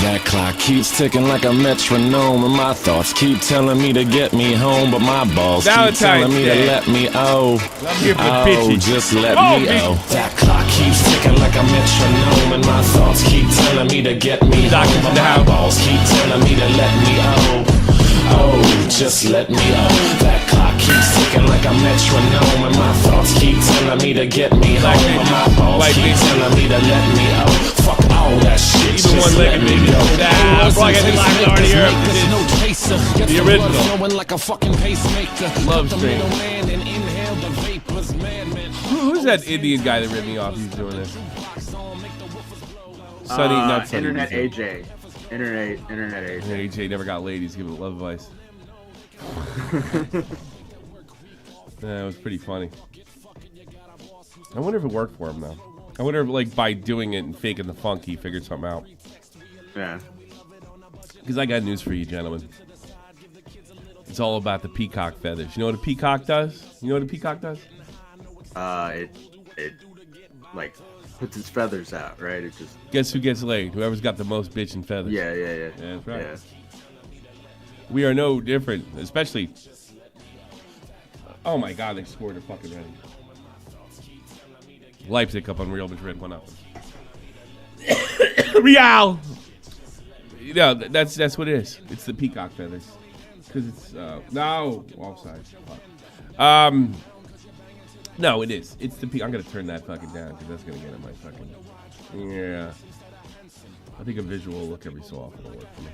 That clock keeps ticking like a metronome, and my thoughts keep telling me to get me home, but my balls keep telling me to let me just let me That clock keeps ticking like a metronome, and my thoughts keep telling me to get me home, but my balls keep telling me to let me just let me That clock keeps ticking like a metronome, and my thoughts keep telling me to get me home, but my balls keep telling me to let me Fuck all that shit, just let me go. The original. Like a fucking pacemaker. Love Stream. Who's that Indian guy that ripped me off? He's doing this. Sunny, not Sunny. Internet AJ. Internet AJ. AJ never got laid. He's giving love advice. Yeah, it was pretty funny. I wonder if it worked for him though. I wonder if, like, by doing it and faking the funk, he figured something out. Yeah. Because I got news for you, gentlemen. It's all about the peacock feathers. You know what a peacock does? You know what a peacock does? It like puts its feathers out, right? It just. Guess who gets laid? Whoever's got the most bitch and feathers. Yeah. That's right. Yeah. We are no different, especially. Oh my God, they scored a fucking ready. Leipzig up on Real Madrid 1-0. Real. You know, that's what it is. It's the peacock feathers. Because it's no offside. No, it is. It's the I'm gonna turn that fucking down because that's gonna get in my fucking. Yeah. I think a visual look every so often will work for me.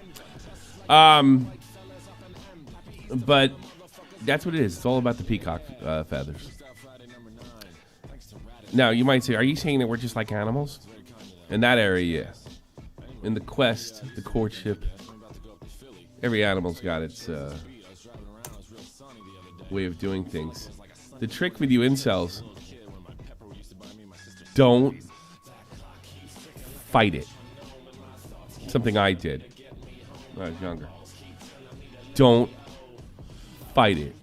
But that's what it is. It's all about the peacock feathers. Now, you might say, are you saying that we're just like animals? In that area, yeah. In the quest, the courtship, every animal's got its way of doing things. The trick with you incels, don't fight it. Something I did when I was younger. Don't fight it.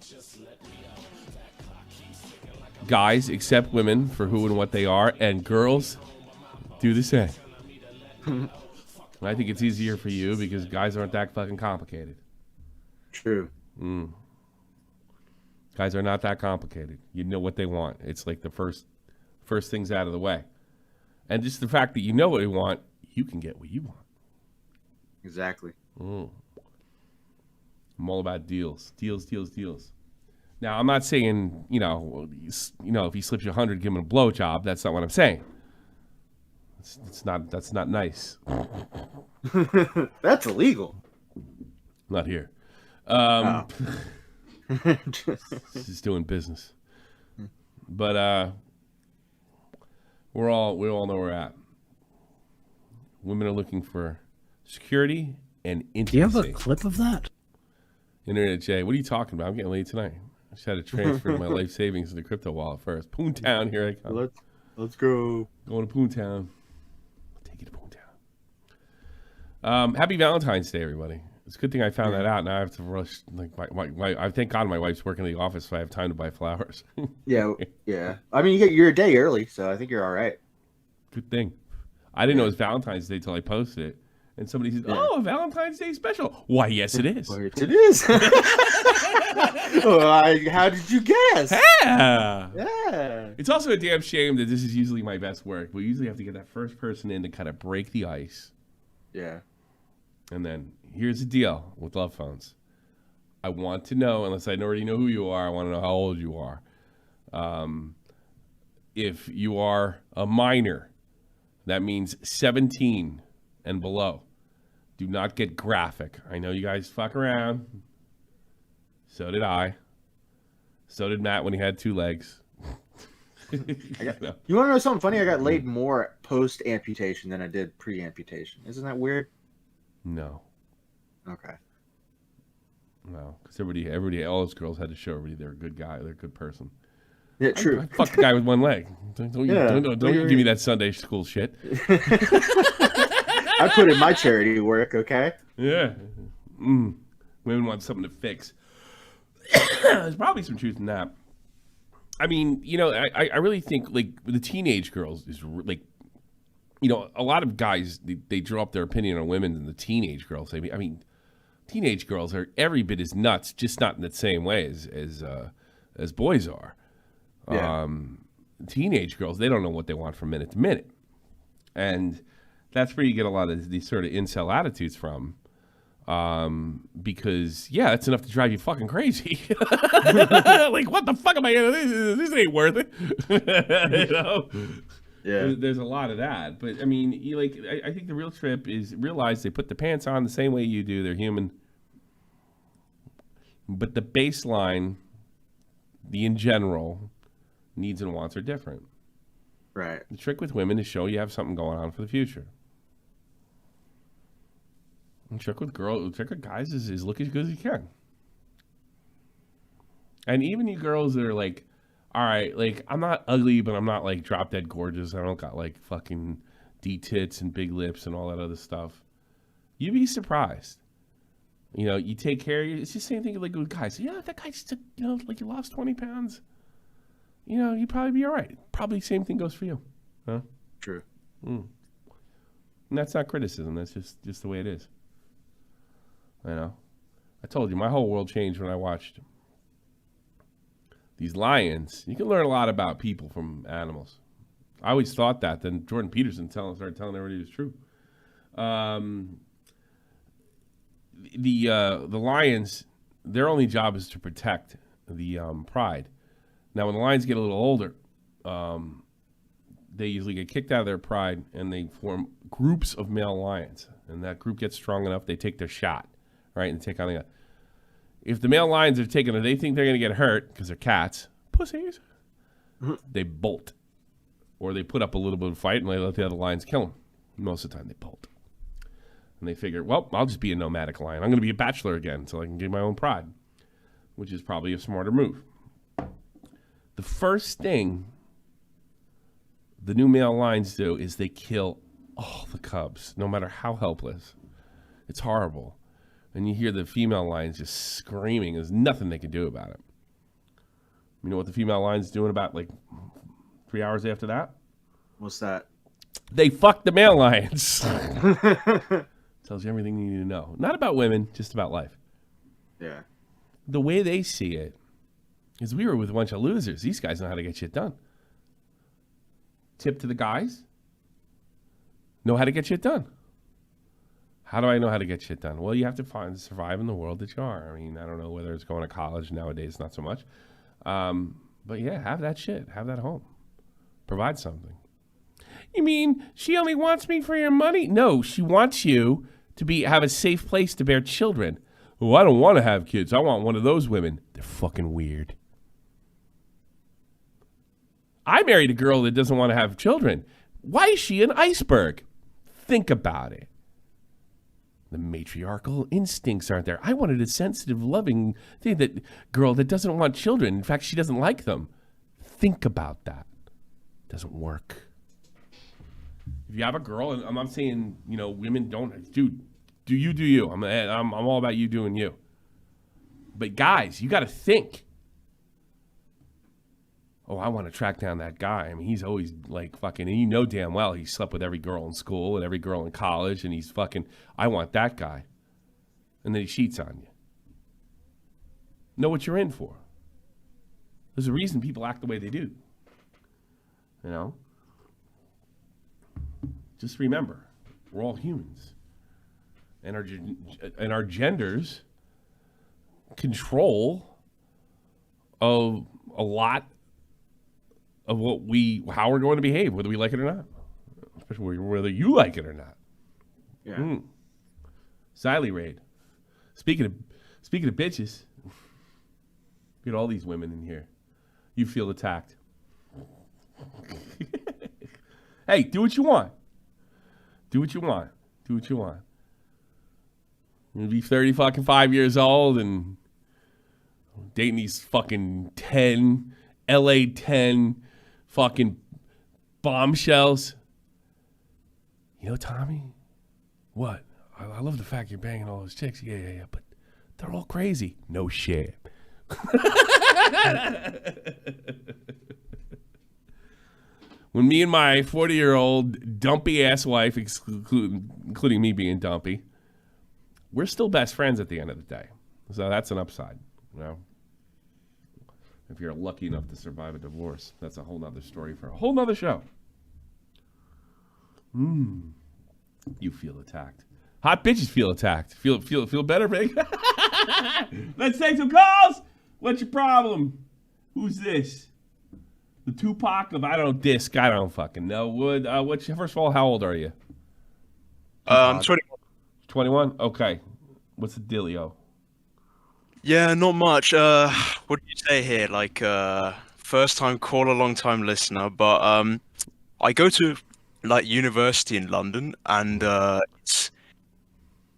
Guys accept women for who and what they are, and girls do the same. I think it's easier for you because guys aren't that fucking complicated. True. Guys are not that complicated. You know what they want. It's like the first things out of the way. And just the fact that you know what they want, you can get what you want. Exactly. I'm all about deals. Deals. Now, I'm not saying, you know, if he slips you 100, give him a blowjob. That's not what I'm saying. That's not nice. That's illegal. Not here. Just doing business. But we all know where we're at. Women are looking for security and intimacy. Do you have a clip of that? Internet Jay, what are you talking about? I'm getting laid tonight. I just had to transfer my life savings to the crypto wallet first. Poontown, here I come. Let's go. Going to Poontown. Take you to Poontown. Happy Valentine's Day, everybody. It's a good thing I found that out. Now I have to rush. Like I thank God my wife's working in the office, so I have time to buy flowers. Yeah. I mean, you're a day early, so I think you're all right. Good thing. I didn't know it was Valentine's Day till I posted it. And somebody says, "Oh, a Valentine's Day special." Why, yes, it is. It is. How did you guess? Yeah. It's also a damn shame that this is usually my best work. We usually have to get that first person in to kind of break the ice. Yeah. And then here's the deal with love phones. I want to know, unless I already know who you are, I want to know how old you are. If you are a minor, that means 17 and below. Do not get graphic. I know you guys fuck around. So did I. So did Matt when he had 2 legs. You want to know something funny? I got laid more post-amputation than I did pre-amputation. Isn't that weird? No. Okay. No, because everybody, all those girls had to show everybody they're a good guy, they're a good person. Yeah, true. I fucked the guy with 1 leg. Don't you give me that Sunday school shit. I put in my charity work, okay? Yeah. Women want something to fix. There's probably some truth in that. I mean, I really think like the teenage girls is like a lot of guys, they draw up their opinion on women and the teenage girls. I mean, teenage girls are every bit as nuts, just not in the same way as boys are. Yeah. Teenage girls, they don't know what they want from minute to minute. And that's where you get a lot of these sort of incel attitudes from. Because, yeah, it's enough to drive you fucking crazy. Like, what the fuck am I going to do? This ain't worth it. You know? Yeah. There's a lot of that. But, I mean, I think the real trip is realize they put the pants on the same way you do. They're human. But the baseline, in general, needs and wants are different. Right. The trick with women is show you have something going on for the future. The trick with guys is look as good as you can. And even you girls that are like, all right, like, I'm not ugly, but I'm not like drop dead gorgeous. I don't got like fucking D tits and big lips and all that other stuff. You'd be surprised. You take care of you. It's the same thing like with guys. Yeah, that guy just, like you lost 20 pounds. You'd probably be all right. Probably same thing goes for you. Huh? True. And that's not criticism. That's just the way it is. I told you, my whole world changed when I watched these lions. You can learn a lot about people from animals. I always thought that. Then Jordan Peterson started telling everybody it was true. The lions, their only job is to protect the pride. Now, when the lions get a little older, they usually get kicked out of their pride, and they form groups of male lions. And that group gets strong enough, they take their shot, right, and take on the. If the male lions are taking it, they think they're going to get hurt because they're cats, pussies. They bolt, or they put up a little bit of a fight and they let the other lions kill them. Most of the time, they bolt, and they figure, well, I'll just be a nomadic lion. I'm going to be a bachelor again, so I can get my own pride, which is probably a smarter move. The first thing the new male lions do is they kill all the cubs, no matter how helpless. It's horrible. And you hear the female lions just screaming. There's nothing they can do about it. You know what the female lion's doing about, 3 hours after that? What's that? They fuck the male lions. Tells you everything you need to know. Not about women, just about life. Yeah. The way they see it is we were with a bunch of losers. These guys know how to get shit done. Tip to the guys. Know how to get shit done. How do I know how to get shit done? Well, you have to survive in the world that you are. I mean, I don't know whether it's going to college nowadays, not so much. But yeah, have that shit. Have that home. Provide something. You mean she only wants me for your money? No, she wants you to have a safe place to bear children. Oh, I don't want to have kids. I want one of those women. They're fucking weird. I married a girl that doesn't want to have children. Why is she an iceberg? Think about it. The matriarchal instincts aren't there. I wanted a sensitive, loving girl that doesn't want children. In fact, she doesn't like them. Think about that. Doesn't work. If you have a girl, and I'm not saying, women don't, dude, do you. I'm all about you doing you. But guys, you got to think. Oh, I want to track down that guy. I mean, he's always fucking, and you know damn well he slept with every girl in school and every girl in college, and he's fucking, I want that guy. And then he cheats on you. Know what you're in for. There's a reason people act the way they do. Just remember, we're all humans. And our genders control a lot of how we're going to behave, whether we like it or not. Especially whether you like it or not. Yeah. Xylee raid. Speaking of bitches, get all these women in here. You feel attacked. Hey, do what you want. Do what you want. Do what you want. You're gonna be 35 years old and dating these fucking 10 LA 10 fucking bombshells. Tommy, what? I love the fact you're banging all those chicks. Yeah, but they're all crazy. No shit. when me and my 40-year-old dumpy ass wife, including me being dumpy, we're still best friends at the end of the day. So that's an upside, you know. If you're lucky enough to survive a divorce, that's a whole nother story for a whole nother show. You feel attacked. Hot bitches feel attacked. Feel better, Big? Let's take some calls. What's your problem? Who's this? The Tupac of I don't fucking know. First of all, how old are you? I'm 21. 21? Okay. What's the dealio? Yeah, not much. What do you say here? Like, first time caller, long time listener. But I go to like university in London, and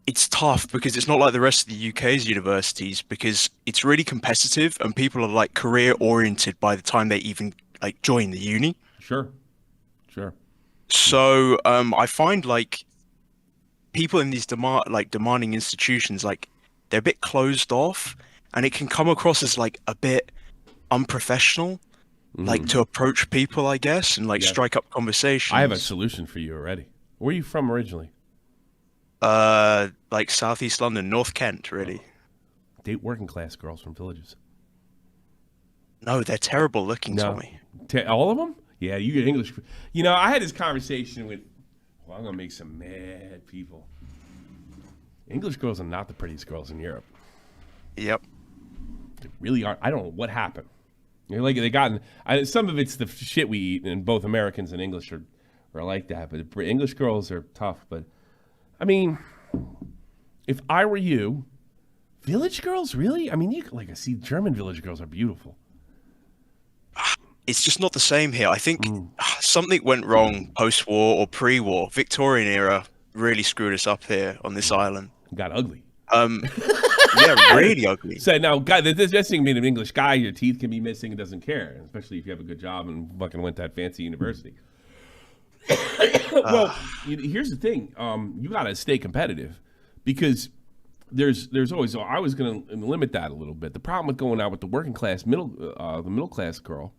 it's tough because it's not like the rest of the UK's universities, because it's really competitive and people are like career oriented by the time they even like join the uni. Sure. So I find like people in these demanding institutions, like they're a bit closed off, and it can come across as like a bit unprofessional, like to approach people, I guess, and like strike up conversations. I have a solution for you already. Where are you from originally? Like Southeast London, North Kent, really. Date working class girls from villages. No, they're terrible looking, Tommy. All of them? Yeah, you get English. You know, I had this conversation with, well, I'm going to make some mad people. English girls are not the prettiest girls in Europe. Yep. They really aren't. I don't know what happened. Like some of it's the shit we eat, and both Americans and English are like that. But English girls are tough. But I mean, if I were you, village girls, really? I mean, I see German village girls are beautiful. It's just not the same here. I think something went wrong post-war or pre-war. Victorian era really screwed us up here on this island. Got ugly. Yeah, really ugly. So now, guy, this thing being an English guy, your teeth can be missing and doesn't care, especially if you have a good job and fucking went to that fancy university. Well, here's the thing. You got to stay competitive, because there's always. I was going to limit that a little bit. The problem with going out with the working class, the middle class girl,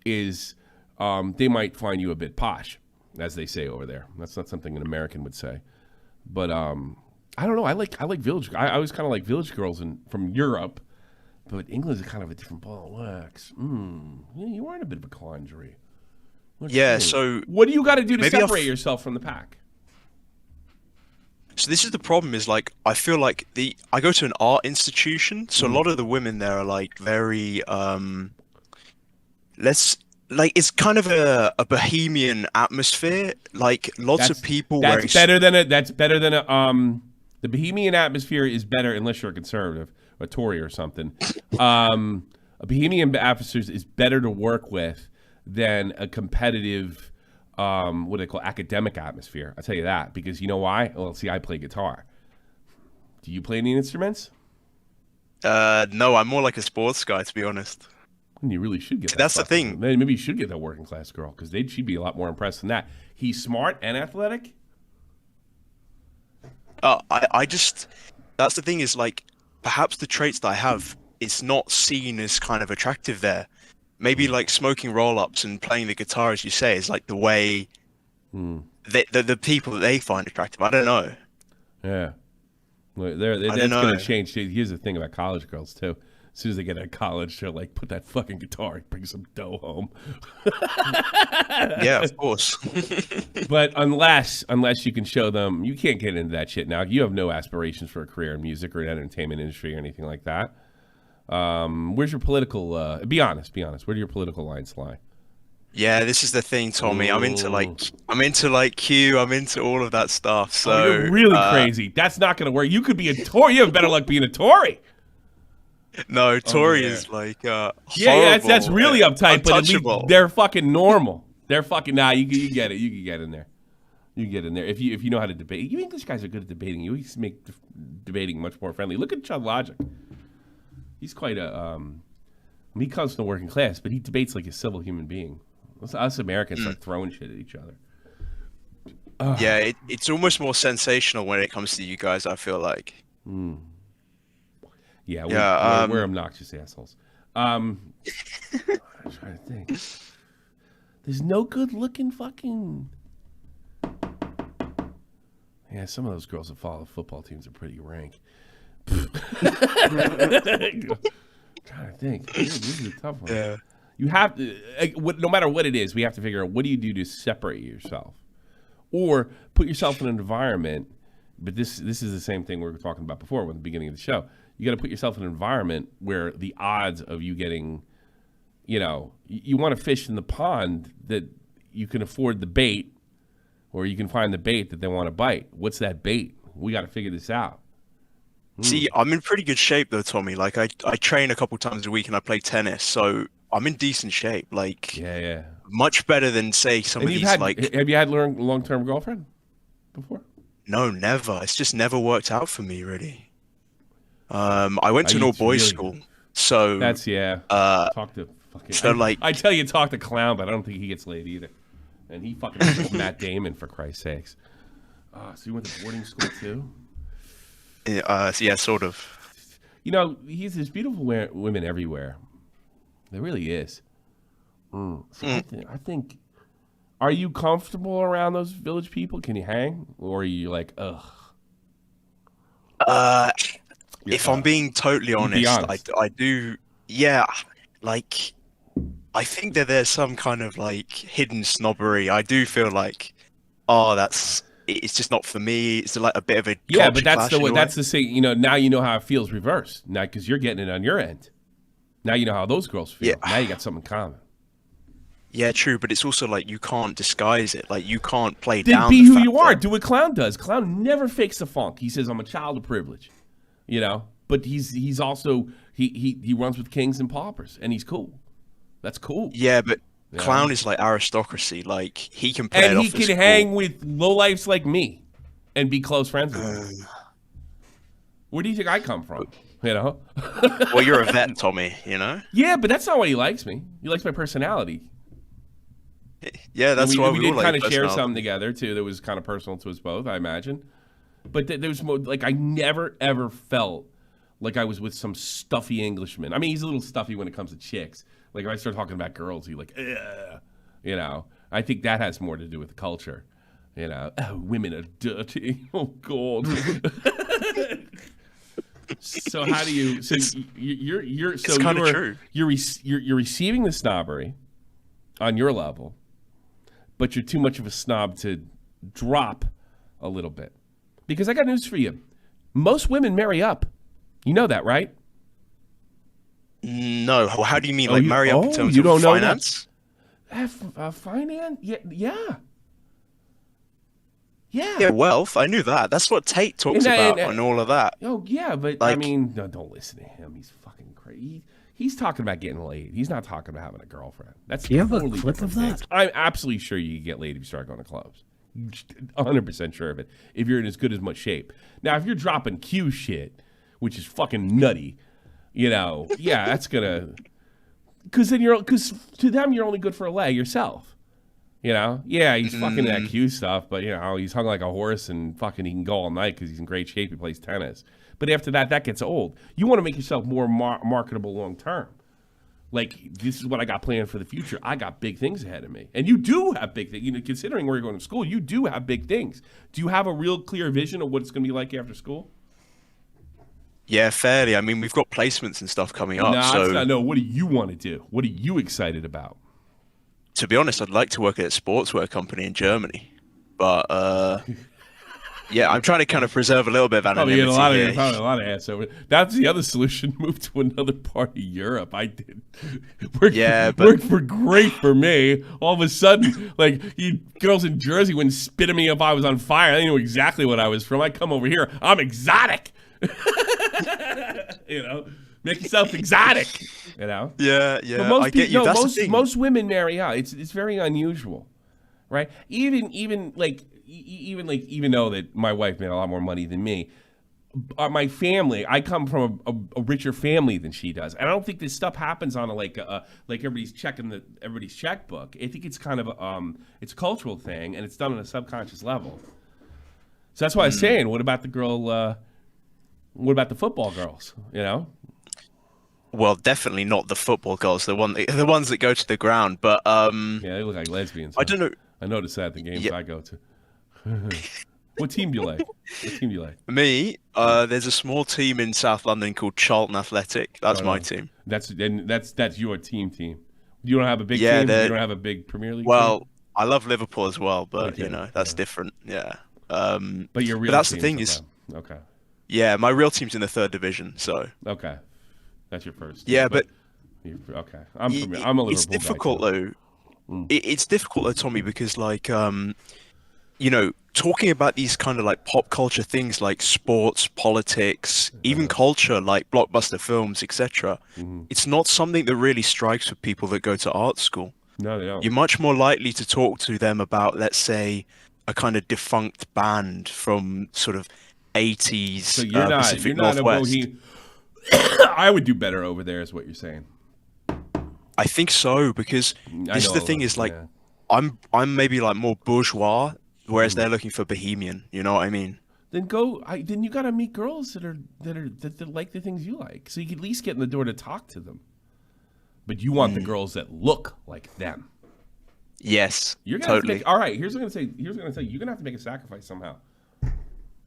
is they might find you a bit posh, as they say over there. That's not something an American would say, but I don't know. I like village. I always kind of like village girls from Europe, but England is kind of a different ball of wax. You are in a bit of a quandary. Yeah. So what do you got to do to separate yourself from the pack? So this is the problem. Is like I feel like I go to an art institution, so a lot of the women there are like very it's kind of a bohemian atmosphere. Like lots of people. That's better than the bohemian atmosphere is better unless you're a conservative, a Tory or something. A bohemian atmosphere is better to work with than a competitive, what do they call academic atmosphere. I'll tell you that, because you know why? Well, see, I play guitar. Do you play any instruments? No, I'm more like a sports guy, to be honest. And you really should get that. That's the thing. Maybe you should get that working class girl, because she'd be a lot more impressed than that. He's smart and athletic. That's the thing, is like, perhaps the traits that I have, it's not seen as kind of attractive there. Maybe like smoking roll-ups and playing the guitar, as you say, is like the way the people that they find attractive. I don't know. Yeah. Well, that's going to change. Here's the thing about college girls, too. As soon as they get out of college, they're like, put that fucking guitar, bring some dough home. Yeah, of course. But unless you can show them, you can't get into that shit now. You have no aspirations for a career in music or an entertainment industry or anything like that. Where's your political, be honest, where do your political lines lie? Yeah, this is the thing, Tommy. I'm into Q, I'm into all of that stuff. So you're really crazy. That's not going to work. You could be a Tory. You have better luck being a Tory. No, Tory is like yeah, that's really uptight, but at least they're fucking normal. They're fucking you get it. You can get in there. You can get in there if you know how to debate. You English guys are good at debating. You always make debating much more friendly. Look at Chud Logic. He's quite a he comes from the working class, but he debates like a civil human being. Us Americans start throwing shit at each other. Yeah, it's almost more sensational when it comes to you guys, I feel like. Yeah, we're obnoxious assholes. I'm trying to think. There's no good looking fucking. Yeah, some of those girls that follow football teams are pretty rank. I'm trying to think. This is a tough one. Yeah. You have to, no matter what it is, we have to figure out what do you do to separate yourself, or put yourself in an environment. But this is the same thing we were talking about before, at the beginning of the show. You got to put yourself in an environment where the odds of you getting, you want to fish in the pond that you can afford the bait, or you can find the bait that they want to bite. What's that bait? We got to figure this out. See, I'm in pretty good shape though, Tommy. Like I train a couple times a week and I play tennis, so I'm in decent shape. Like, Yeah. much better than say some of these. Have you had long-term girlfriend before? No, never. It's just never worked out for me, really. I went to an all-boys school, so that's talk to fucking. So I tell you, talk to Clown, but I don't think he gets laid either. And he fucking looks like Matt Damon, for Christ's sakes. So you went to boarding school too? yeah, sort of. There's beautiful women everywhere. There really is. So I think. Are you comfortable around those village people? Can you hang, or are you like, ugh? If I'm being totally honest, I do. Yeah, like I think that there's some kind of like hidden snobbery. I do feel like, it's just not for me. It's like a bit of a but that's the thing. Now you know how it feels reversed. Now because you're getting it on your end. Now you know how those girls feel. Yeah. Now you got something in common. Yeah, true, but it's also like you can't disguise it. Like you can't play Then down. Be who you are. Do what Clown does. Clown never fakes the funk. He says, "I'm a child of privilege," But he's also he runs with kings and paupers, and he's cool. That's cool. Yeah, but Clown is like aristocracy. Like he can play it off. And he can hang with lowlifes like me, and be close friends with me. Where do you think I come from? Well, you're a vet, Tommy. Yeah, but that's not why he likes me. He likes my personality. Yeah, that's why we did all kind like of share something together too that was kind of personal to us both, I imagine. But there was more like I never ever felt like I was with some stuffy Englishman. I mean, he's a little stuffy when it comes to chicks. Like if I start talking about girls, he's like, ugh. I think that has more to do with the culture. Women are dirty. Oh God. So how do you? So you're kind of true. You're receiving the snobbery on your level. But you're too much of a snob to drop a little bit. Because I got news for you. Most women marry up. You know that, right? No. How do you mean? Marry up in terms of finance? Finance? Yeah. Yeah, wealth. I knew that. That's what Tate talks about and all of that. Oh, yeah, but I mean, no, don't listen to him. He's fucking crazy. He's talking about getting laid. He's not talking about having a girlfriend. That's Do you have a clip of that? I'm absolutely sure you can get laid if you start going to clubs. 100% sure of it. If you're in as good as much shape. Now, if you're dropping Q shit, which is fucking nutty, that's gonna. Because to them you're only good for a leg yourself. Yeah, he's fucking that Q stuff, but he's hung like a horse and fucking he can go all night because he's in great shape. He plays tennis. But after that gets old. You want to make yourself more marketable long term. Like, this is what I got planned for the future. I got big things ahead of me. And you do have big things. Considering where you're going to school, you do have big things. Do you have a real clear vision of what it's going to be like after school? Yeah, fairly. I mean, we've got placements and stuff coming up. No, what do you want to do? What are you excited about? To be honest, I'd like to work at a sportswear company in Germany. But, yeah, I'm trying to kind of preserve a little bit of anonymity. Probably a lot of ass over. That's the other solution. Move to another part of Europe. I did. Worked great for me. All of a sudden, like you girls in Jersey wouldn't spit at me if I was on fire. They knew exactly what I was from. I come over here. I'm exotic. Make yourself exotic. Yeah. But most I get you. That's the thing. Most women marry out. It's very unusual, right? Even though that my wife made a lot more money than me, my family, I come from a richer family than she does, and I don't think this stuff happens on like everybody's checking everybody's checkbook. I think it's kind of it's a cultural thing, and it's done on a subconscious level. So that's why I was saying, what about the girl? What about the football girls? well, definitely not the football girls, the ones that go to the ground. But Yeah, they look like lesbians. I don't know. I noticed that at the games Yeah. I go to. What team do you like? What team do you like? Me, there's a small team in South London called Charlton Athletic. That's my team. That's your team. You don't have a big Yeah, team. You don't have a big Premier League. Well, team? I love Liverpool as well, but Okay, you know that's different. Yeah. But your real that's the team thing is, okay. yeah, my real team's in the 3rd division, so. Okay, that's your first. Yeah, but okay. I'm a Liverpool it's difficult guy, though. It's difficult though, Tommy, because like you know, talking about these kind of like pop culture things like sports, politics, even culture like blockbuster films, etc. It's not something that really strikes with people that go to art school. No, they don't. You're much more likely to talk to them about, let's say, a kind of defunct band from sort of 80s So you're not Pacific a Northwest. bohemian. I would do better over there, is what you're saying. I think so, because this is the thing is like, I'm maybe like more bourgeois, whereas they're looking for bohemian. You know what I mean? Then then you gotta meet girls that like the things you like, so you can at least get in the door to talk to them. But you want the girls that look like them. Yes, You're gonna totally. have to make, all right. Here's what I'm gonna say. You're gonna have to make a sacrifice somehow.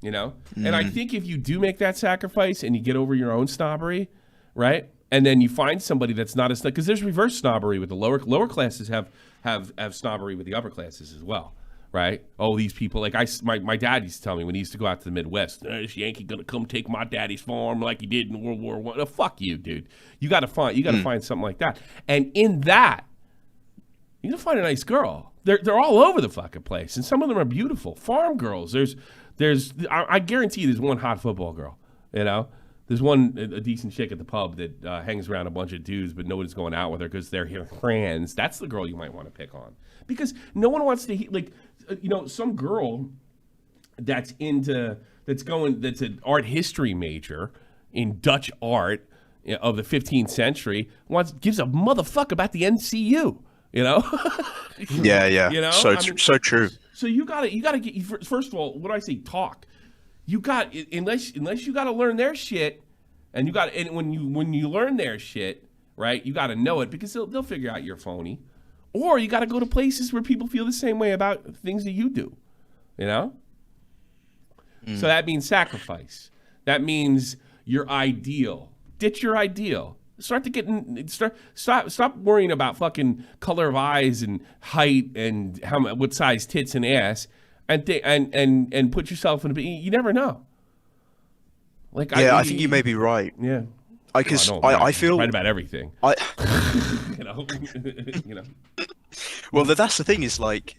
You know, and I think if you do make that sacrifice and you get over your own snobbery, right, and then you find somebody that's not as, because there's reverse snobbery with the lower classes have snobbery with the upper classes as well. Right? Oh, these people, like my dad used to tell me when he used to go out to the Midwest, this Yankee gonna come take my daddy's farm like he did in World War I. Oh, fuck you, dude. You gotta find something like that. And in that, you're gonna find a nice girl. They're all over the fucking place, and some of them are beautiful. Farm girls. I guarantee you there's one hot football girl. You know? There's a decent chick at the pub that hangs around a bunch of dudes, but nobody's going out with her because they're her friends. That's the girl you might want to pick on, because no one wants to some girl that's an art history major in Dutch art of the 15th century gives a motherfucker about the NCU. You know? Yeah. You know? So true. So you gotta get, first of all, what do I say? Talk. You got, unless you got to learn their shit, and when you learn their shit, right? You got to know it, because they'll figure out you're phony, or you got to go to places where people feel the same way about things that you do, you know. So that means sacrifice. That means your ideal. Ditch your ideal. Stop worrying about fucking color of eyes and height and what size tits and ass. And put yourself in you never know. Like I think you may be right. Yeah. Because I feel right about everything. You know. Well, that's the thing is like,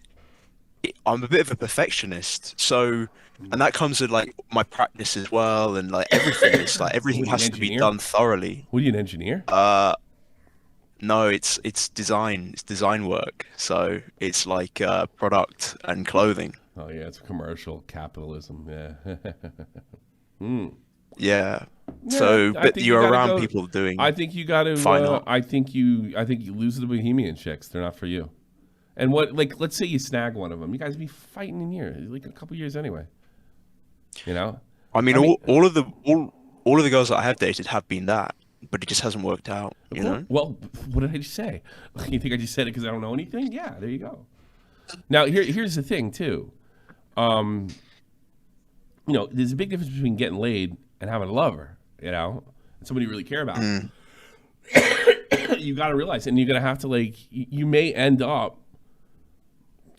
I'm a bit of a perfectionist, so, and that comes with like my practice as well, and like everything. It's like everything has to be done thoroughly. What are you, an engineer? No, it's design. It's design work. So it's like product and clothing. Oh yeah, it's commercial capitalism. Yeah. Yeah. So, but you're around people doing. I think you got to. I think you lose the bohemian chicks. They're not for you. And let's say you snag one of them. You guys be fighting in years, like a couple years anyway. You know. I mean, all of the girls that I have dated have been that, but it just hasn't worked out. You know. Well, what did I just say? You think I just said it because I don't know anything? Yeah, there you go. Now here's the thing too. There's a big difference between getting laid and having a lover, and somebody you really care about. You got to realize, and you're going to have to, you may end up.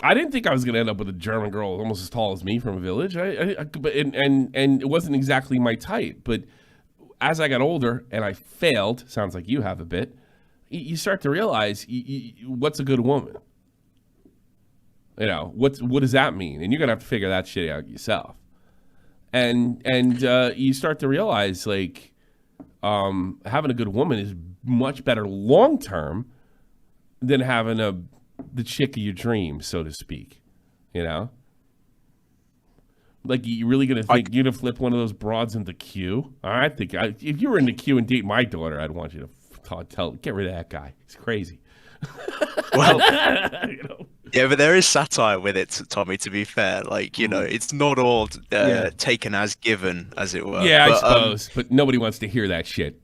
I didn't think I was going to end up with a German girl almost as tall as me from a village. But it wasn't exactly my type. But as I got older and I failed, sounds like you have a bit, you start to realize what's a good woman. What does that mean? And you're going to have to figure that shit out yourself. And you start to realize, having a good woman is much better long term than having the chick of your dreams, so to speak. You really gonna think you're gonna flip one of those broads into Q? I think if you were into Q and date my daughter, I'd want you to get rid of that guy. He's crazy. Well, yeah, but there is satire with it, Tommy, to be fair. It's not all taken as given, as it were. Yeah, I suppose. But nobody wants to hear that shit.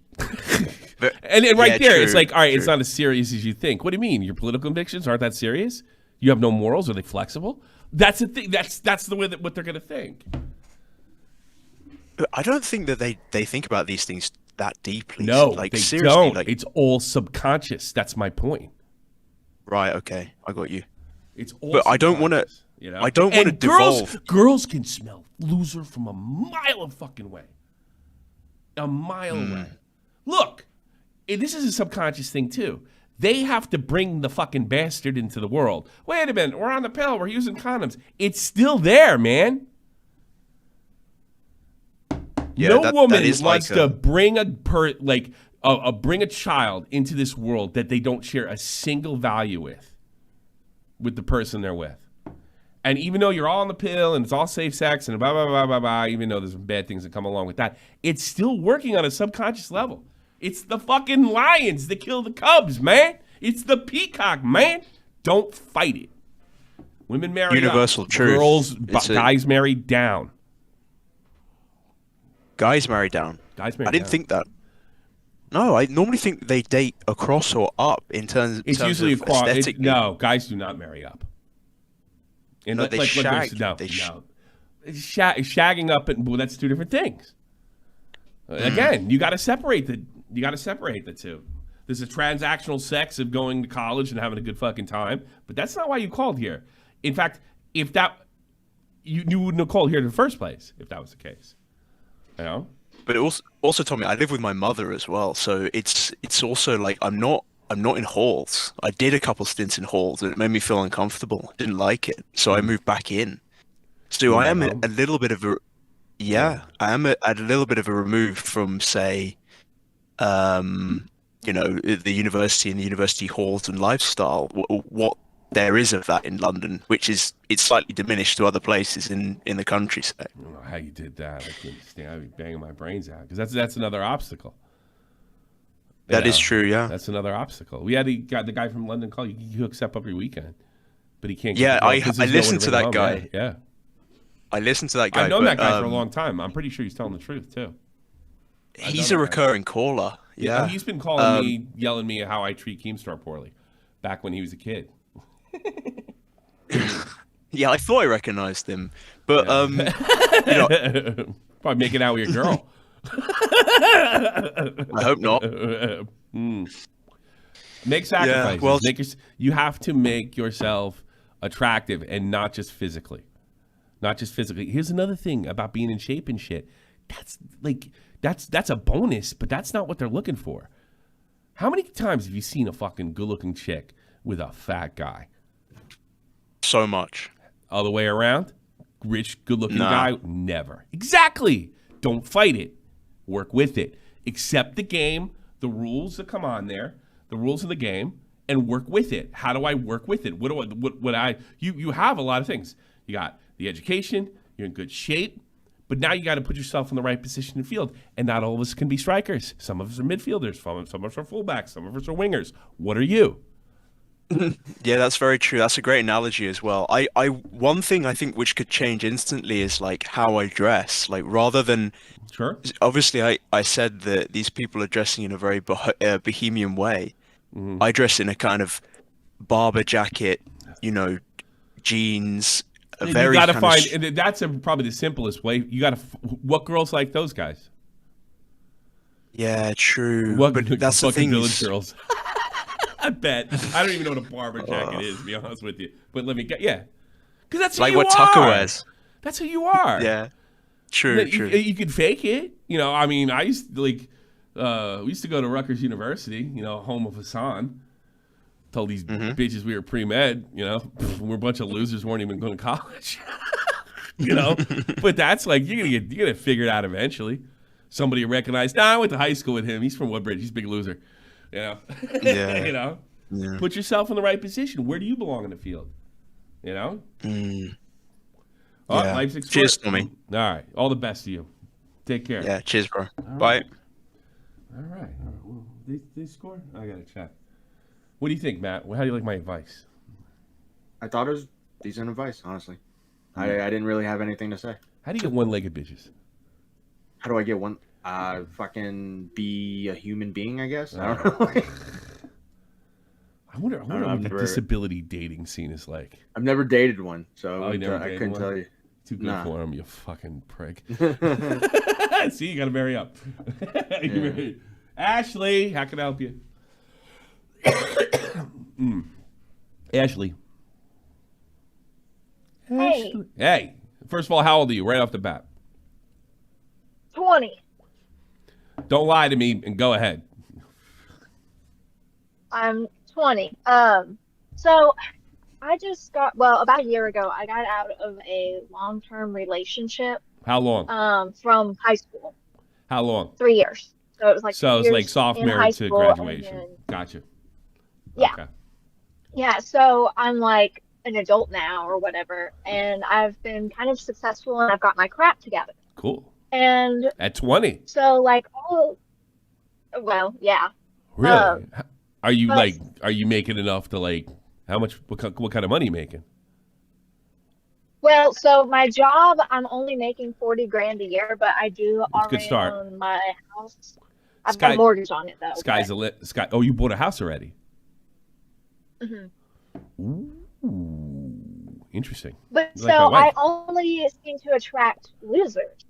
And right yeah, there, true, it's like, all right, true. it's not as serious as you think. What do you mean? Your political convictions aren't that serious? You have no morals? Are they flexible? That's the thing. That's the way that what they're gonna think. I don't think that they think about these things that deeply. No, like they seriously, don't. like It's all subconscious. That's my point. right, okay, I got you. It's all. But I don't want to. subconscious, you know? I don't want to And girls, devolve. girls can smell loser from a mile of fucking way. A mile away. Look, this is a subconscious thing too. They have to bring the fucking bastard into the world. Wait a minute, we're on the pill. We're using condoms. It's still there, man. Yeah, No that woman is wants like to bring bring a child into this world that they don't share a single value with the person they're with. And even though you're all on the pill and it's all safe sex and blah, blah, blah, blah, blah, even though there's some bad things that come along with that, it's still working on a subconscious level. It's the fucking lions that kill the cubs, man. It's the peacock, man. Don't fight it. Women marry Universal up. truth. Girls, It's guys marry down. Guys marry down. Guys marry I didn't down. think that. No, I normally think they date across or up in terms. It's terms usually of a no. no, guys do not marry up. And No, they shag. No. Shagging up, well, that's two different things. Again, you got to separate the two. There's a transactional sex of going to college and having a good fucking time, but that's not why you called here. In fact, if that you wouldn't have called here in the first place if that was the case. You know? But it also Tommy, I live with my mother as well, so it's also like I'm not in halls. I did a couple stints in halls, and it made me feel uncomfortable. I didn't like it, so I moved back in. So I am a little bit of a I am at a little bit of a remove from, say, you know, the university and the university halls and lifestyle. What there is of that in London, which is it's slightly diminished to other places in the countryside. I don't know how you did that. I couldn't stand. I'd be banging my brains out because that's another obstacle. That is true, yeah. That's another obstacle. We had the guy from London call. He hooks up every weekend, but he can't. Yeah, I listened listened to that guy. Yeah. I listened to that guy. I've known that guy for a long time. I'm pretty sure he's telling the truth too. He's a recurring caller. Yeah, he's been calling me, yelling me how I treat Keemstar poorly, back when he was a kid. Yeah, I thought I recognized him, but you know, probably making out with your girl. I hope not. Make sacrifices. Yeah, well, you have to make yourself attractive, and not just physically. Not just physically. Here's another thing about being in shape and shit. That's a bonus, but that's not what they're looking for. How many times have you seen a fucking good-looking chick with a fat guy? So much. Other way around? Rich, good-looking guy? Never. Exactly. Don't fight it. Work with it. Accept the game, the rules that come on there, the rules of the game, and work with it. How do I work with it? You have a lot of things. You got the education, you're in good shape, but now you got to put yourself in the right position in the field. And not all of us can be strikers. Some of us are midfielders. Some of us are fullbacks. Some of us are wingers. What are you? Yeah, that's very true. That's a great analogy as well. One thing I think which could change instantly is like how I dress. Like rather than Sure. Obviously, I said that these people are dressing in a very bohemian way. Mm-hmm. I dress in a kind of barber jacket, you know, jeans. You got to find, and that's probably the simplest way. You got to, what girls like those guys? Yeah, true. What, but that's the thing. Village girls. I bet. I don't even know what a barber jacket is, to be honest with you. But let me get, because that's who like you what are. Tucker wears. That's who you are. Yeah, true. You could fake it. You know, I mean, I used to we used to go to Rutgers University, you know, home of Hassan. Told these bitches we were pre-med, you know, we're a bunch of losers, weren't even going to college. You know, but that's like you're gonna figure it out eventually. Somebody recognized. I went to high school with him. He's from Woodbridge. He's a big loser. You know, yeah. You know, put yourself in the right position. Where do you belong in the field? You know. Yeah. Life's Cheers, Tommy. All right, all the best to you. Take care. Yeah, cheers, bro. Bye. All right. Well, they score. I gotta check. What do you think, Matt? How do you like my advice? I thought it was decent advice, honestly. I didn't really have anything to say. How do you get one-legged bitches? How do I get one? fucking be a human being, I guess. I don't know. I wonder what the disability dating scene is like. I've never dated one, so I couldn't tell you. Too good for him, you fucking prick. See, you gotta marry up. Ashley, how can I help you? Ashley. Hey. Hey. First of all, how old are you? Right off the bat. 20. Don't lie to me and go ahead. I'm 20. So I just got, well, about a year ago, I got out of a long-term relationship. How long? From high school. How long? 3 years. So it was like it's like sophomore to graduation. Then, Gotcha. Yeah. Okay. Yeah, so I'm like an adult now or whatever, and I've been kind of successful and I've got my crap together. Cool. And at 20. So like well, yeah. Really? Are you making enough to like what kind of money are you making? Well, so my job, I'm only making 40 grand a year, but I do already own my house. I've got a mortgage on it though. Oh, you bought a house already? Mm-hmm. Ooh, interesting. But so I only seem to attract losers.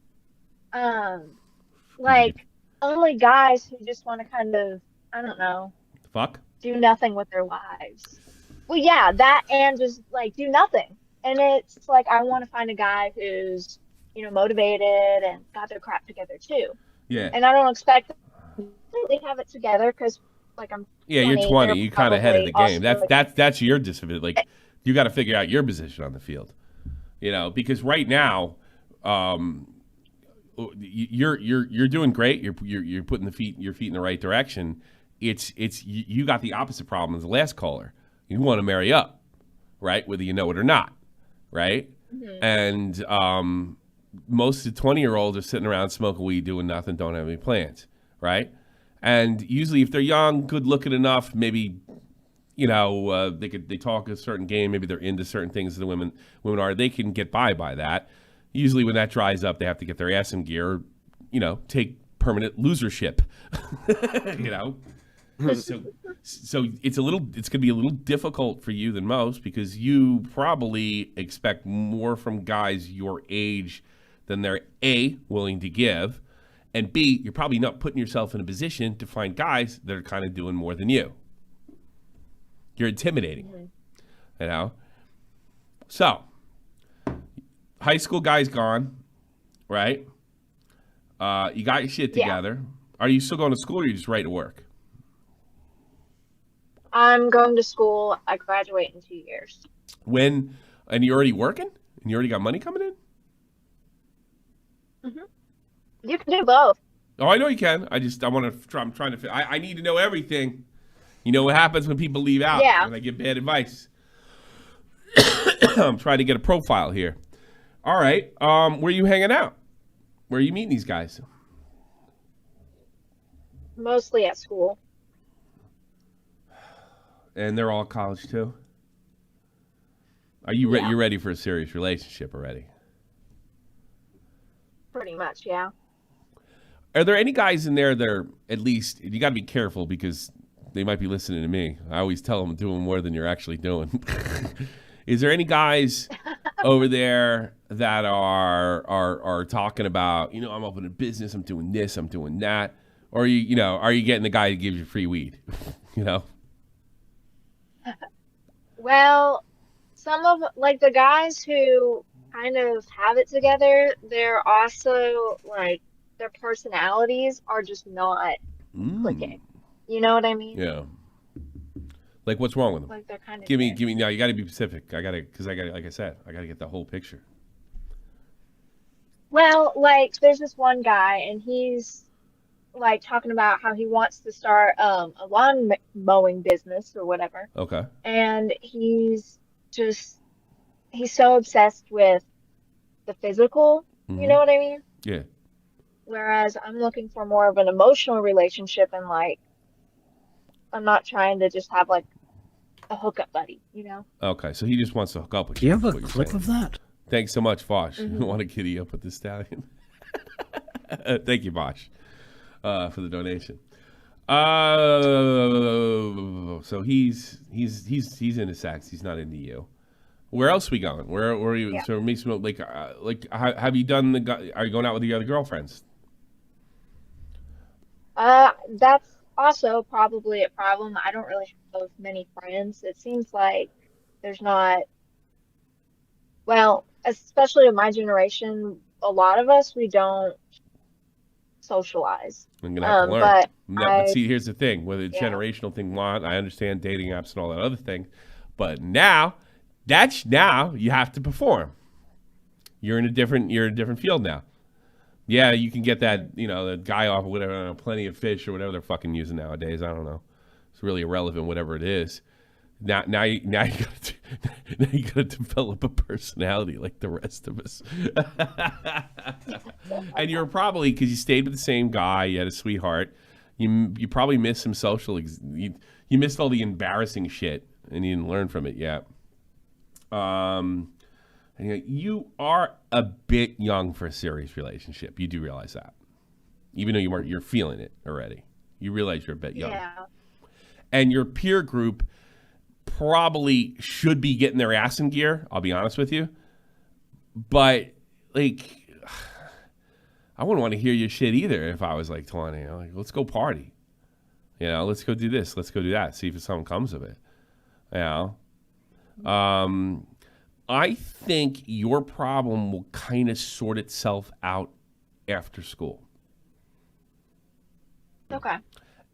Like only guys who just want to kind of, I don't know. Fuck? Do nothing with their lives. Well, yeah, that and just like do nothing. And it's like I want to find a guy who's, motivated and got their crap together too. Yeah. And I don't expect them to completely have it together because, like, I'm. Yeah, 20, you're 20. You're kind of ahead of the game. That's your disability. Like, you got to figure out your position on the field. Because right now, you're doing great. You're putting your feet in the right direction. It's you got the opposite problem as the last caller. You want to marry up, right? Whether you know it or not, right? Mm-hmm. And most of the 20-year-olds are sitting around smoking weed, doing nothing, don't have any plans, right? And usually, if they're young, good looking enough, maybe they talk a certain game, maybe they're into certain things that the women are. They can get by that. Usually, when that dries up, they have to get their ass in gear, take permanent losership, So it's going to be a little difficult for you than most because you probably expect more from guys your age than they're A, willing to give, and B, you're probably not putting yourself in a position to find guys that are kind of doing more than you. You're intimidating, So, high school guy's gone, right? You got your shit together. Yeah. Are you still going to school or are you just right to work? I'm going to school. I graduate in 2 years. And you're already working? And you already got money coming in? Mm-hmm. You can do both. Oh, I know you can. I'm trying to. I need to know everything. You know what happens when people leave out? Yeah. When I give bad advice. I'm trying to get a profile here. All right. Where are you hanging out? Where are you meeting these guys? Mostly at school. And they're all college too? Are you you're ready for a serious relationship already? Pretty much, yeah. Are there any guys in there that are, at least, you got to be careful because they might be listening to me. I always tell them doing more than you're actually doing. Is there any guys over there that are talking about, I'm opening a business, I'm doing this, I'm doing that? Or are you getting the guy who gives you free weed? Well, some of like the guys who kind of have it together, they're also like their personalities are just not clicking. You know what I mean? Yeah. Like what's wrong with them? Like they're kind of give me. No, you got to be specific. Like I said, I got to get the whole picture. Well, like there's this one guy, and he's like talking about how he wants to start a lawn mowing business or whatever. Okay. And he's so obsessed with the physical, you know what I mean? Yeah. Whereas I'm looking for more of an emotional relationship and like I'm not trying to just have like a hookup buddy, Okay, so he just wants to hook up with you. Do you have a clip of that? Thanks so much, Vosh. Mm-hmm. You want to giddy up with the stallion? Thank you, Vosh. for the donation. So he's into sex. He's not into you. Where else we going? Where are you? Yeah. So make some like have you done the? Are you going out with your other girlfriends? That's also probably a problem. I don't really have many friends. It seems like there's not. Well, especially in my generation, a lot of us we don't socialize. I'm gonna have to learn. But see, here's the thing: with a generational thing, I understand dating apps and all that other thing, but now you have to perform. You're in a different field now. Yeah, you can get that the guy off of whatever, Plenty of Fish or whatever they're fucking using nowadays. I don't know. It's really irrelevant, whatever it is. Now you gotta develop a personality like the rest of us. And you're probably, because you stayed with the same guy, you had a sweetheart. You probably missed some social. You missed all the embarrassing shit, and you didn't learn from it yet. And you are a bit young for a serious relationship. You do realize that, even though you're feeling it already. You realize you're a bit young. Yeah. And your peer group probably should be getting their ass in gear, I'll be honest with you. But, like, I wouldn't want to hear your shit either if I was, like, 20. Like, let's go party. Let's go do this. Let's go do that. See if something comes of it. I think your problem will kind of sort itself out after school. Okay.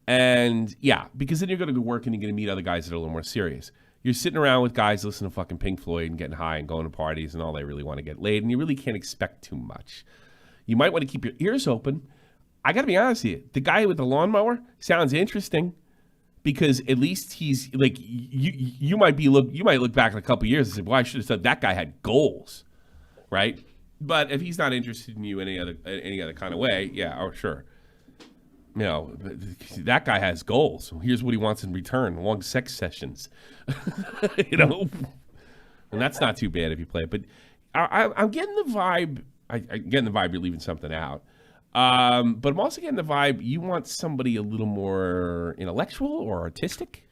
And yeah, because then you're going to go work and you're going to meet other guys that are a little more serious. You're sitting around with guys listening to fucking Pink Floyd and getting high and going to parties and all they really want to get laid, and you really can't expect too much. You might want to keep your ears open. I got to be honest with you. The guy with the lawnmower sounds interesting because at least he's like you might look back in a couple of years and say, "Well, I should have said that guy had goals," right? But if he's not interested in you any other kind of way, yeah, oh sure. That guy has goals. Here's what he wants in return: long sex sessions. And that's not too bad if you play it. But I'm getting the vibe. I'm getting the vibe you're leaving something out. But I'm also getting the vibe you want somebody a little more intellectual or artistic.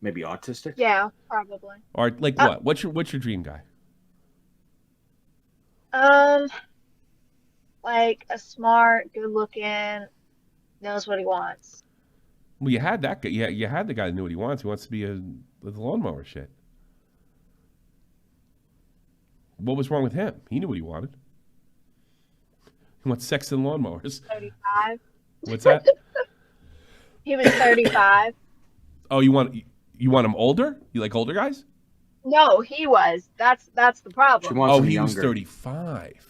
Maybe autistic. Yeah, probably. Or like what? What's your dream guy? Like a smart, good-looking, knows what he wants. Well, you had that guy. Yeah, you had the guy that knew what he wants. He wants to be with the lawnmower shit. What was wrong with him? He knew what he wanted. He wants sex and lawnmowers. 35. What's that? He was 35. Oh, you want him older? You like older guys? No, he was. That's the problem. Oh, he was 35.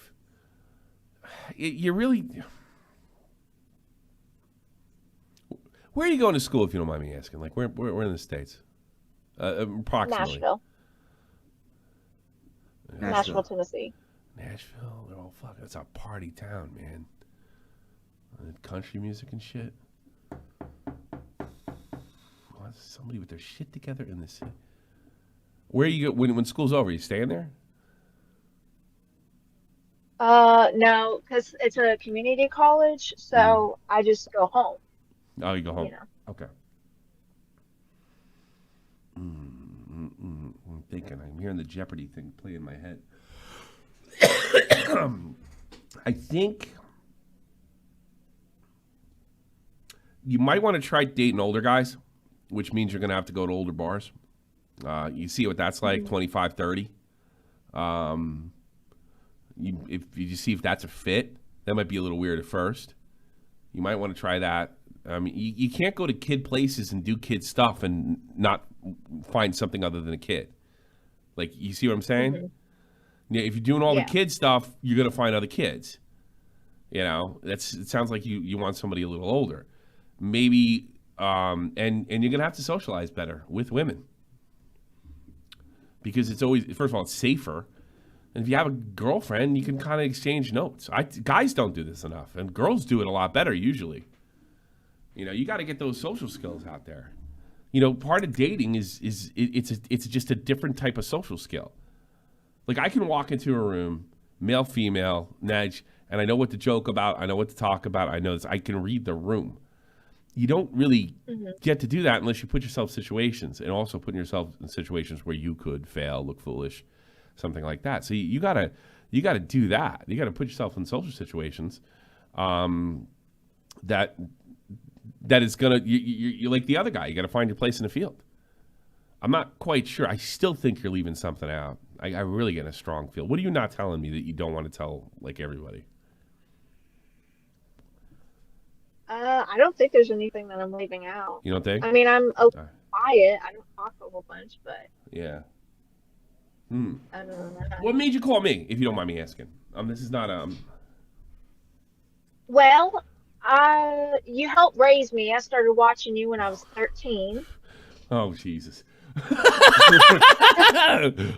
You really... Where are you going to school, if you don't mind me asking? Like, where in the States? Approximately. Nashville, Tennessee. Nashville? Oh, fuck. That's a party town, man. Country music and shit. Somebody with their shit together in the city. Where are you when school's over? You staying there? No, because it's a community college, so I just go home. Oh, you go home. Okay. I'm thinking. I'm hearing the Jeopardy thing play in my head. I think you might want to try dating older guys, which means you're going to have to go to older bars. You see what that's like, 25, 30. If you see if that's a fit, that might be a little weird at first. You might want to try that. I mean, you can't go to kid places and do kid stuff and not find something other than a kid. Like, you see what I'm saying? Mm-hmm. Yeah, if you're doing all the kid stuff, you're going to find other kids. It sounds like you want somebody a little older. Maybe, and you're going to have to socialize better with women. Because it's always, first of all, it's safer. And if you have a girlfriend, you can kind of exchange notes. Guys don't do this enough, and girls do it a lot better usually. You got to get those social skills out there. Part of dating is it's just a different type of social skill. Like, I can walk into a room, male, female, Nudge, and I know what to joke about. I know what to talk about. I know this. I can read the room. You don't really get to do that unless you put yourself in situations, and also putting yourself in situations where you could fail, look foolish, something like that. So you gotta do that. You gotta put yourself in social situations that is gonna you're like the other guy. You gotta find your place in the field. I'm not quite sure. I still think you're leaving something out. I really get a strong feel. What are you not telling me that you don't want to tell like everybody? I don't think there's anything that I'm leaving out. You don't think? I mean, I'm open by it. I don't talk a whole bunch, but Yeah. I don't know. What made you call me, if you don't mind me asking? This is not Well, you helped raise me. I started watching you when I was 13. Oh Jesus. That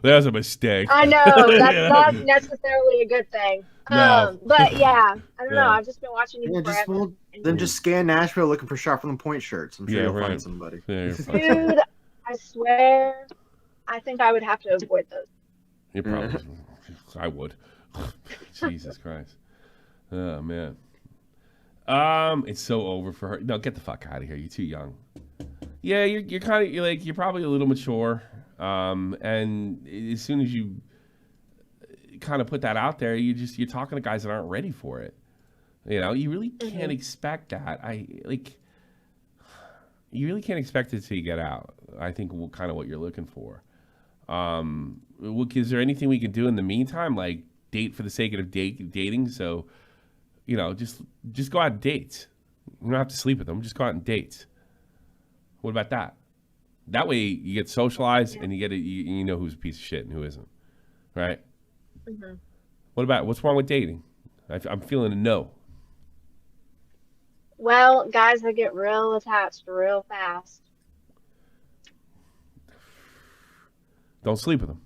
was a mistake. I know that's not necessarily a good thing. No. But yeah, I don't know. I've just been watching you forever. Then just scan Nashville looking for Sharp from the Point shirts. I'm sure you'll find somebody. Yeah, dude, I swear, I think I would have to avoid those. You probably. I would. Jesus Christ. Oh man. It's so over for her. No, get the fuck out of here. You're too young. Yeah, you're kind of you're probably a little mature. And as soon as you kind of put that out there, you're talking to guys that aren't ready for it. You really can't expect that. You really can't expect it till you get out. I think kind of what you're looking for. Is there anything we can do in the meantime, like date for the sake of dating? So, just go out and date. You don't have to sleep with them. Just go out and date. What about that? That way you get socialized and you know who's a piece of shit and who isn't, right? Mm-hmm. What's wrong with dating? I'm feeling a no. Well, guys that get real attached real fast. Don't sleep with them.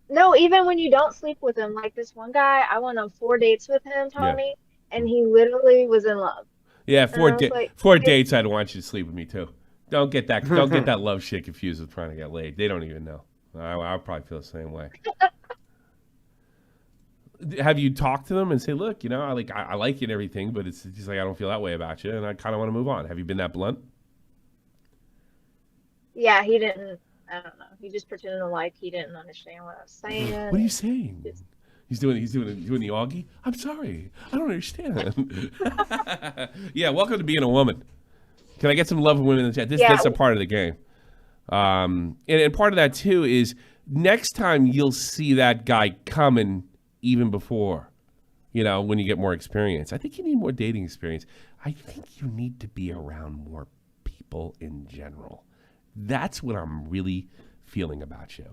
No, even when you don't sleep with him, like this one guy, I went on 4 dates with him, Tony, and he literally was in love. Yeah, four dates. I'd want you to sleep with me too. Don't get that love shit confused with trying to get laid. They don't even know. I'll probably feel the same way. Have you talked to them and say, look, I like you and everything, but it's just like I don't feel that way about you, and I kind of want to move on. Have you been that blunt? Yeah, he didn't. I don't know. He just pretended like he didn't understand what I was saying. What are you saying? He's doing the Augie. I'm sorry, I don't understand. Yeah, welcome to being a woman. Can I get some love of women in the chat? That's a part of the game. And part of that too is next time you'll see that guy coming even before, when you get more experience. I think you need more dating experience. I think you need to be around more people in general. That's what I'm really feeling about you.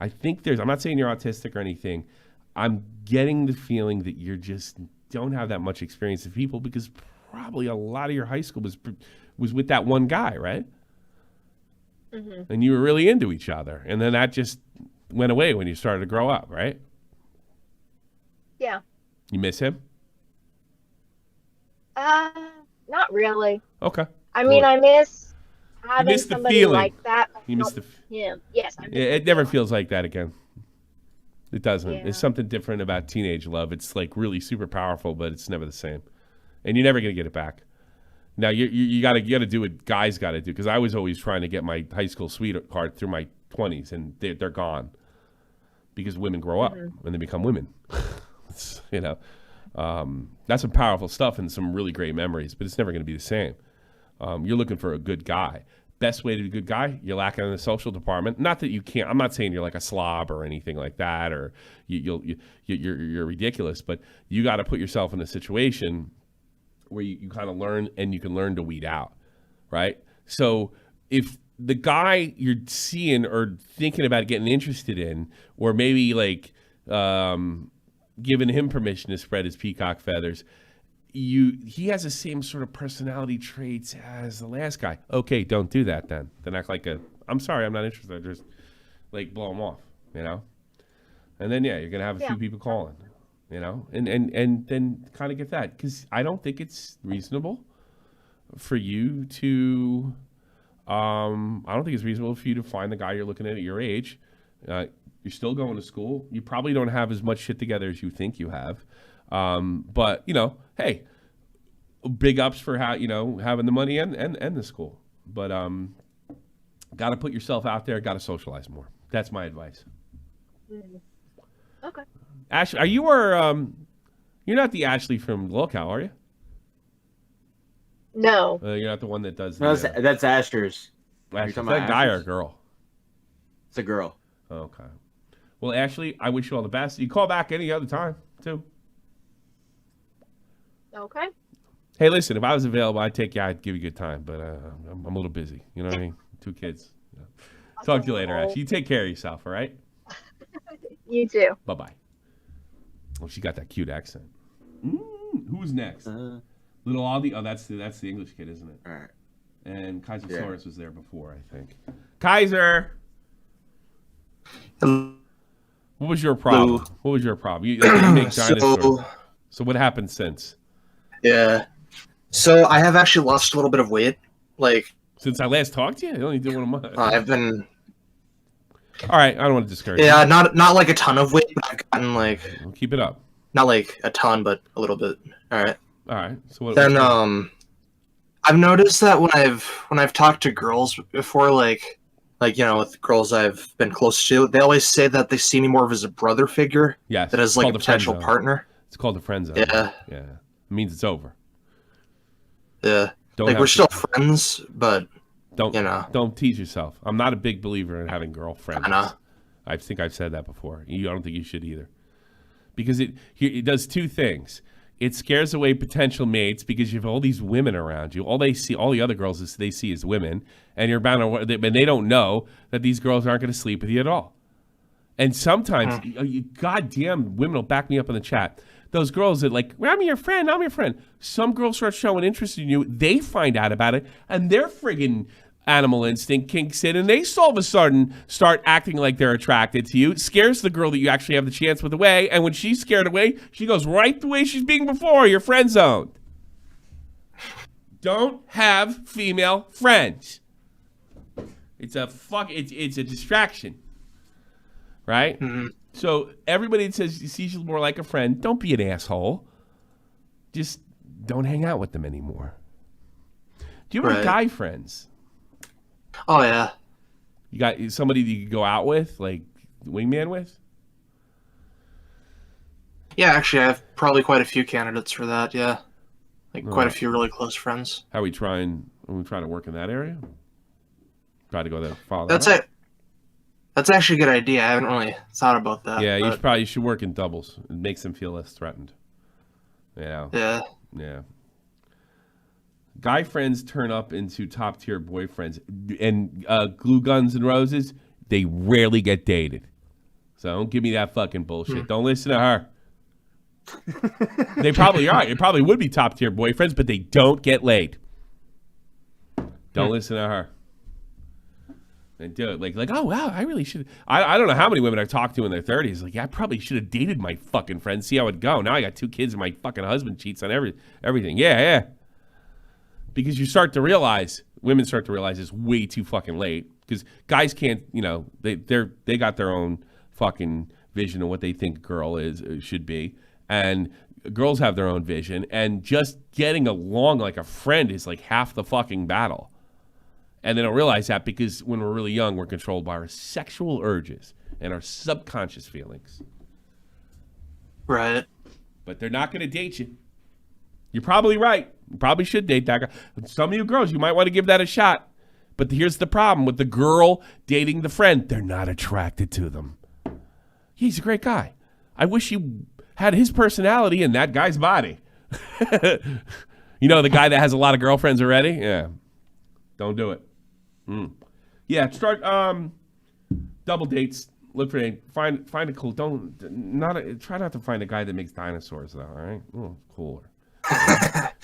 I think I'm not saying you're autistic or anything. I'm getting the feeling that you just don't have that much experience with people because probably a lot of your high school was with that one guy, right? Mm-hmm. And you were really into each other. And then that just went away when you started to grow up, right? Yeah. You miss him? Not really. Okay. I mean, I miss having somebody feeling. Like that. You miss him. Yes. It never feels like that again. It doesn't. Yeah. There's something different about teenage love. It's like really super powerful, but it's never the same. And you're never going to get it back. Now, you got to do what guys got to do, because I was always trying to get my high school sweetheart through my 20s, and they're gone because women grow up and they become women. That's some powerful stuff and some really great memories, but it's never going to be the same. You're looking for a good guy. Best way to be a good guy, you're lacking in the social department. Not that you can't. I'm not saying you're like a slob or anything like that, or you're ridiculous. But you got to put yourself in a situation where you kind of learn, and you can learn to weed out, right? So if the guy you're seeing or thinking about getting interested in, or maybe like giving him permission to spread his peacock feathers, he has the same sort of personality traits as the last guy. Okay, don't do that then. Then act like I'm sorry, I'm not interested. Just like blow him off, And then you're gonna have a few people calling, and then kind of get that, because I don't think it's reasonable for you to. I don't think it's reasonable for you to find the guy you're looking at your age, You're still going to school. You probably don't have as much shit together as you think you have. But, hey, big ups for having the money and the school. But got to put yourself out there. Got to socialize more. That's my advice. Okay. Ashley, you're not the Ashley from lolcow, are you? No. You're not the one that does. No, that's Asher's. Ashley, is that a guy or a girl? It's a girl. Okay. Well, Ashley, I wish you all the best. You call back any other time too. Okay. Hey, listen, if I was available, I'd take you. I'd give you a good time, but I'm a little busy. You know what I mean? 2 kids. Yeah. Talk to you later, Ashley. You take care of yourself, all right? You too. Bye-bye. Oh, she got that cute accent. Who's next? Little Aldi. Oh, that's the English kid, isn't it? All right. And Kaisersaurus was there before, I think. Kaiser. Hello. What was your problem? What was your problem? You make dinosaurs. So what happened since? Yeah. So I have actually lost a little bit of weight. Like Since I last talked to you? I only did 1 month. I've been. All right, I don't want to discourage Yeah, you. not like a ton of weight, but I've gotten like Well, keep it up. not like a ton, but a little bit. All right. All right. So what? Then I've noticed that when I've talked to girls before, like with girls I've been close to, they always say that they see me more as a brother figure Yes. than as it's like a called the friend potential zone. partner. It's called the friend zone. Yeah. Yeah. It means it's over. Yeah. Don't Like have we're to- still friends, but Don't tease yourself. I'm not a big believer in having girlfriends. I know. I think I've said that before. I don't think you should either. Because it does 2 things. It scares away potential mates because you have all these women around you. All the other girls they see is women, and you're bound to, and they don't know that these girls aren't going to sleep with you at all. And sometimes, goddamn, women will back me up in the chat. Those girls that like, well, I'm your friend. Some girls start showing interest in you. They find out about it, and their friggin' animal instinct kinks in, and they all of a sudden start acting like they're attracted to you. It scares the girl that you actually have the chance with away, and when she's scared away, she goes right the way she's being before. You're friend zoned. Don't have female friends. It's a it's a distraction, right? Mm-hmm. So everybody that says sees you more like a friend, don't be an asshole. Just don't hang out with them anymore. Do you have any guy friends? Oh yeah. You got somebody that you could go out with, like wingman with? Yeah, actually I have probably quite a few candidates for that, yeah. Like quite a few really close friends. How are we trying to work in that area? Try to go there. Follow That's that up? it. That's actually a good idea. I haven't really thought about that. Yeah, but you should work in doubles. It makes them feel less threatened. Yeah. Yeah. Guy friends turn up into top tier boyfriends, and glue guns and roses, they rarely get dated. So don't give me that fucking bullshit. Don't listen to her. They probably are. It probably would be top tier boyfriends, but they don't get laid. Don't listen to her. And do it like, oh wow, I really should. I don't know how many women I've talked to in their 30s. Like, yeah, I probably should have dated my fucking friend, see how it'd go. Now I got 2 kids and my fucking husband cheats on everything. Yeah. Because women start to realize it's way too fucking late. Because guys can't, they got their own fucking vision of what they think a girl should be, and girls have their own vision. And just getting along like a friend is like half the fucking battle. And they don't realize that because when we're really young, we're controlled by our sexual urges and our subconscious feelings. Right. But they're not going to date you. You're probably right. You probably should date that guy. Some of you girls, you might want to give that a shot. But here's the problem with the girl dating the friend. They're not attracted to them. He's a great guy. I wish you had his personality in that guy's body. The guy that has a lot of girlfriends already? Yeah. Don't do it. Yeah, start double dates. Look for find a cool. Try not to find a guy that makes dinosaurs though. All right, cooler.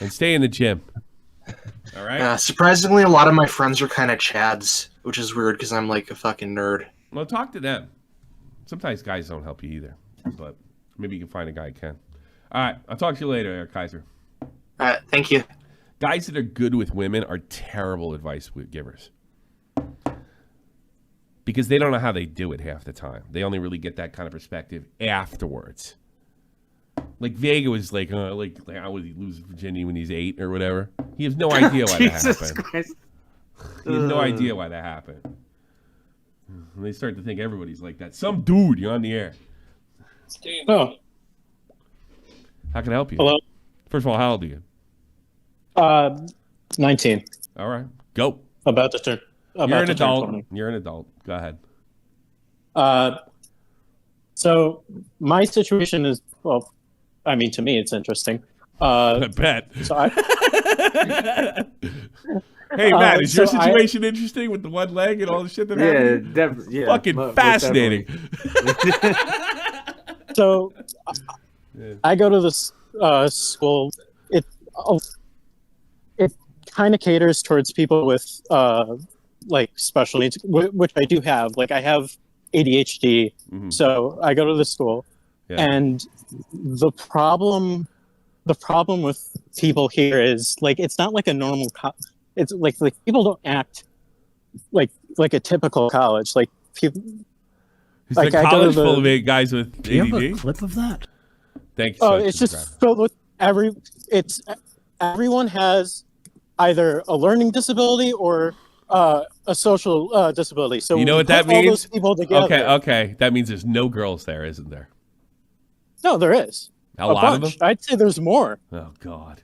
And stay in the gym. All right. Surprisingly, a lot of my friends are kind of chads, which is weird because I'm like a fucking nerd. Well, talk to them. Sometimes guys don't help you either, but maybe you can find a guy who can. All right, I'll talk to you later, Kaiser. All right, thank you. Guys that are good with women are terrible advice givers. because they don't know how they do it half the time. They only really get that kind of perspective afterwards. Like Vega was like how would he lose Virginia when he's 8 or whatever? He has no idea why that happened. Christ. He has no idea why that happened. And they start to think everybody's like that. Some dude, you're on the air. Oh, How can I help you? hello. First of all, how old are you? 19. All right, go. About to turn. You're an adult. You're an adult. Go ahead. So my situation is, well, I mean, to me, it's interesting. I bet. So I, Hey, Matt, is your so situation interesting with the one leg and all the shit that happened? Definitely. Yeah, Fucking fascinating. so I go to this school. It kind of caters towards people with like special needs, which I do have. Like I have ADHD, so I go to the school, and the problem with people here is like it's not like a normal. It's like people don't act like a typical college. Like people. Is like the college full of guys with ADD? Do you have a clip of that? Thank you. Oh, it's just filled with everyone has either a learning disability or a social disability. So you know what that all means? those people together. Okay. That means there's no girls there, isn't there? No, there is. A lot bunch. of them? I'd say there's more. Oh, God.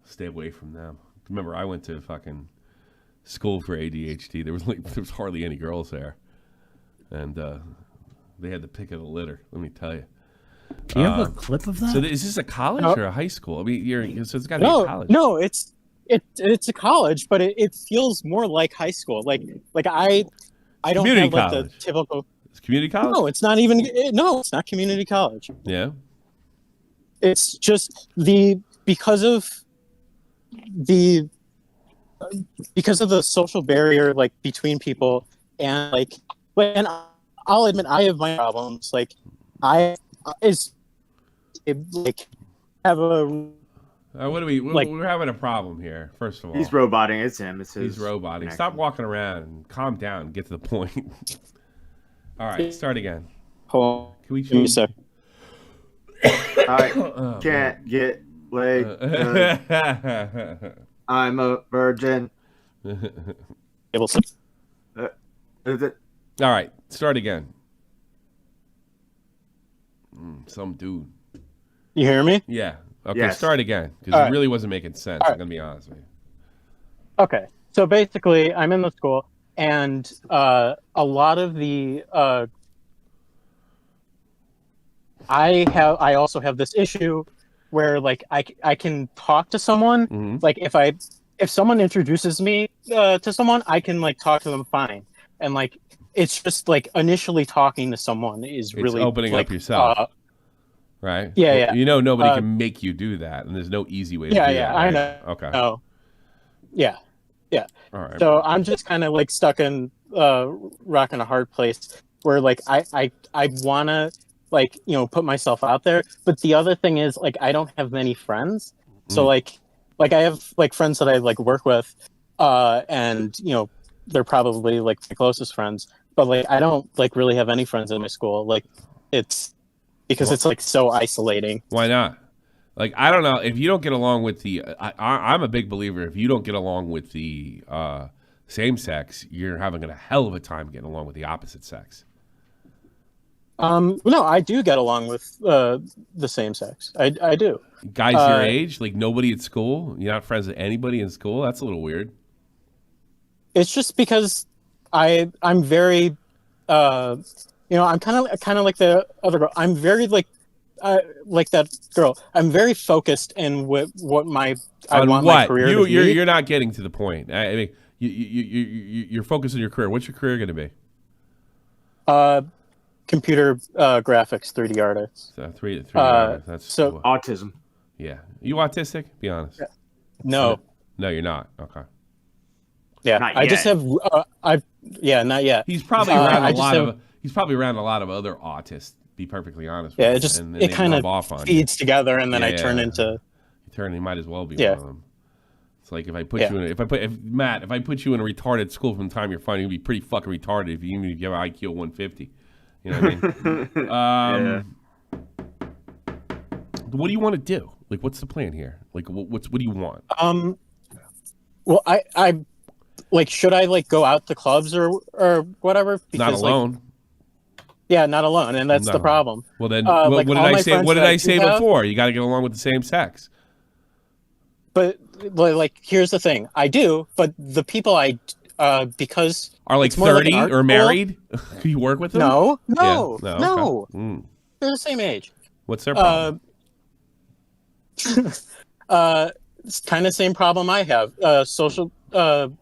Stay away from them. Remember, I went to fucking school for ADHD. There was hardly any girls there. And they had the pick of the litter, let me tell you. Do you have a clip of that? So is this a college or a high school? I mean, so it's got to be a college. No, it's a college, but it feels more like high school. Like I don't Community have like college. the typical. It's community college? No, it's not even. No, it's not community college. Yeah. It's just because of the social barrier like between people and and I'll admit I have my problems. Like have a we're having a problem here. First of all, He's roboting. It's him. It's his he's roboting. connection. Stop walking around and calm down. And get to the point. All right, start again. Hold on. Can we Give me a sec. I can't get laid. I'm a virgin. Able to- Is it? All right, start again. Some dude. You hear me? Yeah. Okay, Yes. start again because All it right. really wasn't making sense. All I'm gonna be honest with you. Okay. So basically, I'm in the school, and a lot of the I also have this issue where like I can talk to someone. Like if someone introduces me to someone, I can like talk to them fine, and like it's just like initially talking to someone is really opening like, up yourself. Right? Yeah. You know nobody can make you do that, and there's no easy way to do that. Yeah, right? I know. Okay. Oh, yeah. All right. So I'm just kind of like stuck in rock and a hard place where like I wanna like put myself out there, but the other thing is like I don't have many friends. So like I have like friends that I like work with, and they're probably like my closest friends, but like I don't like really have any friends in my school. Like it's because it's like so isolating. Why not? Like, I don't know if you don't get along with the. I'm a big believer. If you don't get along with the same sex, you're having a hell of a time getting along with the opposite sex. No, I do get along with the same sex. I do. Guys your age, like nobody at school. You're not friends with anybody in school. That's a little weird. It's just because I'm very, I'm kind of like the other girl. I'm very like that girl. I'm very focused in what my I want my career to be. You're not getting to the point. I mean, you're focused on your career. What's your career going to be? Computer graphics, 3D artists. So 3D artist. That's so Autism. Yeah. You autistic? Be honest. No. No, you're not. Okay. Yeah, Not I just yet. have. Not yet. He's probably around I a just lot have- of. He's probably around a lot of other autists. Be perfectly honest. Yeah, with it you, and it they kind rub of off on feeds together, and then Yeah, I turn yeah. into. You. He might as well be Yeah. one of them. It's like if I put you in, if I put you in a retarded school from the time you're finding, you'd be pretty fucking retarded even if you have an IQ of 150. You know what I mean? What do you want to do? Like, what's the plan here? Like, what do you want? Well, I like, should I like go out to clubs or whatever? Because, not alone. Like, yeah, not alone, and that's the problem. Well, then, what did I say? What did I say before? You got to get along with the same sex. But like, here's the thing: I do, but the people because are like 30 or married. Can you work with them? No. Okay. They're the same age. What's their problem? It's kind of the same problem I have. Social issues.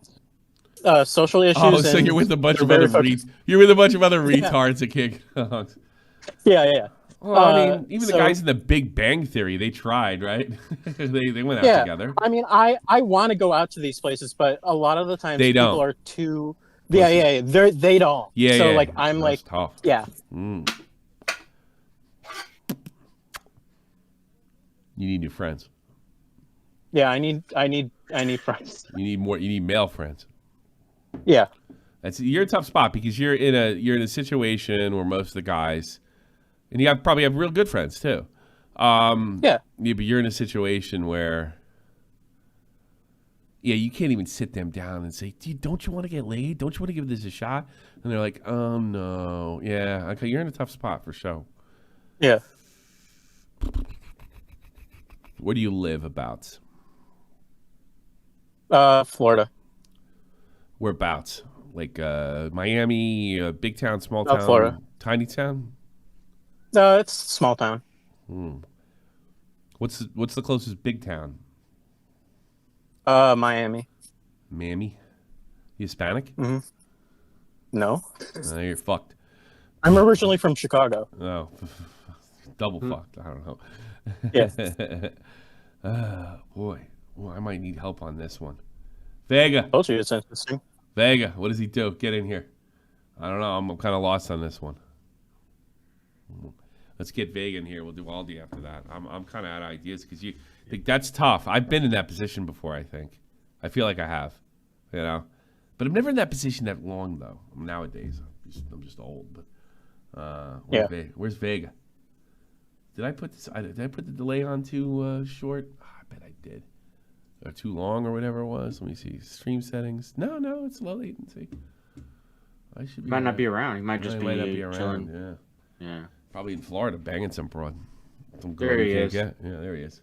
Oh, so you're with a bunch of other retards that kick. Yeah. Well, I mean, even the guys in the Big Bang Theory, they tried, right? they went out together. I mean, I want to go out to these places, but a lot of the times people are too. Yeah. They don't. Yeah. So like, I'm That's like, tough. Yeah. You need new friends. Yeah, I need friends. You need male friends. Yeah. You're in a tough spot because you're in a situation where most of the guys, and you probably have real good friends too. Yeah, but you're in a situation where, you can't even sit them down and say, "Dude, don't you want to get laid? Don't you want to give this a shot?" And they're like, no, yeah, okay, you're in a tough spot for sure. Yeah. Where do you live about? Florida. Whereabouts? Like Miami, big town, small town, Florida. Tiny town? No, it's small town. What's the closest big town? Miami. Miami? You Hispanic? Mm-hmm. No. You're fucked. I'm originally from Chicago. Oh, double fucked. I don't know. Yeah. Boy, I might need help on this one. Vega. I told you it's interesting. Vega, what does he do? Get in here. I don't know. I'm kind of lost on this one. Let's get Vega in here. We'll do Aldi after that. I'm kind of out of ideas because you think that's tough. I've been in that position before. I think. I feel like I have, but I'm never in that position that long though. Nowadays, I'm just old. But where's Vega? Did I put this? Did I put the delay on too short? I bet I did. Or too long or whatever it was. Let me see. Stream settings. No, it's low latency. I should be. Might not be around. He might just might not be around. chilling. Yeah. Probably in Florida, banging some broad. Some there he is. Yeah, there he is.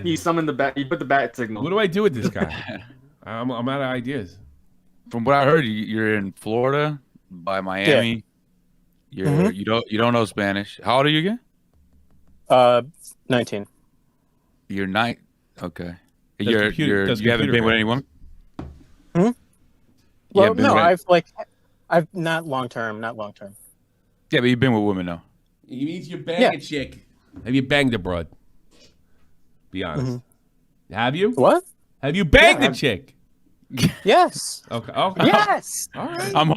He summoned the bat. He put the bat signal. What do I do with this guy? I'm out of ideas. From what I heard, you're in Florida by Miami. Yeah. You don't know Spanish. How old are you again? 19. You're 9. Okay. You haven't been with any woman? Well, no, I've not long term. Yeah, but you've been with women though. He means you bang a chick. Have you banged a broad? Be honest. Have you? What? Have you banged a chick? Yes. Okay. Yes. All right. I'm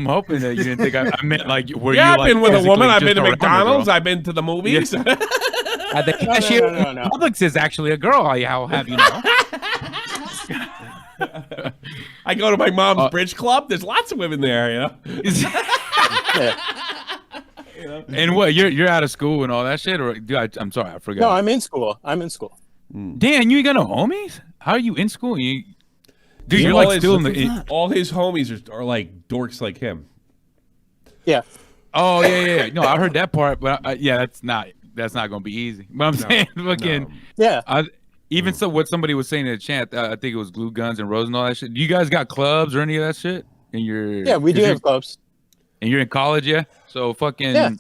hoping that you didn't think I meant like were you? I've like, been with a woman. I've been to just around McDonald's. a girl? I've been to the movies. Yeah. The cashier at Publix is actually a girl. How have you know? I go to my mom's bridge club. There's lots of women there, And what? You're out of school and all that shit, or I'm sorry, I forgot. No, I'm in school. Dan, you ain't got no homies? How are you in school? Dude, you're like still in the. All his homies are like dorks like him. Yeah. Oh yeah. No, I heard that part, but that's not gonna be easy. But I'm saying, fucking. Yeah. Even so, what somebody was saying in the chat, I think it was Glue Guns and Rose and all that shit. Do you guys got clubs or any of that shit? Yeah, we do have clubs. And you're in college, yeah? So fucking. Yeah.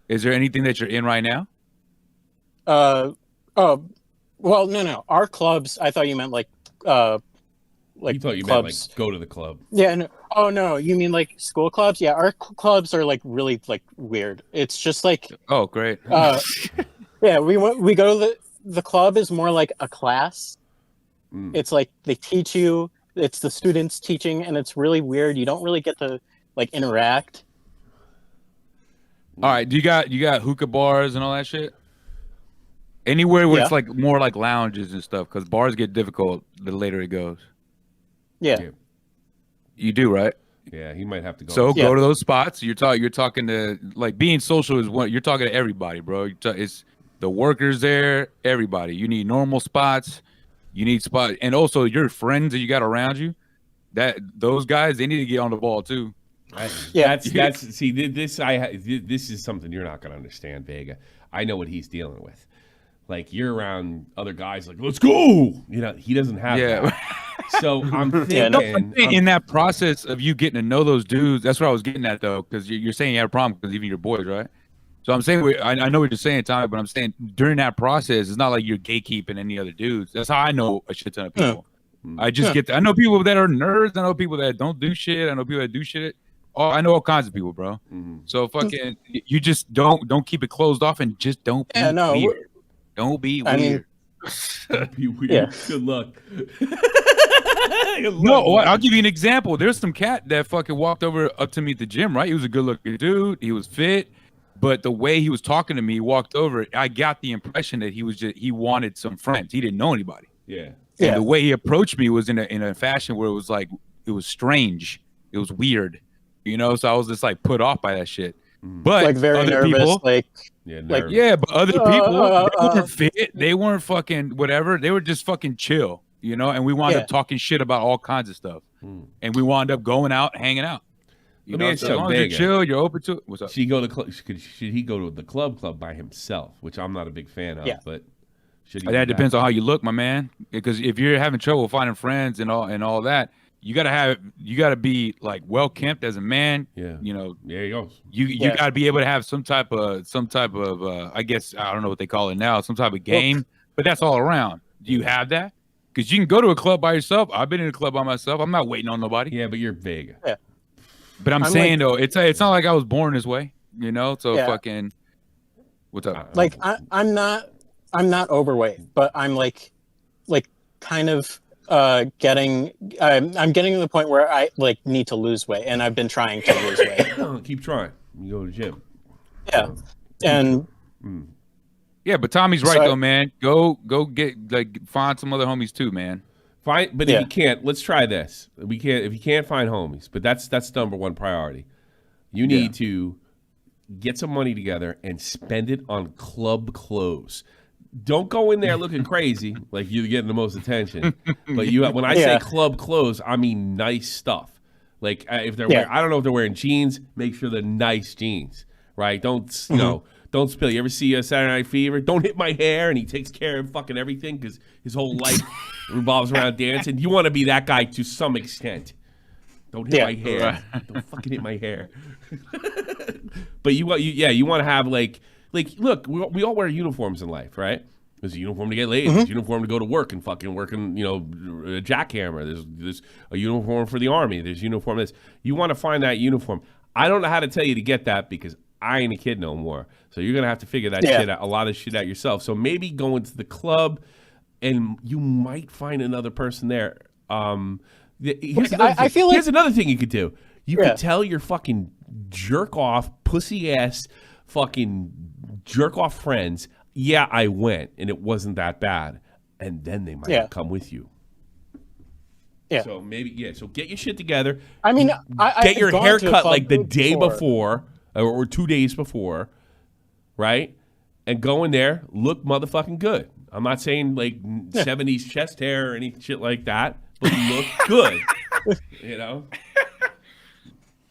Is there anything that you're in right now? Well, no. Our clubs. I thought you meant like you thought you clubs. meant like go to the club. Yeah. No. Oh no, you mean like school clubs? Yeah, our clubs are like really like weird. It's just like. Oh great. Yeah, we go to the club is more like a class. It's like they teach you. It's the students teaching, and it's really weird. You don't really get to like interact. All right, do you got hookah bars and all that shit? Anywhere where it's like more like lounges and stuff, because bars get difficult the later it goes. Yeah. You do, right? Yeah, he might have to go. So go to those spots. You're talking to, like, being social is what you're talking to everybody, bro. It's the workers there, everybody. You need normal spots. You need spots, and also your friends that you got around you. Those guys, they need to get on the ball too. That's see, this is something you're not gonna understand, Vega. I know what he's dealing with. Like, you're around other guys, like, let's go. You know, he doesn't have that. So I'm thinking in that process of you getting to know those dudes. That's what I was getting at, though, because you're saying you have a problem because even your boys, right? So I'm saying, I know what you're saying, Tommy, but I'm saying during that process, it's not like you're gatekeeping any other dudes. That's how I know a shit ton of people. I just I know people that are nerds. I know people that don't do shit. I know people that do shit. I know all kinds of people, bro. So fucking, you just don't keep it closed off and just don't be weird. Don't be weird. Don't be weird. Yeah. Good luck. No, I'll give you an example. There's some cat that fucking walked up to me at the gym, right? He was a good-looking dude. He was fit. But the way he was talking to me, he walked over, I got the impression that he wanted some friends. He didn't know anybody. Yeah. And the way he approached me was in a fashion where it was like, it was strange. It was weird. You know, so I was just like put off by that shit. But like very other nervous, people, but other people, they weren't fit. They weren't fucking whatever. They were just fucking chill, you know. And we wound up talking shit about all kinds of stuff, and we wound up going out, hanging out. You know, so as long as you're chill, you're open to it. What's up? Should he go to the club by himself, which I'm not a big fan of, but should he? That depends on how you look, my man. Because if you're having trouble finding friends and all that, you gotta be like well kempt as a man. Yeah. You know. There you go. You gotta be able to have some type of I guess I don't know what they call it now, some type of game. But that's all around. Do you have that? Because you can go to a club by yourself. I've been in a club by myself. I'm not waiting on nobody. Yeah, but you're big. Yeah. But I'm saying though, it's not like I was born this way, you know. So fucking, what's up? Like I'm not overweight, but I'm like kind of getting. I'm getting to the point where I like need to lose weight, and I've been trying to lose weight. Keep trying. You go to the gym. Yeah, and but Tommy's right though, man. Go get find some other homies too, man. But if you can't, let's try this. If you can't find homies, but that's number one priority. You need to get some money together and spend it on club clothes. Don't go in there looking crazy like you're getting the most attention. But when I say club clothes, I mean nice stuff. Like if they're wearing, I don't know if they're wearing jeans, make sure they're nice jeans, right? Don't Don't spill. You ever see Saturday Night Fever? Don't hit my hair, and he takes care of fucking everything because his whole life revolves around dancing. You want to be that guy to some extent. Don't hit my hair. Don't fucking hit my hair. But you want to have like look, we all wear uniforms in life, right? There's a uniform to get laid. There's a uniform to go to work and fucking working, a jackhammer. There's a uniform for the army. There's a uniform this. You want to find that uniform. I don't know how to tell you to get that because I ain't a kid no more. So you're gonna have to figure that shit out, a lot of shit out yourself. So maybe go into the club, and you might find another person there. Here's another thing you could do. You could tell your fucking jerk off, pussy ass, fucking jerk off friends. Yeah, I went, and it wasn't that bad, and then they might come with you. Yeah. So maybe So get your shit together. I mean, get your hair cut like the day before or 2 days before, right? And go in there, look motherfucking good. I'm not saying like 70s chest hair or any shit like that, but look good.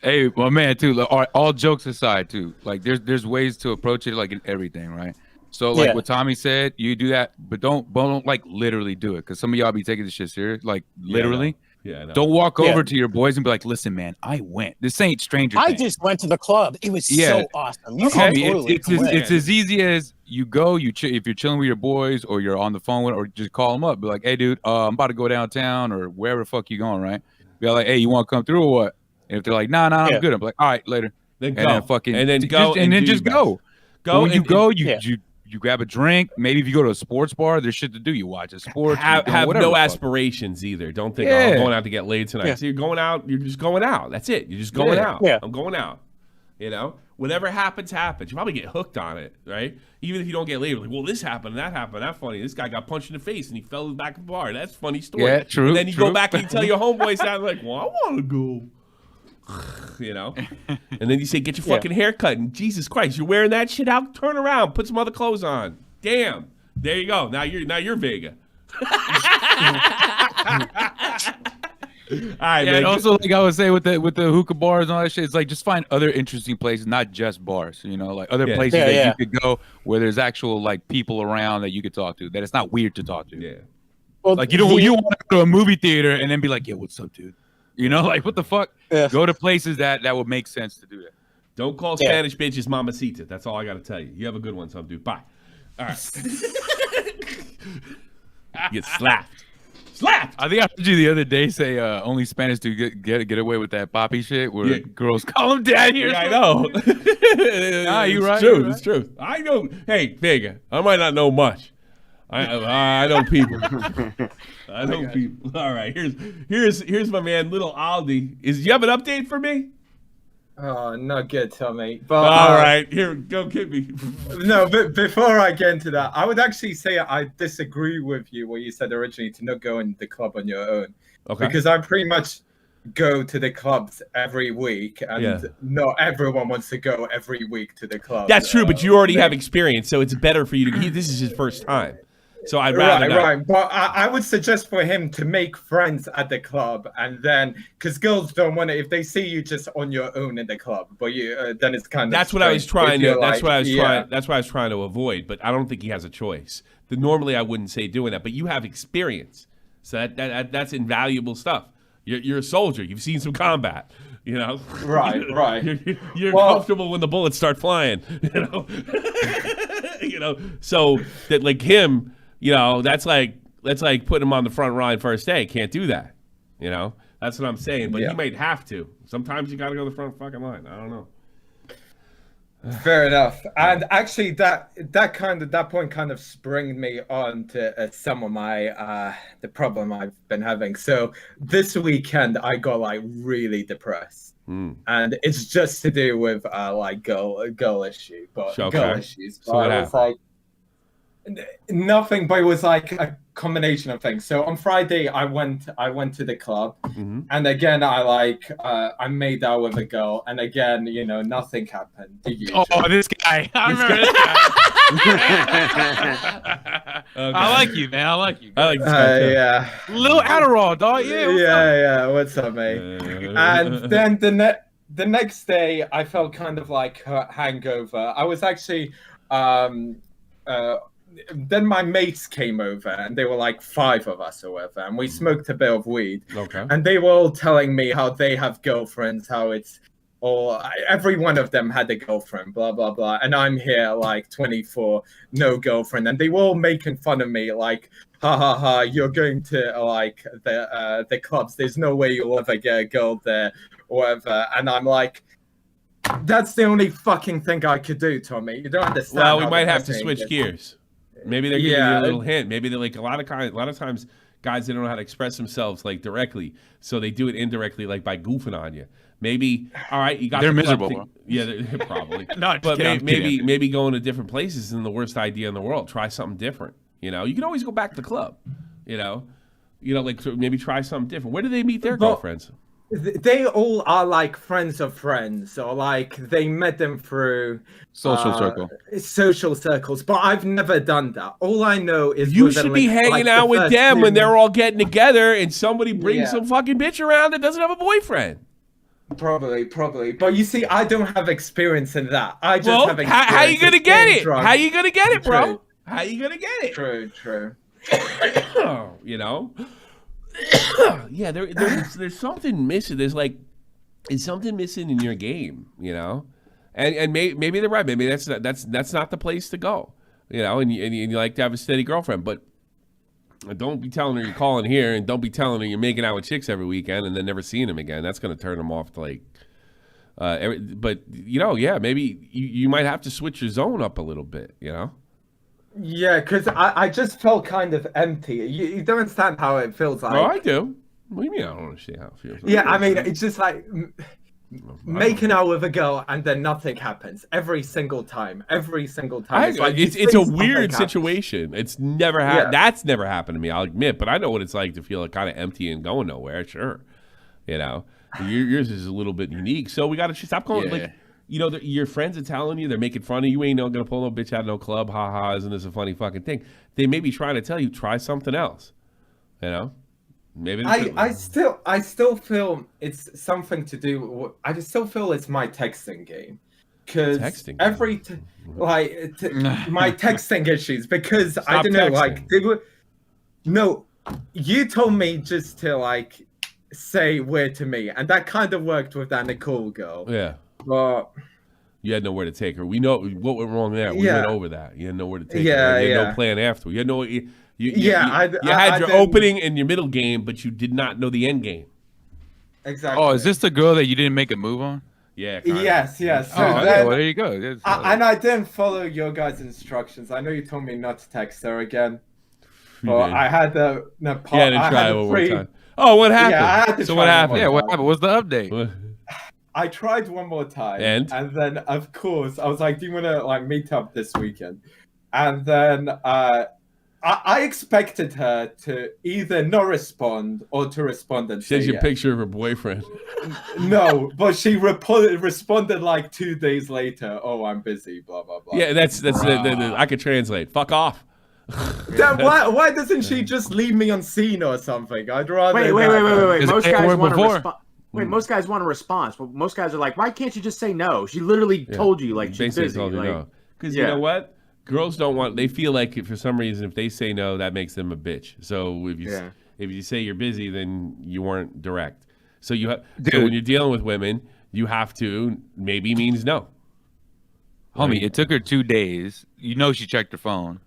Hey, well, man, too. All jokes aside, too. Like, there's ways to approach it, like in everything, right? So, like what Tommy said, you do that, but don't like literally do it, because some of y'all be taking this shit serious, like literally. Yeah, don't walk over to your boys and be like, "Listen, man, I went. This ain't Stranger Things. I just went to the club. It was so awesome. It's as easy as you go. If you're chilling with your boys or you're on the phone with, or just call them up. Be like, "Hey, dude, I'm about to go downtown or wherever the fuck you going, right?" Be like, "Hey, you want to come through or what?" And if they're like, "Nah, I'm good," I'm like, "All right, later." Then go. Just go. When you go, you grab a drink. Maybe if you go to a sports bar, there's shit to do. You watch a sports. Have no aspirations either. Don't think, I'm going out to get laid tonight. So you're going out. You're just going out. That's it. You're just going out. Yeah. I'm going out. Whatever happens, happens. You probably get hooked on it, right? Even if you don't get laid, like, well, this happened, that happened, that's funny. This guy got punched in the face and he fell back in the bar. That's a funny story. Yeah, true. And then you true. go back and you tell your homeboys that, like, well, I want to go. You know? And then you say, get your fucking hair cut. And Jesus Christ, you're wearing that shit out? Turn around, put some other clothes on. Damn. There you go. Now you're Vega. All right, man. And also, like I was saying with the hookah bars and all that shit, it's like just find other interesting places, not just bars. You know, like other places that you could go where there's actual like people around that you could talk to. That it's not weird to talk to. Yeah. Well, Like you want to go to a movie theater and then be like, "Yeah, what's up, dude?" You know, like what the fuck? Yeah. Go to places that would make sense to do that. Don't call Spanish bitches mamacita. That's all I got to tell you. You have a good one, some dude. Bye. All right. Get slapped. Slapped. I think I heard you the other day say only Spanish to get away with that poppy shit where girls call him daddy. Yeah, I know. You right. It's true. You're right. It's true. I know. Hey, Vega, I might not know much. I know people. I know people. All right. Here's my man, little Aldi. Do you have an update for me? Oh, not good, Tommy. But all right, here, go get me. No, but before I get into that, I would actually say I disagree with you what you said originally to not go in the club on your own. Okay. Because I pretty much go to the clubs every week, and not everyone wants to go every week to the club. That's true, but you already have experience, so it's better for you to. This is his first time. So I'd rather not. Right. But I would suggest for him to make friends at the club, and then because girls don't want to if they see you just on your own in the club. But you then it's kind of that's what I was trying to. That's like, what I was trying. That's what I was trying to avoid. But I don't think he has a choice. Normally I wouldn't say doing that, but you have experience, so that's invaluable stuff. You're a soldier. You've seen some combat. You know. Right. You're comfortable when the bullets start flying. You know. You know. So that like him. You know, that's like putting him on the front line first day. Can't do that. You know, that's what I'm saying. But he might have to. Sometimes you got to go to the front fucking line. I don't know. Fair enough. And actually, that point kind of springed me on to some of my the problem I've been having. So this weekend I got like really depressed, and it's just to do with like girl issue, but girl issues. So what was like. Nothing, but it was like a combination of things. So on Friday, I went to the club, and again, I made out with a girl, and again, you know, nothing happened. Oh, this guy! I remember this guy. Okay. I like you, man. I like you. I like this guy too. Yeah. Little Adderall, dog. Yeah. What's up, mate? And then the next day, I felt kind of like a hangover. I was actually then my mates came over, and they were like 5 of us or whatever, and we smoked a bit of weed. Okay. And they were all telling me how they have girlfriends, how it's all every one of them had a girlfriend, blah blah blah, and I'm here like 24, no girlfriend, and they were all making fun of me, like, ha ha ha, you're going to like the clubs. There's no way you'll ever get a girl there, or whatever. And I'm like. That's the only fucking thing I could do, Tommy. You don't understand. Well, we might have to switch gears. Maybe they're giving you a little hint. Maybe they're like a lot of times guys they don't know how to express themselves like directly, so they do it indirectly, like by goofing on you. Maybe all right, you got. They're miserable. They're probably. No, but maybe going to different places isn't the worst idea in the world. Try something different. You know, you can always go back to the club. You know, like maybe try something different. Where do they meet their girlfriends? They all are like friends of friends, or like they met them through social circles. But I've never done that. All I know is you should be hanging out with them when they're all getting together, and somebody brings some fucking bitch around that doesn't have a boyfriend. Probably. But you see, I don't have experience in that. I just have experience. How you gonna get it? How you gonna get it, bro? How you gonna get it? True. You know. Yeah, there's something missing. There's something missing in your game, you know, and maybe they're right. Maybe that's not the place to go, you know. And you like to have a steady girlfriend, but don't be telling her you're calling here, and don't be telling her you're making out with chicks every weekend and then never seeing them again. That's going to turn them off to like. But you know, yeah, maybe you might have to switch your zone up a little bit, you know. Yeah, because I just felt kind of empty. You don't understand how it feels like. Oh, I do. What do you mean I don't understand how it feels? Yeah, I mean, it's just like making out with a girl and then nothing happens every single time. It's a weird situation. It's never happened. That's never happened to me, I'll admit, but I know what it's like to feel kind of empty and going nowhere. Sure. Yours is a little bit unique. So we got to stop calling your friends are telling you, they're making fun of you. Ain't gonna pull no bitch out of no club. Ha ha, isn't this a funny fucking thing? They may be trying to tell you, try something else. Maybe I still feel it's something to do. I just still feel it's my texting game, because my texting issues. Because Stop I don't know, texting. You told me just to say weird to me, and that kind of worked with that Nicole girl. Yeah, but you had nowhere to take her. We know what went wrong there. We went over that. You had nowhere to take her. You had no plan after. You had no. You had your opening and your middle game, but you did not know the end game. Exactly. Oh, is this the girl that you didn't make a move on? Yeah. Yes. So well, there you go. And I didn't follow your guys' instructions. I know you told me not to text her again. But I had to try one more time. Oh, what happened? Yeah, I had to so what happened? Yeah, what happened? What's the update? I tried one more time, and then of course I was like, "Do you want to meet up this weekend?" And then I expected her to either not respond or to respond and send you a picture of her boyfriend. No, but she responded 2 days later. Oh, I'm busy. Blah blah blah. Yeah, that's I could translate. Fuck off. Why doesn't she just leave me on scene or something? I'd rather. Wait. Most guys want to respond. Wait, most guys want a response, but most guys are like, "Why can't you just say no?" She literally told you she's busy. Told you no. Because you know what? Girls don't want. They feel like for some reason if they say no, that makes them a bitch. So if you say you're busy, then you weren't direct. So so when you're dealing with women, you have to maybe means no. Homie, it took her 2 days. She checked her phone.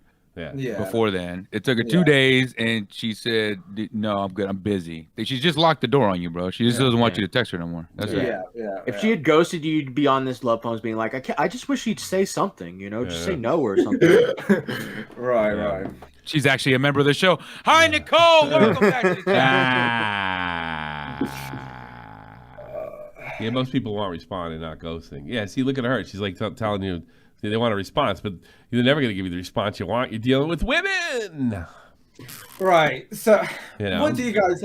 Yeah. Before then, it took her 2 days, and she said, "No, I'm good. I'm busy." She just locked the door on you, bro. She just doesn't want you to text her no more. That's it. If she had ghosted you, you'd be on this love phones being like, I just wish she'd say something, just say no or something. Right. She's actually a member of the show. Hi, Nicole. Welcome back to the Yeah, most people want responding, not ghosting. Yeah, see, look at her. She's telling you they want a response, but they're never going to give you the response you want. You're dealing with women. Right. So, what do you guys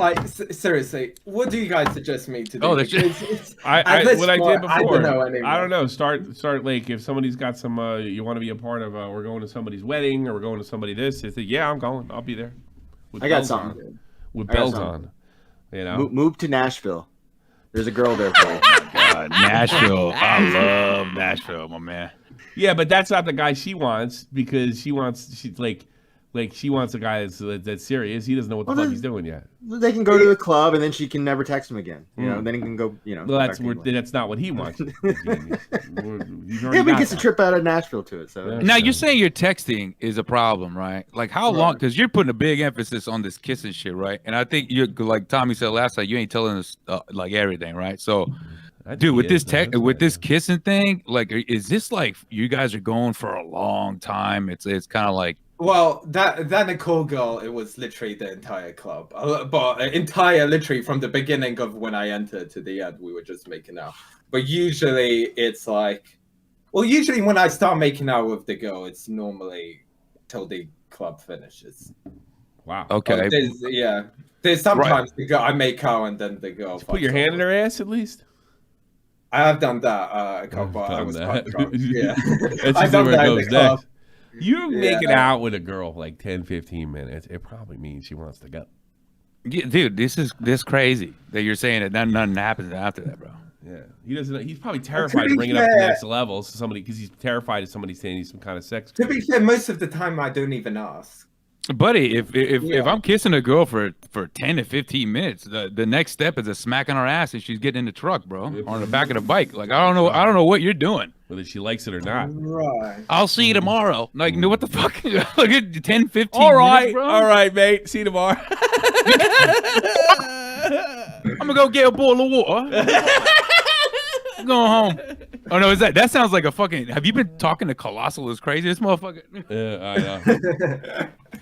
seriously, what do you guys suggest me to do? Oh, what I did before. I don't know anymore. I don't know. Start if somebody's got some, you want to be a part of, we're going to somebody's wedding or we're going to somebody this. They say, yeah, I'm going. I'll be there. I got something. With bells on. Move to Nashville. There's a girl there for you. Oh, God, Nashville. I love Nashville, my man. Yeah, but that's not the guy she wants because she wants a guy that's serious. He doesn't know what the fuck he's doing yet. They can go to the club and then she can never text him again. Then he can go. Well, that's not what he wants. He gets a trip out of Nashville to it. So now you're saying your texting is a problem, right? Like how long? Because you're putting a big emphasis on this kissing shit, right? And I think you're like Tommy said last time. You ain't telling us everything, right? So. Dude, with this kissing thing, is this you guys are going for a long time? It's kind of like. Well, that Nicole girl, it was literally the entire club, but literally from the beginning of when I entered to the end, we were just making out. But usually it's usually when I start making out with the girl, it's normally till the club finishes. Wow. Okay. There's sometimes the girl I make out and then the girl. Put your hand in her ass at least. I have done that a couple. I was quite drunk. Yeah, that's just where it goes next. You making out with a girl for 10, 15 minutes, it probably means she wants to go. Yeah, dude, this crazy that you're saying that nothing happens after that, bro. Yeah, he doesn't. He's probably terrified to bring it up to the next level. So because he's terrified of somebody saying he's some kind of sex. To be fair, most of the time I don't even ask. Buddy, if I'm kissing a girl for 10 to 15 minutes, the next step is a smack on her ass and she's getting in the truck, bro, or on the back of the bike. I don't know what you're doing. Whether she likes it or not. Right. I'll see you tomorrow. What the fuck? 10, 15 all right, minutes, bro. All right, mate. See you tomorrow. I'm gonna go get a bowl of water. I'm going home. Oh no, that sounds like a fucking. Have you been talking to Colossal? Is crazy, this motherfucker. Yeah, I know.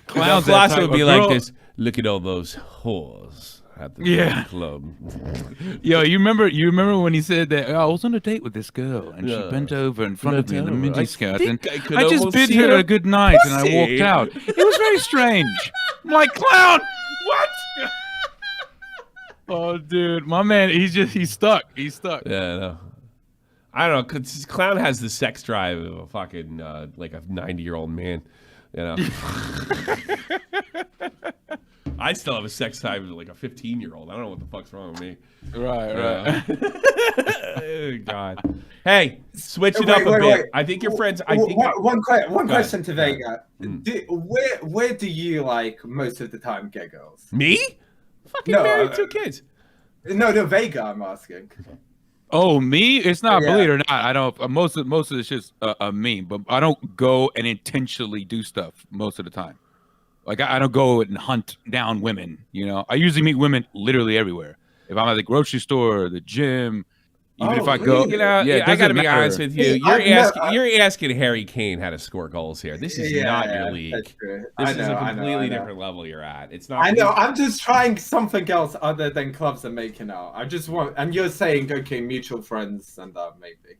Clowns. Colossal would be like this. Look at all those whores. at the club. Yo, you remember when he said that? Oh, I was on a date with this girl, and she bent over in front of me in the midi skirt, and I just bid her a good night, and I walked out. It was very strange. I'm like, clown, what? Oh, dude, my man, he's stuck. He's stuck. Yeah, no. I don't know, because Clown has the sex drive of a fucking, like a 90-year-old man, you know. I still have a sex drive of like a 15-year-old. I don't know what the fuck's wrong with me. Right. Oh, God. Hey, switch it up a bit. Wait. I think your friends. I think one question to Vega. Where do you like most of the time get girls? Me? Fucking married 2 kids. No, Vega. I'm asking. Oh, me? It's not. Believe it or not, I don't. Most of it's just a meme. But I don't go and intentionally do stuff most of the time. Like I don't go and hunt down women. You know, I usually meet women literally everywhere. If I'm at the grocery store, or the gym, even if I go, you know, I got to be honest with you. You're asking Harry Kane how to score goals here. This is not your league. This is a completely different level you're at. It's not. I know. I'm just trying something else other than clubs and making out. I just want, and you're saying okay, mutual friends and maybe.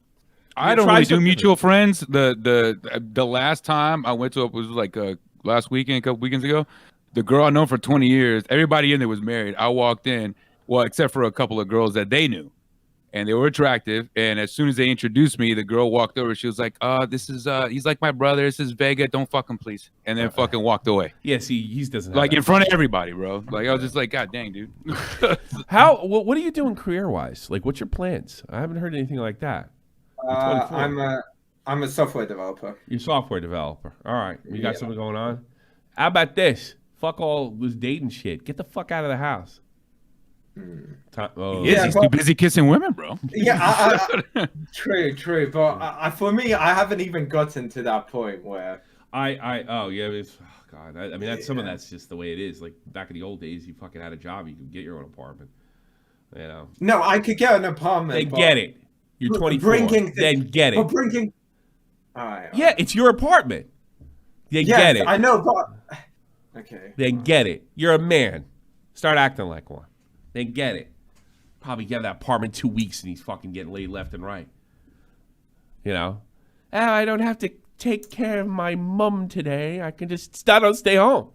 I don't really do mutual friends. The last time I went to it was like last weekend, a couple weekends ago. The girl I known for 20 years, everybody in there was married. I walked in, well, except for a couple of girls that they knew. And they were attractive. And as soon as they introduced me, the girl walked over. She was like, this is, he's like my brother. This is Vega. Don't fuck him, please. And then fucking walked away. Yeah, see, he doesn't like in front of everybody, bro. Like, I was just like, God dang, dude. What are you doing career-wise? Like, what's your plans? I haven't heard anything like that. I'm a software developer. You're a software developer. All right. You got something going on? How about this? Fuck all this dating shit. Get the fuck out of the house. He's too busy kissing women, bro. Yeah, true. But for me, I haven't even gotten to that point where God. I mean, some of that's just the way it is. Like back in the old days, you fucking had a job, you could get your own apartment. You know. No, I could get an apartment. Then get it. You're 24. Then get it. But bringing. All right. Yeah, it's your apartment. Then get it. I know, but okay. Then get it. You're a man. Start acting like one. Then get it. Probably get that apartment 2 weeks and he's fucking getting laid left and right. You know? I don't have to take care of my mom today. I can just stay home.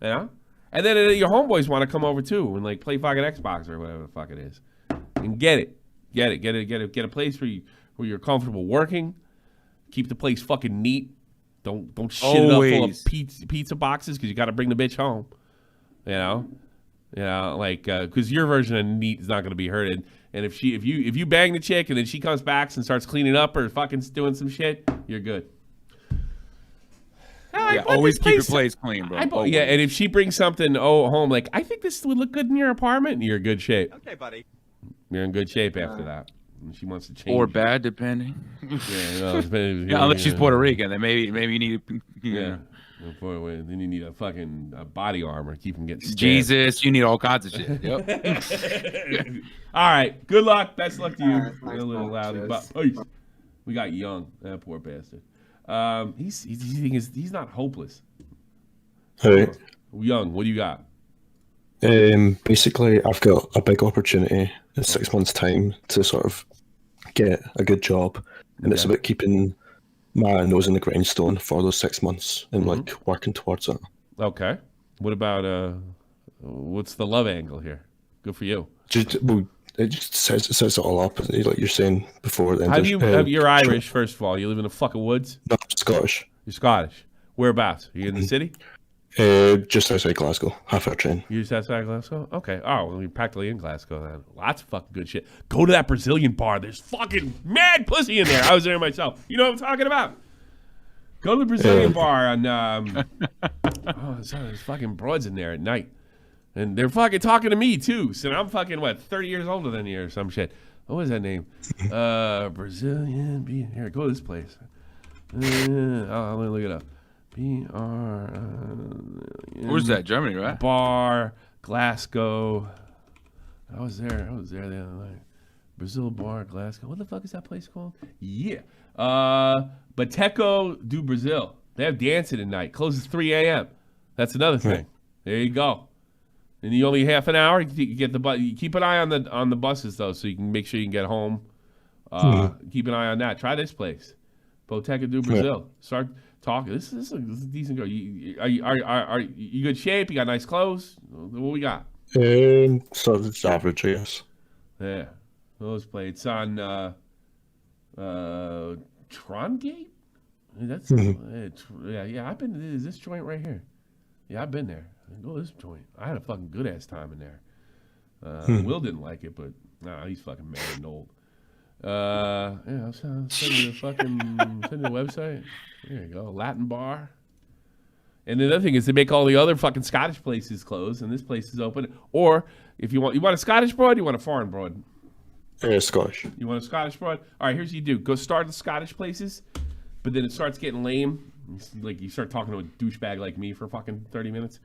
You know? And then your homeboys want to come over too and like play fucking Xbox or whatever the fuck it is. And get it. Get a place where you're comfortable working. Keep the place fucking neat. Don't shit it up full of pizza boxes because you got to bring the bitch home. You know? You know, like, because your version of neat is not going to be heard. And if you bang the chick and then she comes back and starts cleaning up or fucking doing some shit, you're good. Yeah, always keep your place clean, bro. Yeah, and if she brings something home, like, I think this would look good in your apartment, you're in good shape. Okay, buddy. You're in good shape after that. And she wants to change. Or bad, depending. Unless she's Puerto Rican, then maybe you need to. Then you need a fucking body armor. Keep from getting stabbed. Jesus, you need all kinds of shit. Yep. All right. Good luck. Best luck to you. A little loud, but we got Young. That poor bastard. He's not hopeless. Hey. Young, what do you got? Basically, I've got a big opportunity in 6 months' time to sort of get a good job, and it's about keeping my nose in the grindstone for those 6 months and like working towards it. Okay. What about what's the love angle here? Good for you. It just says it all up, like you're saying before. You're Irish, first of all. You live in the fucking woods? No, I'm Scottish. You're Scottish. Whereabouts? Are you in the city? Just outside Glasgow, half-hour train. You're just outside Glasgow? Okay. Oh, well, you're practically in Glasgow then. Lots of fucking good shit. Go to that Brazilian bar. There's fucking mad pussy in there. I was there myself. You know what I'm talking about? Go to the Brazilian bar and there's fucking broads in there at night. And they're fucking talking to me too. So I'm fucking 30 years older than you or some shit. What was that name? Brazilian here, go to this place. Let me look it up. Where's that? Germany, right? Bar, Glasgow. I was there the other night. Brazil bar, Glasgow. What the fuck is that place called? Yeah. Boteco do Brazil. They have dancing at night. Closes 3 a.m. That's another thing. There you go. And you only half an hour. You get the bus. You keep an eye on the buses though, so you can make sure you can get home. Keep an eye on that. Try this place, Boteca do Brazil. Start talking. This is a decent girl. Are you good shape? You got nice clothes. What we got? So it's average, I guess. Yeah, those plates. It's on Trongate. That's yeah. I've been. Is this joint right here? Yeah, I've been there. Go this joint. I had a fucking good ass time in there. Will didn't like it, but nah, he's fucking mad and old. Yeah, I'll send you the website. There you go, Latin bar. And the other thing is they make all the other fucking Scottish places close, and this place is open. Or if you want a Scottish broad, you want a foreign broad. Scottish. You want a Scottish broad? All right, here's what you do: go start the Scottish places, but then it starts getting lame. Like you start talking to a douchebag like me for fucking 30 minutes,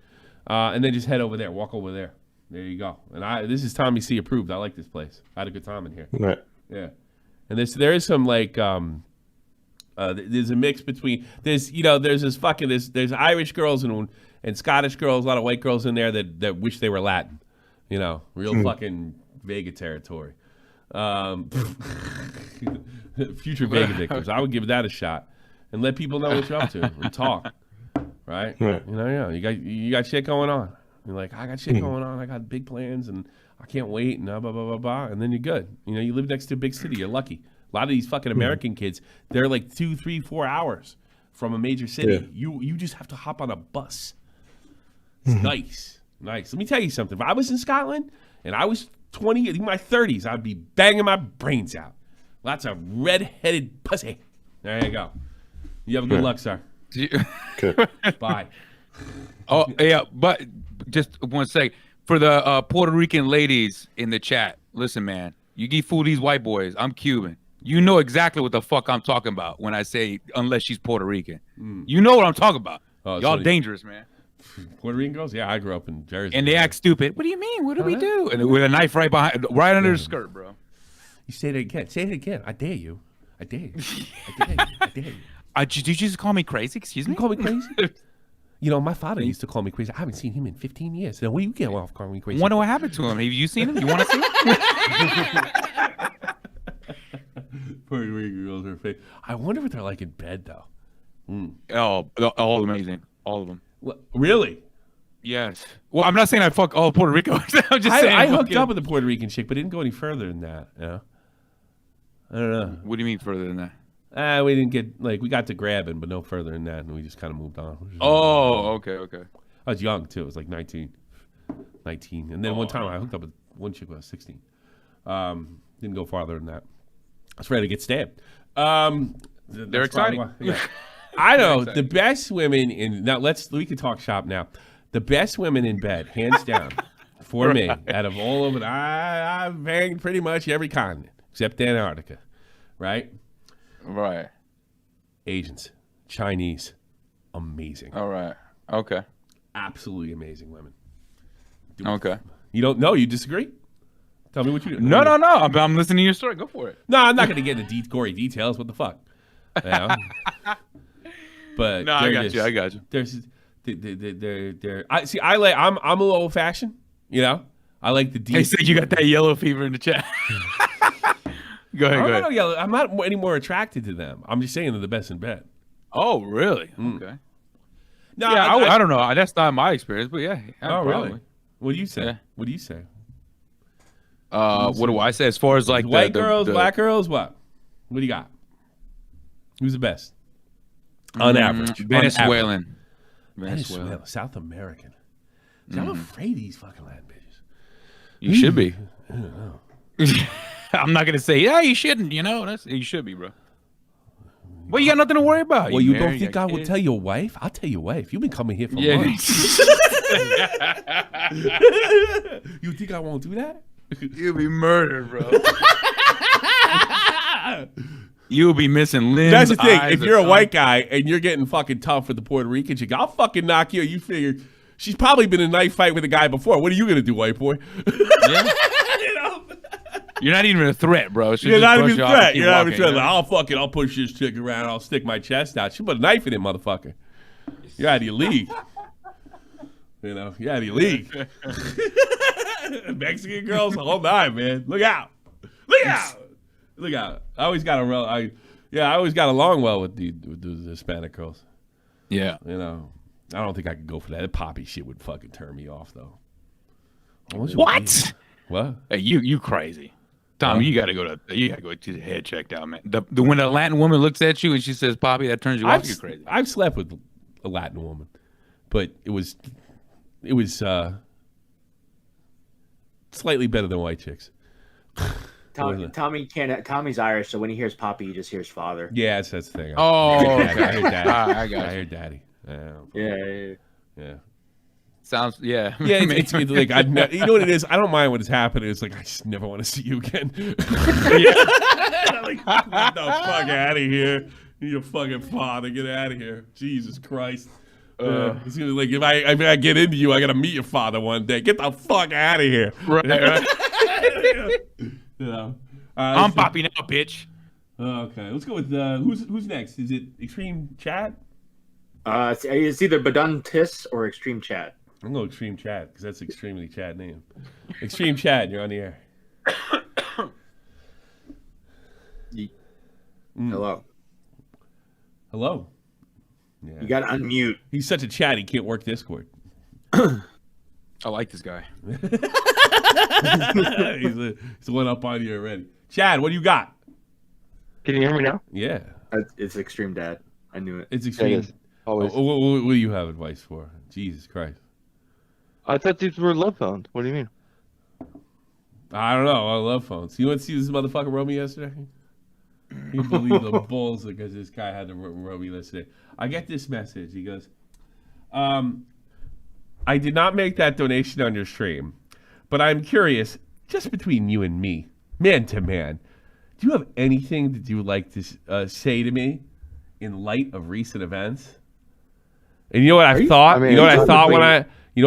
and then just head over there, walk over there. There you go. And this is Tommy C approved. I like this place. I had a good time in here. Right. Yeah. And there is some like there's a mix between there's Irish girls and Scottish girls, a lot of white girls in there that wish they were Latin. Real fucking Vega territory. Future Vega victims. I would give that a shot. And let people know what you're up to and talk, right? You got shit going on. You're like, I got shit going on. I got big plans, and I can't wait, and blah blah blah blah. And then you're good. You live next to a big city. You're lucky. A lot of these fucking American kids, they're like 2, 3, 4 hours from a major city. Yeah. You just have to hop on a bus. It's nice. Let me tell you something. If I was in Scotland and I was 20, in my 30s, I'd be banging my brains out. Lots of red-headed pussy. There you go. You have good luck, sir. Good. Bye. Oh, yeah, but just 1 second. For the Puerto Rican ladies in the chat, listen, man, you fool these white boys. I'm Cuban. You know exactly what the fuck I'm talking about when I say unless she's Puerto Rican. You know what I'm talking about. Y'all dangerous, man. Puerto Rican girls? Yeah, I grew up in Jersey. And they act stupid. What do you mean? What do we do? And with a knife right under the skirt, bro. You say it again. Say it again. I dare you. I dare you. I dare you. Did you just call me crazy? Excuse me? You call me crazy? My father used to call me crazy. I haven't seen him in 15 years. So you get off calling me crazy. Wonder what happened to him. Have you seen him? You want to see him? Puerto Rican girls are fake. I wonder what they're like in bed, though. Oh, all amazing. All of them. Really? Yes. Well, I'm not saying I fuck all Puerto Ricans. I'm just saying. I hooked up with a Puerto Rican chick, but didn't go any further than that. I don't know. What do you mean further than that? We didn't get, we got to grabbing, but no further than that, and we just kind of moved on. Oh, okay. I was young, too. I was like 19. And then one time I hooked up with one chick when I was 16. Didn't go farther than that. I was ready to get stabbed. They're exciting. Yeah. I know the best women we can talk shop now. The best women in bed, hands down, for me, out of all of it, I've banged pretty much every continent except Antarctica, right? Right. Asians, Chinese, amazing. All right. Okay. Absolutely amazing women. Okay. You don't know? You disagree? Tell me what you do. No. I'm listening to your story. Go for it. No, I'm not going to get into gory details. What the fuck? But no, I got you. There's I'm a little old fashioned. I like the deep. They said you got that yellow fever in the chat. Go ahead. I'm not any more attracted to them. I'm just saying they're the best in bed. Oh, really? Okay. No, yeah, I don't know. That's not my experience, but yeah. Really? What do you say? Yeah. What do you say? What do I say as far as like white girls, black girls? What do you got? Who's the best? On average. Venezuelan. South American. See, I'm afraid of these fucking Latin bitches. You should be. I don't know. I'm not gonna say, you shouldn't. You should be, bro. Well, you got nothing to worry about. Well, you don't think I would tell your wife? I'll tell your wife. You've been coming here for months. You think I won't do that? You'll be murdered, bro. You'll be missing limbs. That's the thing. If you're a white guy and you're getting fucking tough with the Puerto Rican chick, I'll fucking knock you. You figure she's probably been in a knife fight with a guy before. What are you gonna do, white boy? Yeah. You're not even a threat, bro. You're not even a threat. You're not even a threat. Like, I'll push this chick around. I'll stick my chest out. She put a knife in it, motherfucker. You're out of your league. You know, you out of your league. Mexican girls, the whole nine, man. Look out. Look out. Look out. I always got along well with the Hispanic girls. Yeah. You know, I don't think I could go for that. That poppy shit would fucking turn me off, though. What? What? Hey, you crazy. Tom, you gotta go to the head checked out, man. When a Latin woman looks at you and she says "Poppy," that turns you off. You're crazy. I've slept with a Latin woman, but it was slightly better than white chicks. Tommy's Irish, so when he hears Poppy, he just hears father. Yeah, that's the thing. Oh, I hear daddy. I got I hear daddy. Yeah. Sounds Yeah, it's like you know what it is. I don't mind what is happening. It's like I just never want to see you again. Like, get the fuck out of here. You're fucking father. Get out of here. Jesus Christ. It's gonna, like if I get into you, I gotta meet your father one day. Get the fuck out of here. Right. You know. I'm Poppy now, bitch. Okay, let's go with who's next? Is it Extreme Chat? It's either Baduntis or Extreme Chat. I'm going Extreme Chat because that's extremely Chat name. Extreme Chat, you're on the air. Hello. Hello. Yeah. You got to unmute. He's such a chat, he can't work Discord. I like this guy. He's one up on you already. Chad, what do you got? Can you hear me now? Yeah. It's Extreme Dad. I knew it. It's Extreme. Yeah, it is. Always. What do you have advice for? Jesus Christ. I thought these were love phones. What do you mean? I don't know. I love phones. You want to see this motherfucker row me yesterday? You believe the bulls because this guy had to row me yesterday. I get this message. He goes, I did not make that donation on your stream, but I'm curious, just between you and me, man to man, do you have anything that you would like to say to me in light of recent events? And you know what I thought? You know what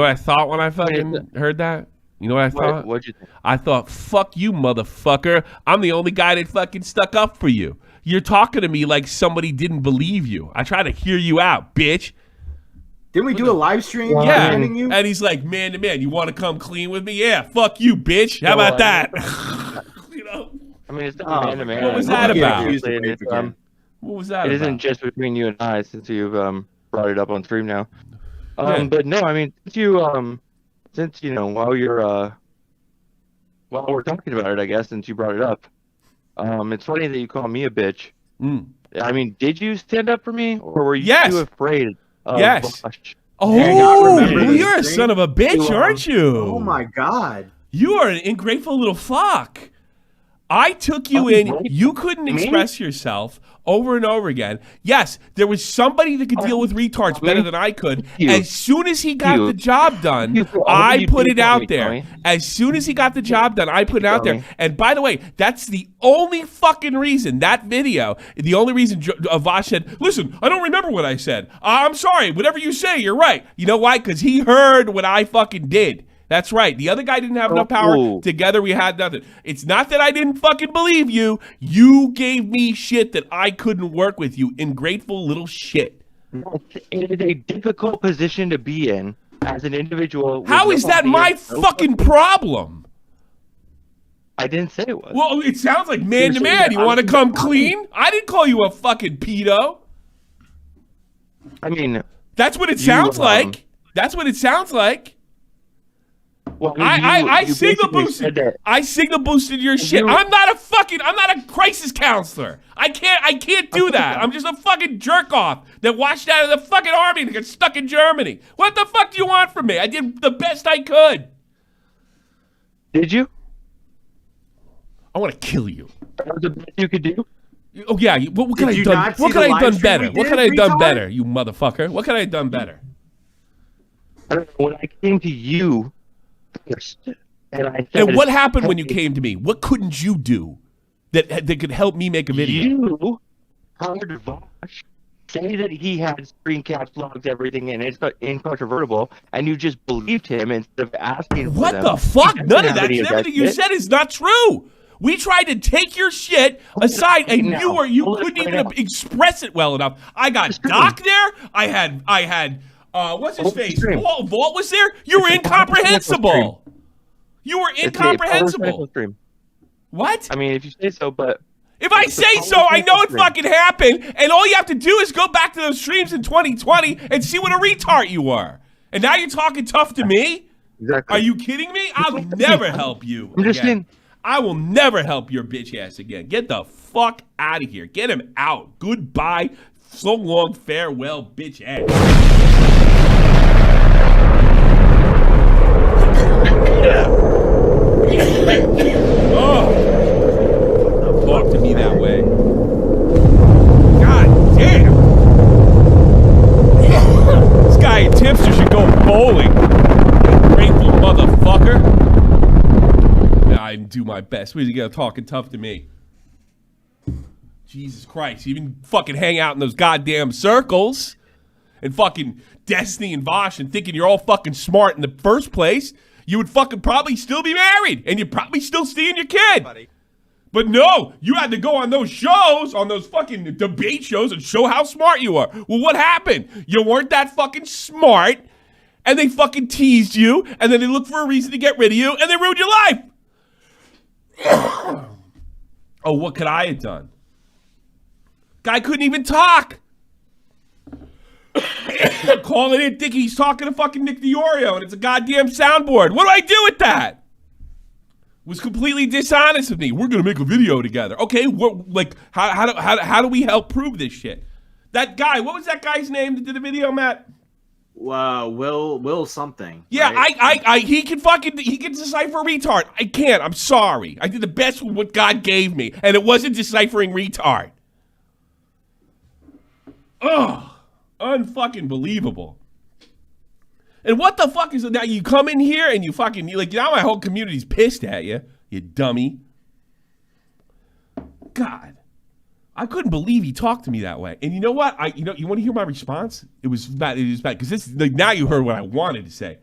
I thought when I fucking heard that? You know what I thought? What'd you think? I thought, fuck you, motherfucker. I'm the only guy that fucking stuck up for you. You're talking to me like somebody didn't believe you. I try to hear you out, bitch. Didn't we do a live stream? Yeah. And he's like, man to man, you want to come clean with me? Yeah, fuck you, bitch. How about that? You know? I mean, it's not man to man. What was that about? What was that about? It isn't just between you and I, since you've brought it up on stream now. But no, I mean, since you know, while we're talking about it, I guess, since you brought it up, it's funny that you call me a bitch. I mean, did you stand up for me, or were you too afraid? Yes. Bosch? Oh, you're a son of a bitch, aren't you? Oh my God. You are an ungrateful little fuck. I took you in. You couldn't express yourself over and over again. Yes, there was somebody that could deal with retards better than I could. As soon as he got the job done, I put it out there. As soon as he got the job done, I put it out there. And by the way, that's the only fucking reason, that video, the only reason Vosh said, listen, I don't remember what I said. I'm sorry. Whatever you say, you're right. You know why? Because he heard what I fucking did. That's right. The other guy didn't have enough power. Together we had nothing. It's not that I didn't fucking believe you. You gave me shit that I couldn't work with, you ungrateful little shit. It is a difficult position to be in as an individual. How is that my fucking problem? I didn't say it was. Well, it sounds like man to man. You want to come clean? I didn't call you a fucking pedo. I mean, that's what it sounds like. That's what it sounds like. Well, I signal boosted. I signal boosted your shit. I'm not a crisis counselor. I can't do that. I'm just a fucking jerk off that washed out of the fucking army and got stuck in Germany. What the fuck do you want from me? I did the best I could. Did you? I want to kill you. That was the best you could do? Oh yeah. What could I have done? What could I have done better? What could I have done better, you motherfucker? What could I have done better? I don't know. When I came to you. And what happened when you came to me? What couldn't you do that could help me make a video? You heard Vosh say that he had screen caps, logs, everything, and it's incontrovertible, and you just believed him instead of asking for what them. the fuck? None of that. Everything you said is not true. We tried to take your shit aside, and you couldn't even express it well enough. I got Doc there. I had what's his face? Vault was there? You were incomprehensible. You were incomprehensible. What? I mean, if you say so, but... If I say so, I know it fucking happened, and all you have to do is go back to those streams in 2020 and see what a retard you were. And now you're talking tough to me? Exactly. Are you kidding me? I'll never help you again. I will never help your bitch ass again. Get the fuck out of here. Get him out. Goodbye. So long, farewell, bitch ass. Oh. Talk to me that way. God damn. This guy in Tipster should go bowling. Grateful motherfucker. Yeah, I do my best. Where's he gonna talking tough to me? Jesus Christ. You even fucking hang out in those goddamn circles and fucking Destiny and Vosh and thinking you're all fucking smart in the first place, you would fucking probably still be married and you'd probably still seeing your kid. But no, you had to go on those shows, on those fucking debate shows and show how smart you are. Well, what happened? You weren't that fucking smart, and they fucking teased you, and then they looked for a reason to get rid of you, and they ruined your life. Oh, what could I have done? Guy couldn't even talk. Calling in thinking he's talking to fucking Nick DiOrio, and it's a goddamn soundboard. What do I do with that? Was completely dishonest with me. We're gonna make a video together. Okay, how do we help prove this shit? That guy, what was that guy's name that did the video, Matt? Will something. Yeah, right? he can decipher retard. I can't. I'm sorry. I did the best with what God gave me, and it wasn't deciphering retard. Ugh, unfucking believable. And what the fuck is it now? You come in here and you now my whole community's pissed at you, you dummy. God, I couldn't believe he talked to me that way. And you know what? You want to hear my response? It was bad. It was bad because this now you heard what I wanted to say.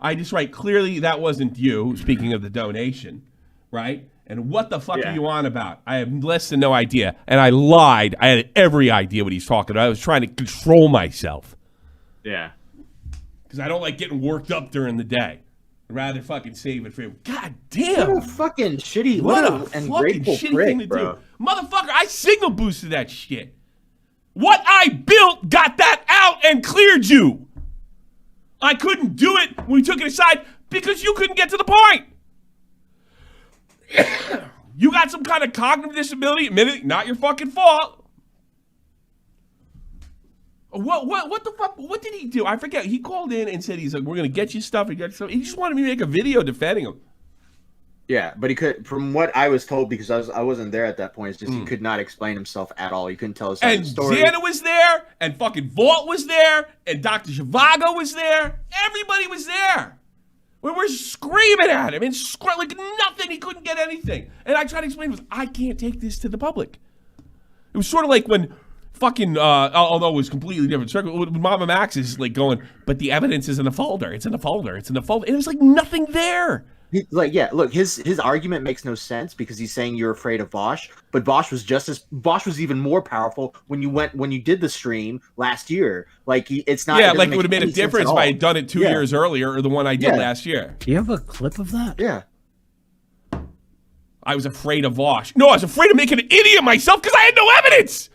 I just write clearly that wasn't you. Speaking of the donation, right? And what the fuck are you on about? I have less than no idea. And I lied. I had every idea what he's talking about. I was trying to control myself. Yeah. Because I don't like getting worked up during the day. I'd rather fucking save it for him. God damn. What a fucking shitty, what a fucking shitty prick, thing to bro. do. Motherfucker, I signal boosted that shit. What I built got that out and cleared you. I couldn't do it when we took it aside because you couldn't get to the point. You got some kind of cognitive disability, admit it, not your fucking fault. What the fuck? What did he do? I forget. He called in and said he's like, we're gonna get you stuff and get stuff. He just wanted me to make a video defending him. Yeah, but he could. From what I was told, because I wasn't there at that point, it's just he could not explain himself at all. He couldn't tell us the story. And Xana was there, and fucking Vault was there, and Dr. Zhivago was there. Everybody was there. We were screaming at him and like nothing. He couldn't get anything. And I tried to explain, I can't take this to the public. It was sort of like when fucking, although it was completely different circle, when Mama Max is like going, but the evidence is in a folder. It's in a folder. It's in a folder. And it was like nothing there. Look, his argument makes no sense because he's saying you're afraid of Vosh, but Vosh was even more powerful when you did the stream last year. Like it's not. Yeah, like it would have made a difference if I had done it 2 years earlier or the one I did last year. Do you have a clip of that? Yeah. I was afraid of Vosh. No, I was afraid of making an idiot of myself because I had no evidence.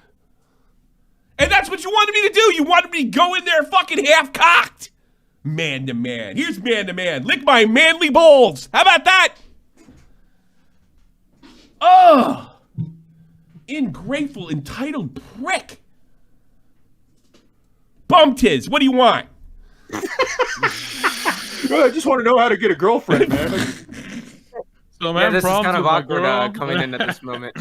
And that's what you wanted me to do. You wanted me to go in there fucking half-cocked. Man to man. Here's man to man. Lick my manly balls. How about that? Oh, ingrateful, entitled prick. Bum tiz. What do you want? I just want to know how to get a girlfriend, man. So, man, this is kind of awkward coming in at this moment.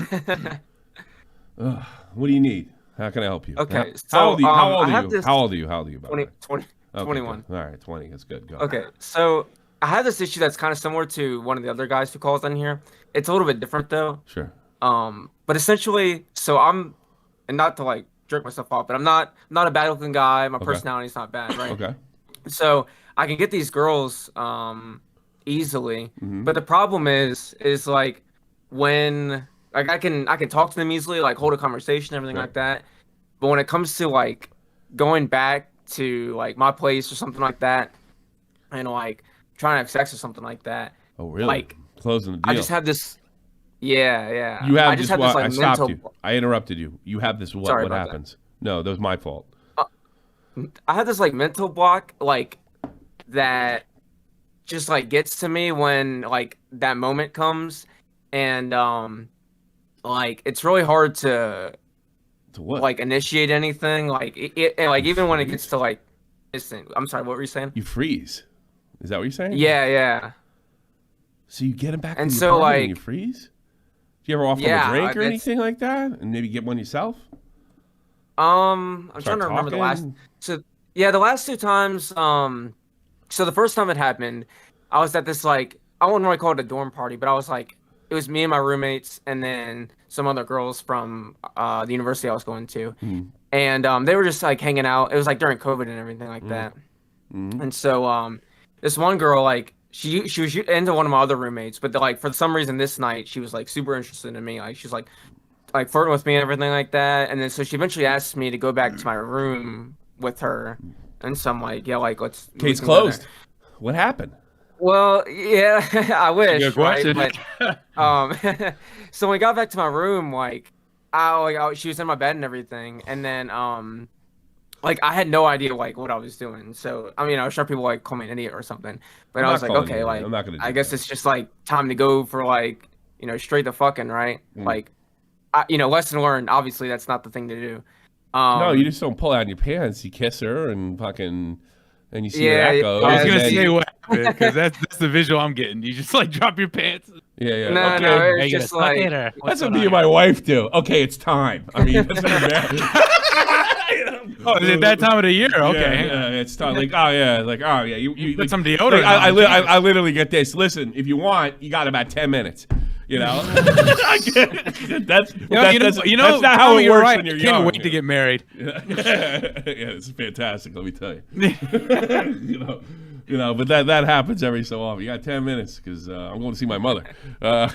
What do you need? How can I help you? Okay. How old are you? How old are you? How old are you? 20. Okay, 21. All right, 20. That's good. Go. Okay, so I have this issue that's kind of similar to one of the other guys who calls in here. It's a little bit different though. Sure. But essentially, so and not to like jerk myself off, but I'm not a bad looking guy. My personality's not bad, right? Okay. So I can get these girls easily, but the problem is like when like I can talk to them easily, like hold a conversation, everything like that. But when it comes to like going back to like my place or something like that, and like trying to have sex or something like that. Oh, really? Like closing the deal. I just had this. Yeah. You have I just had this like I stopped mental. you. I interrupted you. You have this what? Sorry What about happens? No, that was my fault. I had this like mental block, like that just like gets to me when like that moment comes, and like it's really hard to what? Like initiate anything, like like even when it gets to like listen, I'm sorry, what were you saying? You freeze. Is that what you're saying? Yeah. So you get him back And to the so, apartment and like- you freeze? Do you ever offer him a drink or anything like that, and maybe get one yourself? I'm Start trying to remember the last. talking? So yeah, the last two times. So the first time it happened, I was at this like I wouldn't really call it a dorm party, but I was like it was me and my roommates, and then some other girls from the university I was going to, and they were just like hanging out. It was like during COVID and everything like that, and so this one girl like she was into one of my other roommates, but like for some reason this night she was like super interested in me. Like she's like flirting with me and everything like that. And then so she eventually asked me to go back to my room with her. And so I'm like, yeah, like let's. Case closed. What happened? Well, yeah, I wish. Good question. Right? But so when we got back to my room, like she was in my bed and everything, and then like I had no idea like what I was doing. So I mean, I was sure people like call me an idiot or something, but I was like, okay, like I'm not gonna. I guess it's just like time to go for like straight to fucking right, like lesson learned. Obviously, that's not the thing to do. No, you just don't pull out your pants. You kiss her and fucking, and you see where that goes. I was gonna say what happened because that's the visual I'm getting. You just like drop your pants. Yeah. No, okay. no, it's just like That's what me and my wife do. Okay, it's time. I mean, that's what Oh, is it that time of the year? Okay, yeah, it's time. Like, oh yeah. You put some like, deodorant. I literally get this. Listen, if you want, you got about 10 minutes. You know, that's not how it works when you're young. Can't wait to get married. Yeah, it's fantastic. Let me tell you. But that happens every so often. You got 10 minutes because I'm going to see my mother. Yeah.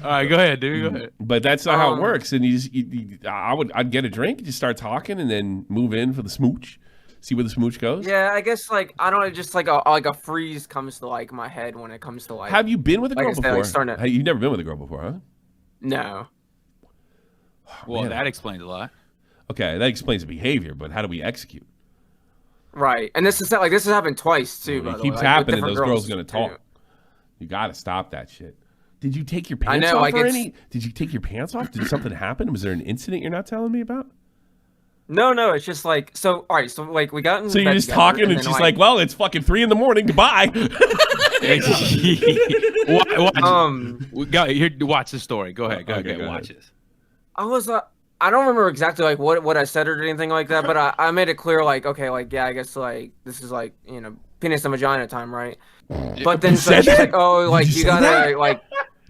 All right, go ahead, dude. Go ahead. But that's not how it works. And I'd get a drink, and just start talking, and then move in for the smooch. See where the smooch goes. Yeah, I guess like I don't know, just like a freeze comes to like my head when it comes to like. Have you been with a girl before? Like, You've never been with a girl before, huh? No. Well, that explains a lot. Okay, that explains the behavior, but how do we execute? Right, and this has happened twice too. It keeps happening. Those girls are gonna talk. You got to stop that shit. Did you take your pants off or any? Did you take your pants off? Did something happen? Was there an incident you're not telling me about? No, it's just like so. All right, so like we got in. So you're just talking, and she's like, "Well, it's fucking 3 a.m. Goodbye." Watch the story. Go ahead. Go ahead. Watch this. I was I don't remember exactly like what I said or anything like that, but I made it clear like okay, like yeah, I guess like this is like penis and vagina time, right? But then so she's like, oh, like you gotta like.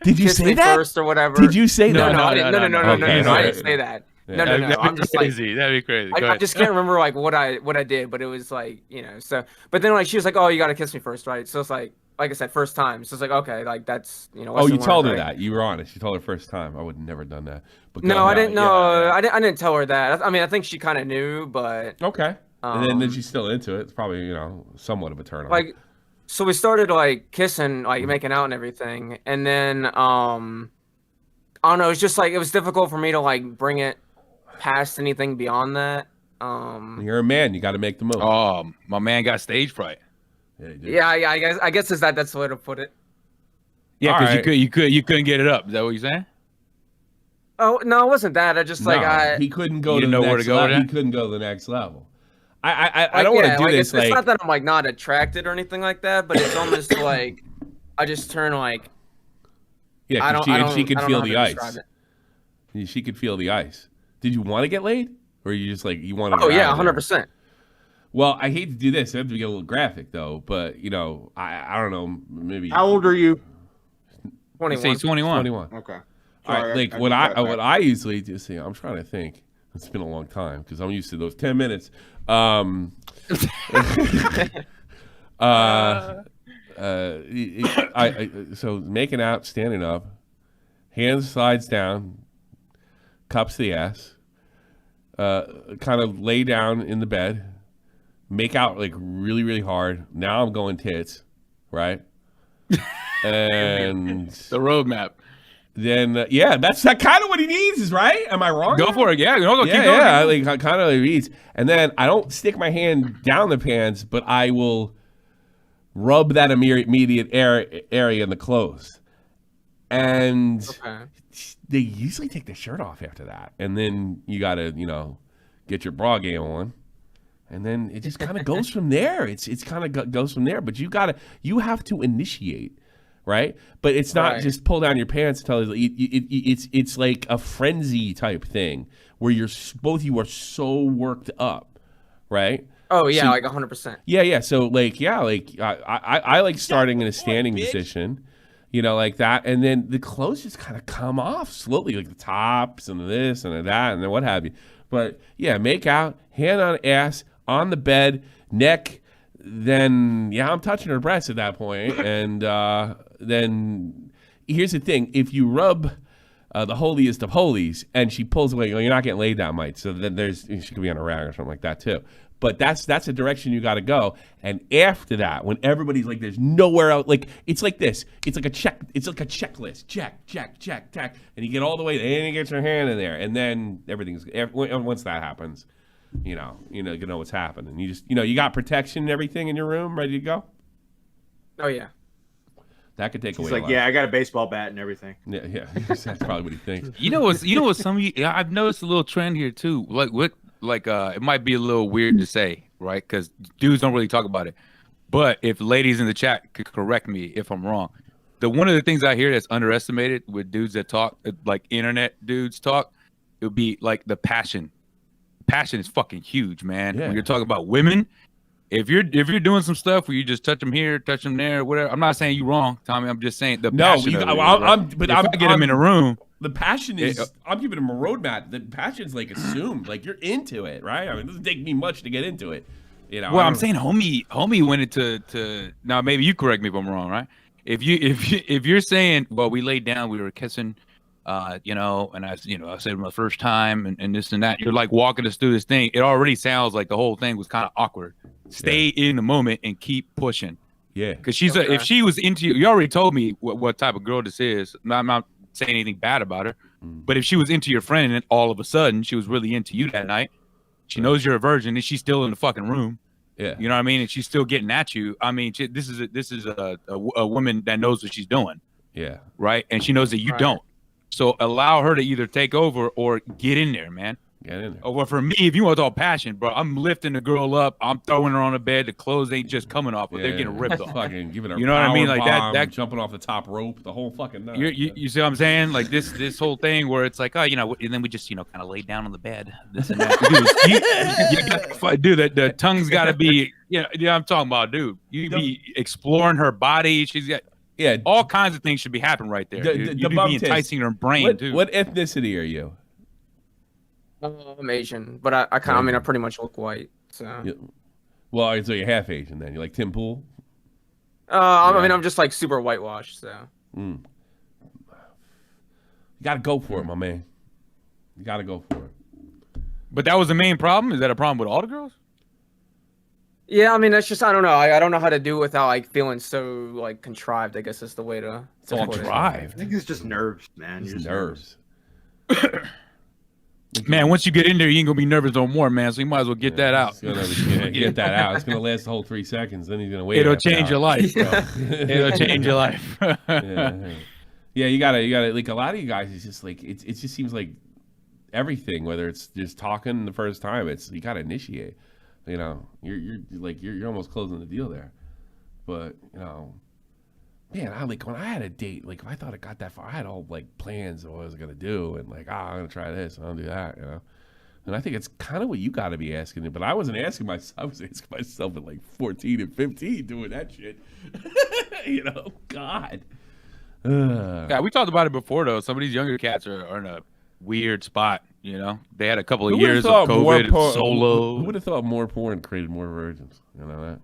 Did you say that first or whatever? Did you say that? No, I didn't say that. No. I'm just crazy. That'd be crazy. I just can't remember like what I did, but it was like so. But then like she was like, "Oh, you gotta kiss me first, right?" So it's like I said, first time. So it's like okay, like that's Oh, you told her that. You were honest. You told her first time. I would have never done that. But no, I didn't. No, I didn't tell her that. I mean, I think she kind of knew, but okay. And then she's still into it. It's probably somewhat of a turn on. Like, so we started like kissing, like making out and everything, and then I don't know. It's just like it was difficult for me to like bring it past anything beyond that. You're a man. You got to make the move. Oh, my man got stage fright. Yeah. I guess that's the way to put it. Yeah, because you couldn't get it up. Is that what you're saying? Oh no, it wasn't that. I just he couldn't go to the next level. He couldn't go to the next level. I don't want to do this. It's not that I'm like not attracted or anything like that, but it's almost like I just turn like. Yeah, she could feel the ice. She could feel the ice. Did you want to get laid, or you just like you wanted? Oh yeah, 100%. Well, I hate to do this. I have to get a little graphic though, but I don't know. Maybe. How old are you? 21. Say 21. 21. Okay. All right, like what I usually do. See, I'm trying to think. It's been a long time because I'm used to those 10 minutes. So making out, standing up, hands slides down, cups to the ass, kind of lay down in the bed, make out like really, really hard. Now I'm going tits, right? And the roadmap. Then that's kind of what he needs, is right? Am I wrong? Go for it. Yeah, go, keep going. Yeah, like kind of what he needs. And then I don't stick my hand down the pants, but I will rub that immediate area in the clothes. And they usually take the shirt off after that. And then you got to, get your bra game on. And then it just kind of goes from there. It's kind of goes from there. But you have to initiate, right? But it's not just pull down your pants and tell you. It's like a frenzy type thing where both of you are so worked up, right? Oh yeah, so, like 100%. Yeah. So I like starting in a standing position, like that, and then the clothes just kind of come off slowly, like the tops and this and that and then what have you. But yeah, make out, hand on ass, on the bed, neck. Then I'm touching her breasts at that point, and then here's the thing: if you rub the holiest of holies, and she pulls away, you're not getting laid that much. So then she could be on a rag or something like that too. But that's a direction you got to go. And after that, when everybody's like, there's nowhere else. Like it's like this. It's like a check. It's like a checklist. Check, check, check, check. And you get all the way, and you get your hand in there, and then everything's. Once that happens, you know what's happening. You just, you got protection and everything in your room, ready to go. Oh yeah. That could take away. He's like, I got a baseball bat and everything. Yeah. That's probably what he thinks. You know what? Some of you, I've noticed a little trend here too. It might be a little weird to say, right? Because dudes don't really talk about it. But if ladies in the chat could correct me if I'm wrong, one of the things I hear that's underestimated with dudes that talk, like internet dudes talk, it would be like the passion. Passion is fucking huge, man. Yeah. When you're talking about women, if you're doing some stuff where you just touch them here, touch them there, whatever. I'm not saying you wrong, Tommy. I'm just saying the passion. I'm get them in a room. The passion is, I'm giving him a roadmap. The passion's like assumed, like you're into it, right? I mean, it doesn't take me much to get into it. Well, I'm saying homie went into now. Maybe you correct me if I'm wrong, right? If you're saying, well, we laid down, we were kissing, and I said my first time and this and that. You're like walking us through this thing. It already sounds like the whole thing was kind of awkward. Stay in the moment and keep pushing. Yeah, because if she was into you, you already told me what type of girl this is. I'm not saying anything bad about her, but if she was into your friend and then all of a sudden she was really into you that night, she knows you're a virgin and she's still in the fucking room. Yeah, you know what I mean, and she's still getting at you. I mean, this is a woman that knows what she's doing. Yeah, right, and she knows that you don't. So allow her to either take over or get in there, man. Get in there. Or for me, if you want all passion, bro, I'm lifting the girl up. I'm throwing her on the bed. The clothes ain't just coming off, but they're getting ripped off. Fucking giving her, you know what I mean? Like that jumping off the top rope, the whole fucking night. You see what I'm saying? Like this whole thing where it's like, and then we just kind of lay down on the bed. This and that. Dude, the tongue's got to be. I'm talking about, dude. You be exploring her body. She's got. Yeah, all kinds of things should be happening right there. You be enticing her brain, too. What ethnicity are you? I'm Asian, but I pretty much look white. So. Yeah. Well, so you're half Asian then. You're like Tim Pool? I'm just like super whitewashed, so. You gotta go for it, my man. You gotta go for it. But that was the main problem? Is that a problem with all the girls? Yeah, I mean, that's just, I don't know. I don't know how to do it without like feeling so like contrived, I guess is the way to contrived. I think it's just nerves, man. It's nerves. Man, once you get in there, you ain't gonna be nervous no more, man. So you might as well get that out. Get that out. It's gonna last the whole 3 seconds. Then he's gonna wait. It'll change your life, bro. It'll change your life. Yeah, you gotta like a lot of you guys. It's just like it just seems like everything. Whether it's just talking the first time, you gotta initiate. You're almost closing the deal there. But man, when I had a date, like if I thought it got that far, I had all like plans of what I was gonna do and like, I'm gonna try this, I'm gonna do that, And I think it's kind of what you got to be asking. But I wasn't asking myself. I was asking myself at like 14 and 15 doing that shit. God. Yeah, we talked about it before though. Some of these younger cats are in a weird spot. They had a couple of years of COVID solo. Who would have thought more porn created more virgins? You know that?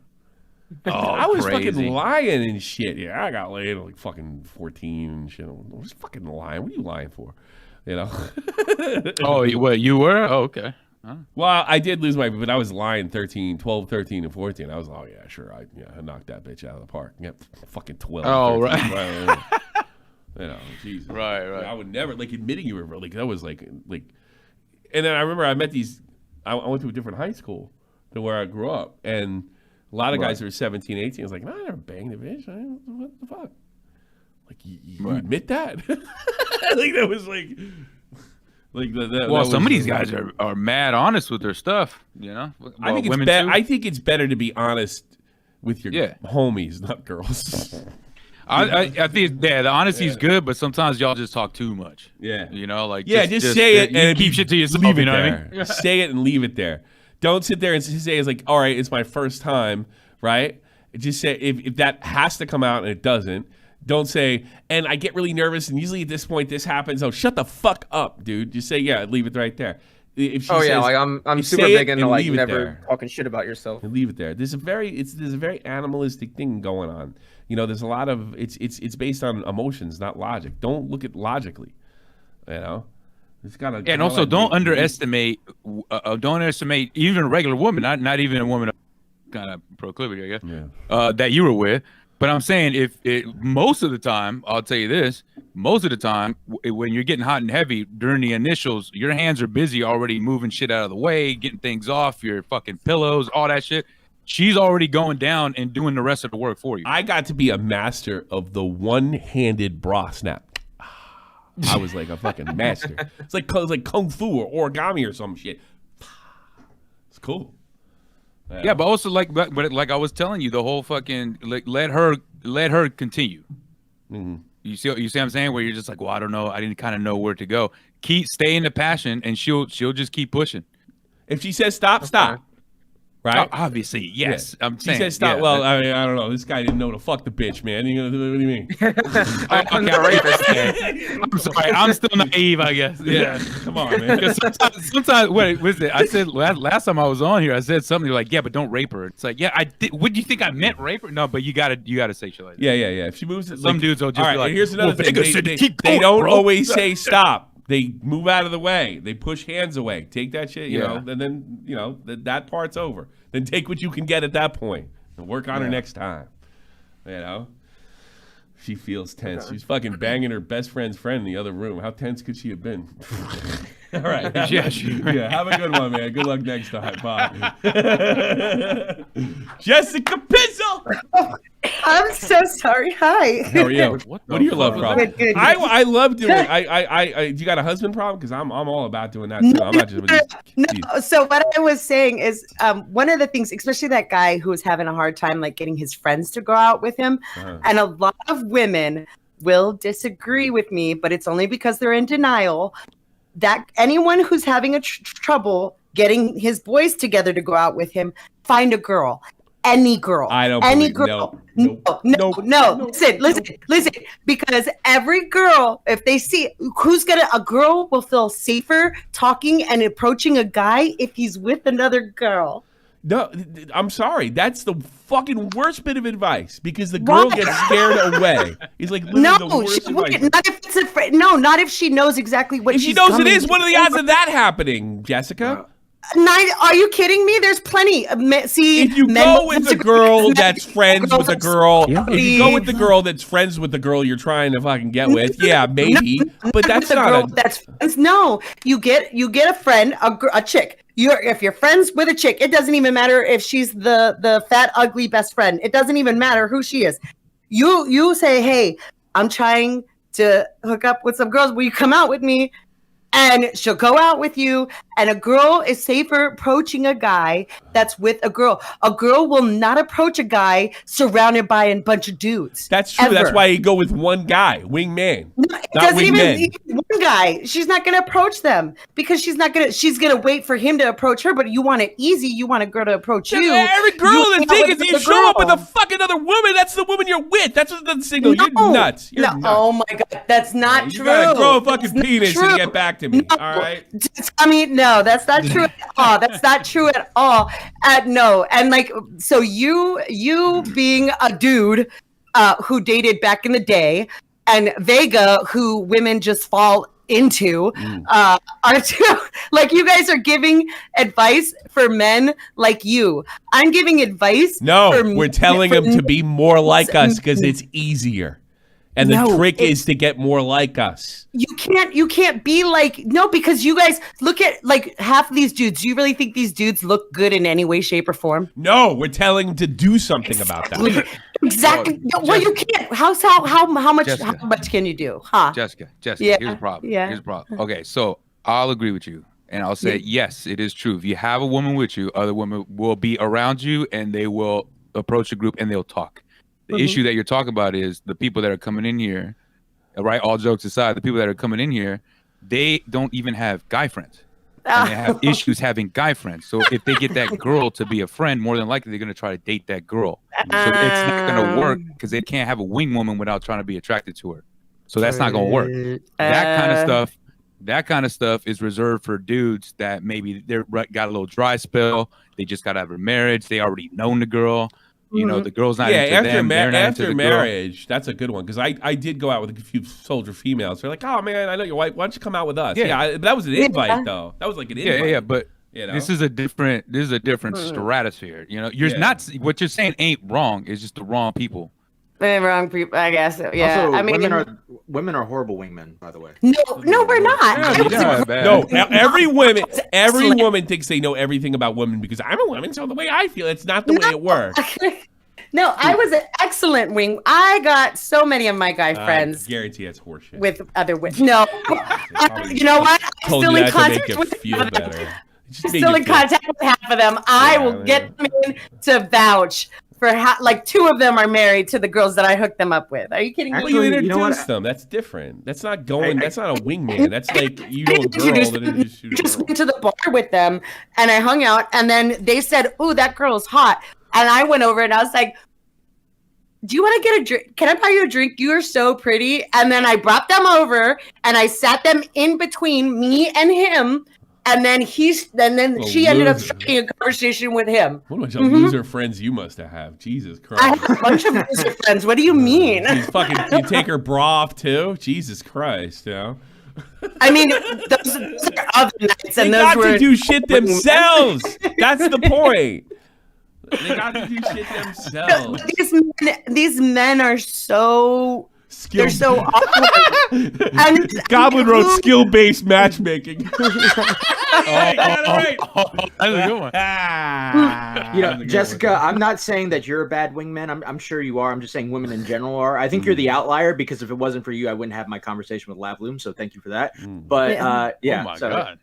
Oh, I was crazy. fucking lying and shit. Yeah, I got laid at like fucking 14 and shit. I was fucking lying. What are you lying for? You know. Oh, what you were? Oh, okay. Huh? Well, I did lose my, but I was lying 12, 13, and 14. I was, oh yeah, sure, I knocked that bitch out of the park. Yep, fucking 12. Oh, 13, right. You know, Jesus. Right. I would never admitting you were like that was like, and then I remember I met these. I went to a different high school than where I grew up, and a lot of guys who were 17, 18 was like, no, I never banged a bitch. What the fuck? Like you admit that? Like that was like. Well, some of these guys are mad honest with their stuff, you know. I think it's better. I think it's better to be honest with your homies, not girls. I think the honesty is good, but sometimes y'all just talk too much. Yeah, you know, like just say it and keep shit to yourself. Leave it you know there. what I mean? Say it and leave it there. Don't sit there and say it's like, all right, it's my first time, right? Just say if that has to come out and it doesn't. Don't say, and I get really nervous, and usually at this point this happens. Oh, shut the fuck up, dude. Just say, yeah, leave it right there. If she says, like I'm super big into like never talking shit about yourself. And leave it there. There's a very animalistic thing going on. You know, there's a lot of it's based on emotions, not logic. Don't look at logically. You know, it's gotta. And also, don't underestimate even a regular woman, not even a woman of kind of proclivity, I guess. Yeah. That you were with. But I'm saying most of the time, I'll tell you this, most of the time when you're getting hot and heavy during the initials, your hands are busy already moving shit out of the way, getting things off your fucking pillows, all that shit. She's already going down and doing the rest of the work for you. I got to be a master of the one-handed bra snap. I was like a fucking master. It's like kung fu or origami or some shit. It's cool. Yeah, but also like I was telling you, the whole fucking let her continue. Mm-hmm. You see what I'm saying? Where you're just like, well, I don't know, I didn't kind of know where to go. Stay in the passion, and she'll just keep pushing. If she says stop, stop. Right? Obviously, yes. Yeah. I'm saying. She said stop. Yeah, well, I mean, I don't know. This guy didn't know to fuck the bitch, man. What do you mean? I'm not rapist. I'm sorry. I'm still naive, I guess. Yeah. Come on, man. Sometimes, wait, what is it? I said last time I was on here, I said something like, yeah, but don't rape her. It's like, yeah, I did. What do you think I meant, rape her? No, but you gotta say shit like that. Yeah. If she moves, some dudes will just all right, be like, here's another thing. They don't always say stop. They move out of the way. They push hands away. Take that shit, you know, and then, you know, that part's over. Then take what you can get at that point and work on her next time. You know? She feels tense. Okay. She's fucking banging her best friend's friend in the other room. How tense could she have been? All right. Have a good one, man. Good luck next time. Bye. Jessica Pizzle! I'm so sorry. Hi. How are you? What are your love problems? Good. I love doing you got a husband problem? Because I'm all about doing that too. I'm not just No, so what I was saying is one of the things, especially that guy who was having a hard time like getting his friends to go out with him, and a lot of women will disagree with me, but it's only because they're in denial. That anyone who's having a trouble getting his boys together to go out with him, find a girl. Any girl. I don't any believe, girl. No. Listen. Because every girl, if they see a girl will feel safer talking and approaching a guy if he's with another girl. No, I'm sorry. That's the fucking worst bit of advice because the girl gets scared away. He's like, no, the worst advice. Not if it's not if she knows exactly what. If she knows it is, what are the odds of that happening, Jessica? Are you kidding me? There's plenty. See, if you go with a girl that's friends with a girl, if you go with the girl that's friends with the girl you're trying to fucking get with, yeah, maybe. But that's not no. You get a friend, a chick. If you're friends with a chick, it doesn't even matter if she's the fat, ugly best friend. It doesn't even matter who she is. You say, hey, I'm trying to hook up with some girls. Will you come out with me? And she'll go out with you, and a girl is safer approaching a guy that's with a girl. A girl will not approach a guy surrounded by a bunch of dudes. That's true. Ever. That's why you go with one guy, wingman. No, it doesn't even one guy. She's not going to approach them because she's going to wait for him to approach her. But you want it easy. You want a girl to approach you. Every girl, the thing is, you show up with a fucking other woman. That's the woman you're with. That's what the signal. You're nuts. You're nuts. Oh my God, that's not true. You gotta grow a fucking penis and get back to me. No. All right. I mean, no, that's not true at all. That's not true at all. No, and like, so you being a dude who dated back in the day, and Vega, who women just fall into are to like you guys are giving advice for men like you. I'm giving advice. No, we're telling them to be more like us because it's easier. And the trick is to get more like us. You can't be like, no, because you guys look at like half of these dudes. Do you really think these dudes look good in any way, shape, or form? No, we're telling them to do something about that. Exactly. Well, you can't. How much can you do? Huh? Jessica, Yeah, here's the problem. yeah. Here's the problem. Okay, so I'll agree with you. And I'll say, yes, it is true. If you have a woman with you, other women will be around you and they will approach the group and they'll talk. The issue that you're talking about is the people that are coming in here, right? All jokes aside, the people that are coming in here, they don't even have guy friends. And they have issues having guy friends. So if they get that girl to be a friend, more than likely they're going to try to date that girl. So it's not going to work because they can't have a wing woman without trying to be attracted to her. So that's not going to work. That kind of stuff is reserved for dudes that maybe they're got a little dry spell. They just got out of a marriage. They already known the girl. You know, the girl's not into them. They're not into the marriage, that's a good one. Because I did go out with a few soldier females. They're like, oh, man, I know your wife. Why don't you come out with us? But that was an invite, though. That was like an invite. Yeah, but this is a different stratosphere. You know, you're not what you're saying ain't wrong. It's just the wrong people. Wrong people, I guess. Yeah, Also, I mean, women are horrible wingmen, by the way. No, we're not. Every woman thinks they know everything about women because I'm a woman, so the way I feel, it's not the way it works. No, I was an excellent wing. I got so many of my guy friends. I guarantee that's horseshit. With other women. No. You know what? I'm still in contact with feel better. Still in contact with half of them. I will get them in to vouch for like 2 of them are married to the girls that I hooked them up with. Are you kidding me? Well, you introduce them. That's different. That's not going. That's not a wingman. That's like you know a girl that introduced you. Just went to the bar with them, and I hung out, and then they said, "Ooh, that girl's hot," and I went over and I was like, "Do you want to get a drink? Can I buy you a drink? You are so pretty." And then I brought them over, and I sat them in between me and him. And then she ended up starting a conversation with him. What a bunch of loser friends you must have. Jesus Christ. I have a bunch of loser friends. What do you mean? You take her bra off too? Jesus Christ, you know? I mean, those are other nights. They got to do shit themselves. That's the point. They got to do shit themselves. These men are so... They're so awkward. And Goblin wrote skill-based matchmaking. That's a good one. You know, Jessica, I'm not saying that you're a bad wingman. I'm sure you are. I'm just saying women in general are. I think you're the outlier because if it wasn't for you, I wouldn't have my conversation with Lavloom. So thank you for that. But yeah. Oh my God.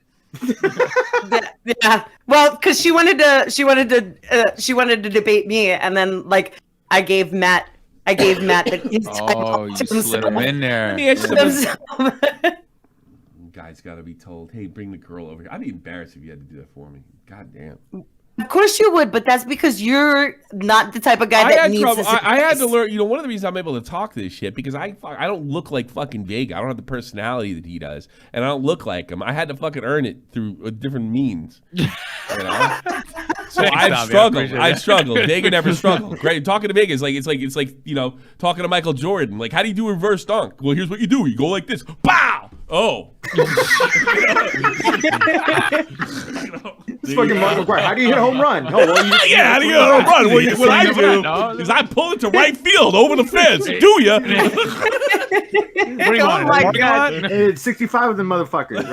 Yeah. Well, because she wanted to debate me, and then like I gave Matt his time. You slid him in there. Let me ask you Guys got to be told, hey, bring the girl over here. I'd be embarrassed if you had to do that for me. God damn. Of course you would, but that's because you're not the type of guy that needs trouble. I had to learn. You know, one of the reasons I'm able to talk this shit because I don't look like fucking Vega. I don't have the personality that he does, and I don't look like him. I had to fucking earn it through different means. You know? So I've struggled. Vega never struggled. Great. Talking to Vega is like it's like you know talking to Michael Jordan. Like, how do you do reverse dunk? Well, here's what you do. You go like this. Bow. Oh. It's fucking Michael Clark. How do you hit a home run? Oh, well, how do you hit a home run? What I do is I pull it to right field over the fence. Do ya? What do you want? My God. It's 65 of them motherfuckers.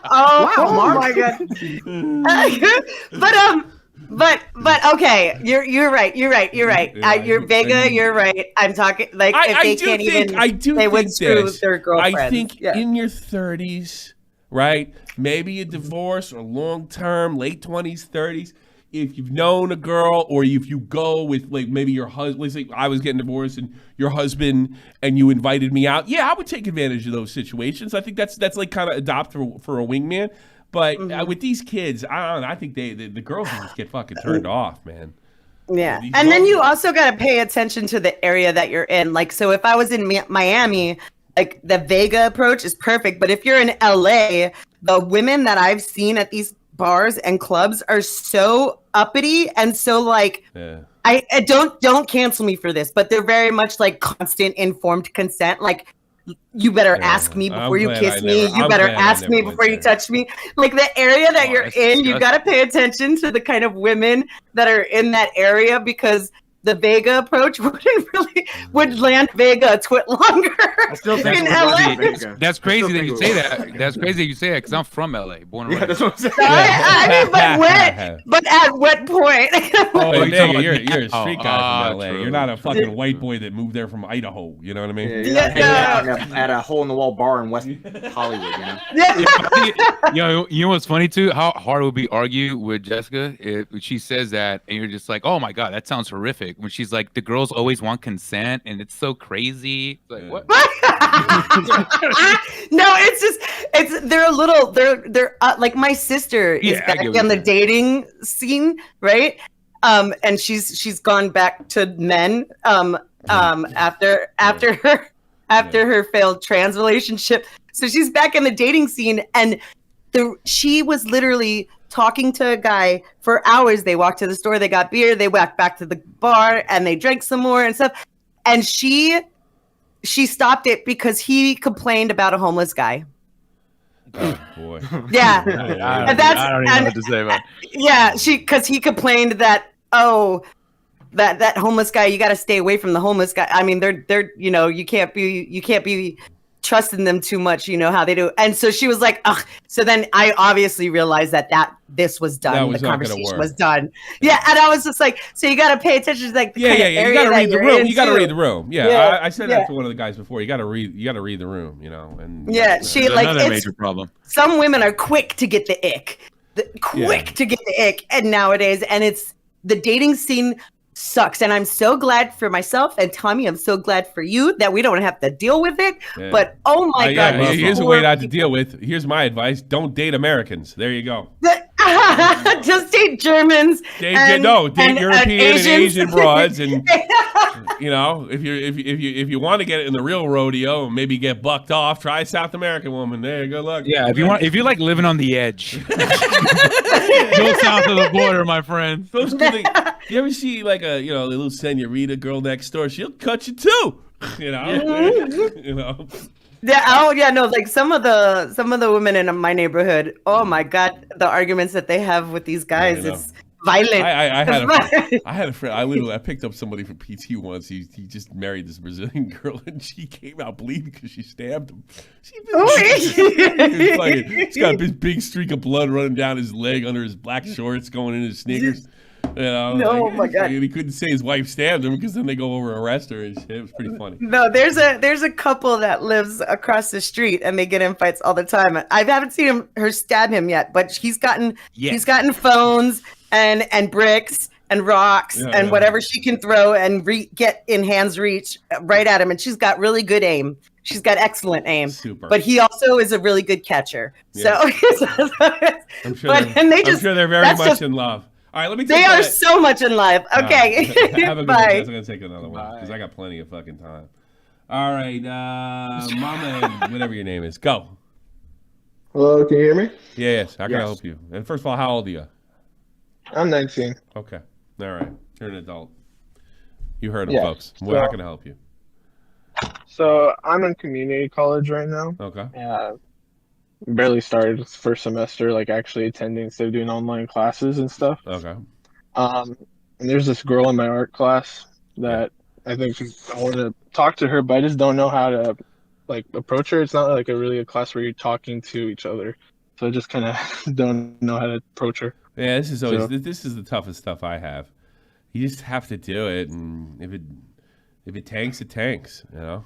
Wow, my God. But okay, you're right. You're Vega. You're right. I'm talking like if they can't even. They would screw their girlfriends. I think in your 30s, right? Maybe a divorce or long term, late 20s, 30s. If you've known a girl, or if you go with like maybe your husband. Let's say I was getting divorced and your husband, and you invited me out. Yeah, I would take advantage of those situations. I think that's like kind of adopt for a wingman. But with these kids, I don't know. I think the girls just get fucking turned off, man. Yeah, and then you also got to pay attention to the area that you're in. Like, so if I was in Miami, like the Vega approach is perfect. But if you're in LA, the women that I've seen at these bars and clubs are so uppity, and so like I don't cancel me for this, but they're very much like constant informed consent. Like, you better ask me before you kiss me. You better ask me before you touch me. Like, the area that you're in, you got to pay attention to the kind of women that are in that area, because the Vega approach would land Vega a twit longer. I still think in LA. That's crazy that you say that. That's crazy that you say that, because I'm from LA, born and raised. That's what I'm saying. I mean, but at what point? Oh, you're a street guy from LA. You're not a fucking white boy that moved there from Idaho. You know what I mean? At a hole in the wall bar in West Hollywood. You know what's funny too? How hard it would be argue with Jessica if she says that, and you're just like, oh my god, that sounds horrific. When she's like, the girls always want consent, and it's so crazy. Like, what? No, they're like, my sister is back on the dating scene, right? And she's gone back to men after her failed trans relationship. So she's back in the dating scene, and she was literally talking to a guy for hours. They walked to the store, they got beer, they walked back to the bar, and they drank some more and stuff. And she stopped it because he complained about a homeless guy. Oh boy. Yeah. I don't even know what to say about it. Yeah, because he complained that that homeless guy, you got to stay away from the homeless guy. I mean, they're you can't be trusting them too much, how they do. And so she was like, ugh. So then I obviously realized that this was done. The conversation was done. Yeah. And I was just like, so you got to pay attention to like the kind of you got to read the room. You got to read the room. Yeah. I said that to one of the guys before. You got to read the room, and she like, another major problem. Some women are quick to get the ick, and nowadays, and it's the dating scene sucks. And I'm so glad for myself and Tommy. I'm so glad for you that we don't have to deal with it. Yeah. But oh my god, here's a way not to deal with. Here's my advice: don't date Americans. There you go. Just date Germans. Date European and Asian broads, and if you want to get it in the real rodeo and maybe get bucked off, try a South American woman. There, good luck. Yeah, if you like living on the edge, go south of the border, my friend. You ever see like a little senorita girl next door? She'll cut you too. Yeah. Oh, yeah. No. Like some of the women in my neighborhood. Oh my god, the arguments that they have with these guys. It's violent. I had a friend. I picked up somebody from PT once. He just married this Brazilian girl, and she came out bleeding because she stabbed him. He's got this big streak of blood running down his leg under his black shorts, going in his sneakers. Oh my god! He couldn't say his wife stabbed him because then they go over and arrest her and shit. It was pretty funny. No, there's a couple that lives across the street and they get in fights all the time. I haven't seen her stab him yet, but he's gotten phones and bricks and rocks and whatever she can throw and get in hand's reach right at him, and she's got really good aim. She's got excellent aim. Super. But he also is a really good catcher. Yeah. So I'm sure they're very much in love. All right, let me. They are so much in love. Okay. Have a good one. I'm gonna take another one because I got plenty of fucking time. All right, Mama, whatever your name is, go. Hello, can you hear me? Yes. How can I help you? And first of all, how old are you? I'm 19. Okay. All right. You're an adult. You heard them, folks. Well, how can I help you? So I'm in community college right now. Okay. Barely started first semester, like actually attending instead of doing online classes and stuff. Okay. And there's this girl in my art class that I think I want to talk to her, but I just don't know how to like approach her. It's not like a class where you're talking to each other, so I just kind of don't know how to approach her. Yeah, this is the toughest stuff I have. You just have to do it, and if it tanks, it tanks. Yeah.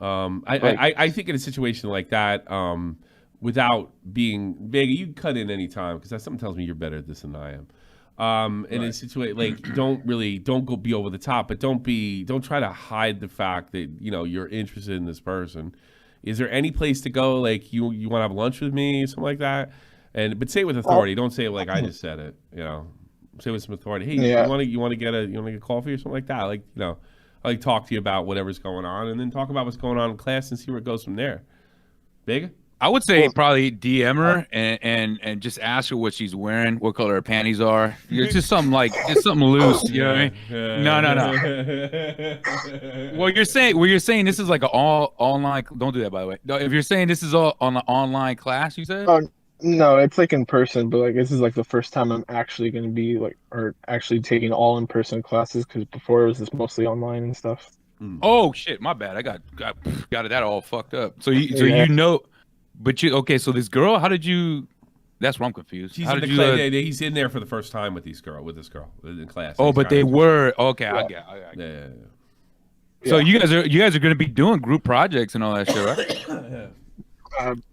I think in a situation like that, without being big, you can cut in any time because something tells me you're better at this than I am. In a situation like don't go be over the top, but don't try to hide the fact that you're interested in this person. Is there any place to go? Like you want to have lunch with me, something like that? But say it with authority. Don't say it like I just said it. Say it with some authority. Hey, you want to get a coffee or something like that? Like I talk to you about whatever's going on, and then talk about what's going on in class and see where it goes from there. Big? I would say probably DM her and just ask her what she's wearing, what color her panties are. It's just something loose. You know what I mean? No. Well, you're saying this is like an all online. Don't do that, by the way. No, if you're saying this is all on an online class, you said. No, it's like in person, but like this is like the first time I'm actually going to be like, or actually taking all in person classes, because before it was just mostly online and stuff. Oh shit, my bad. I got that all fucked up. So you know, but okay. So this girl, how did you? That's where I'm confused. He's how in did the you? he's in there for the first time with this girl in class. Oh, but they were okay. Yeah. I get. Yeah. So you guys are going to be doing group projects and all that shit, right?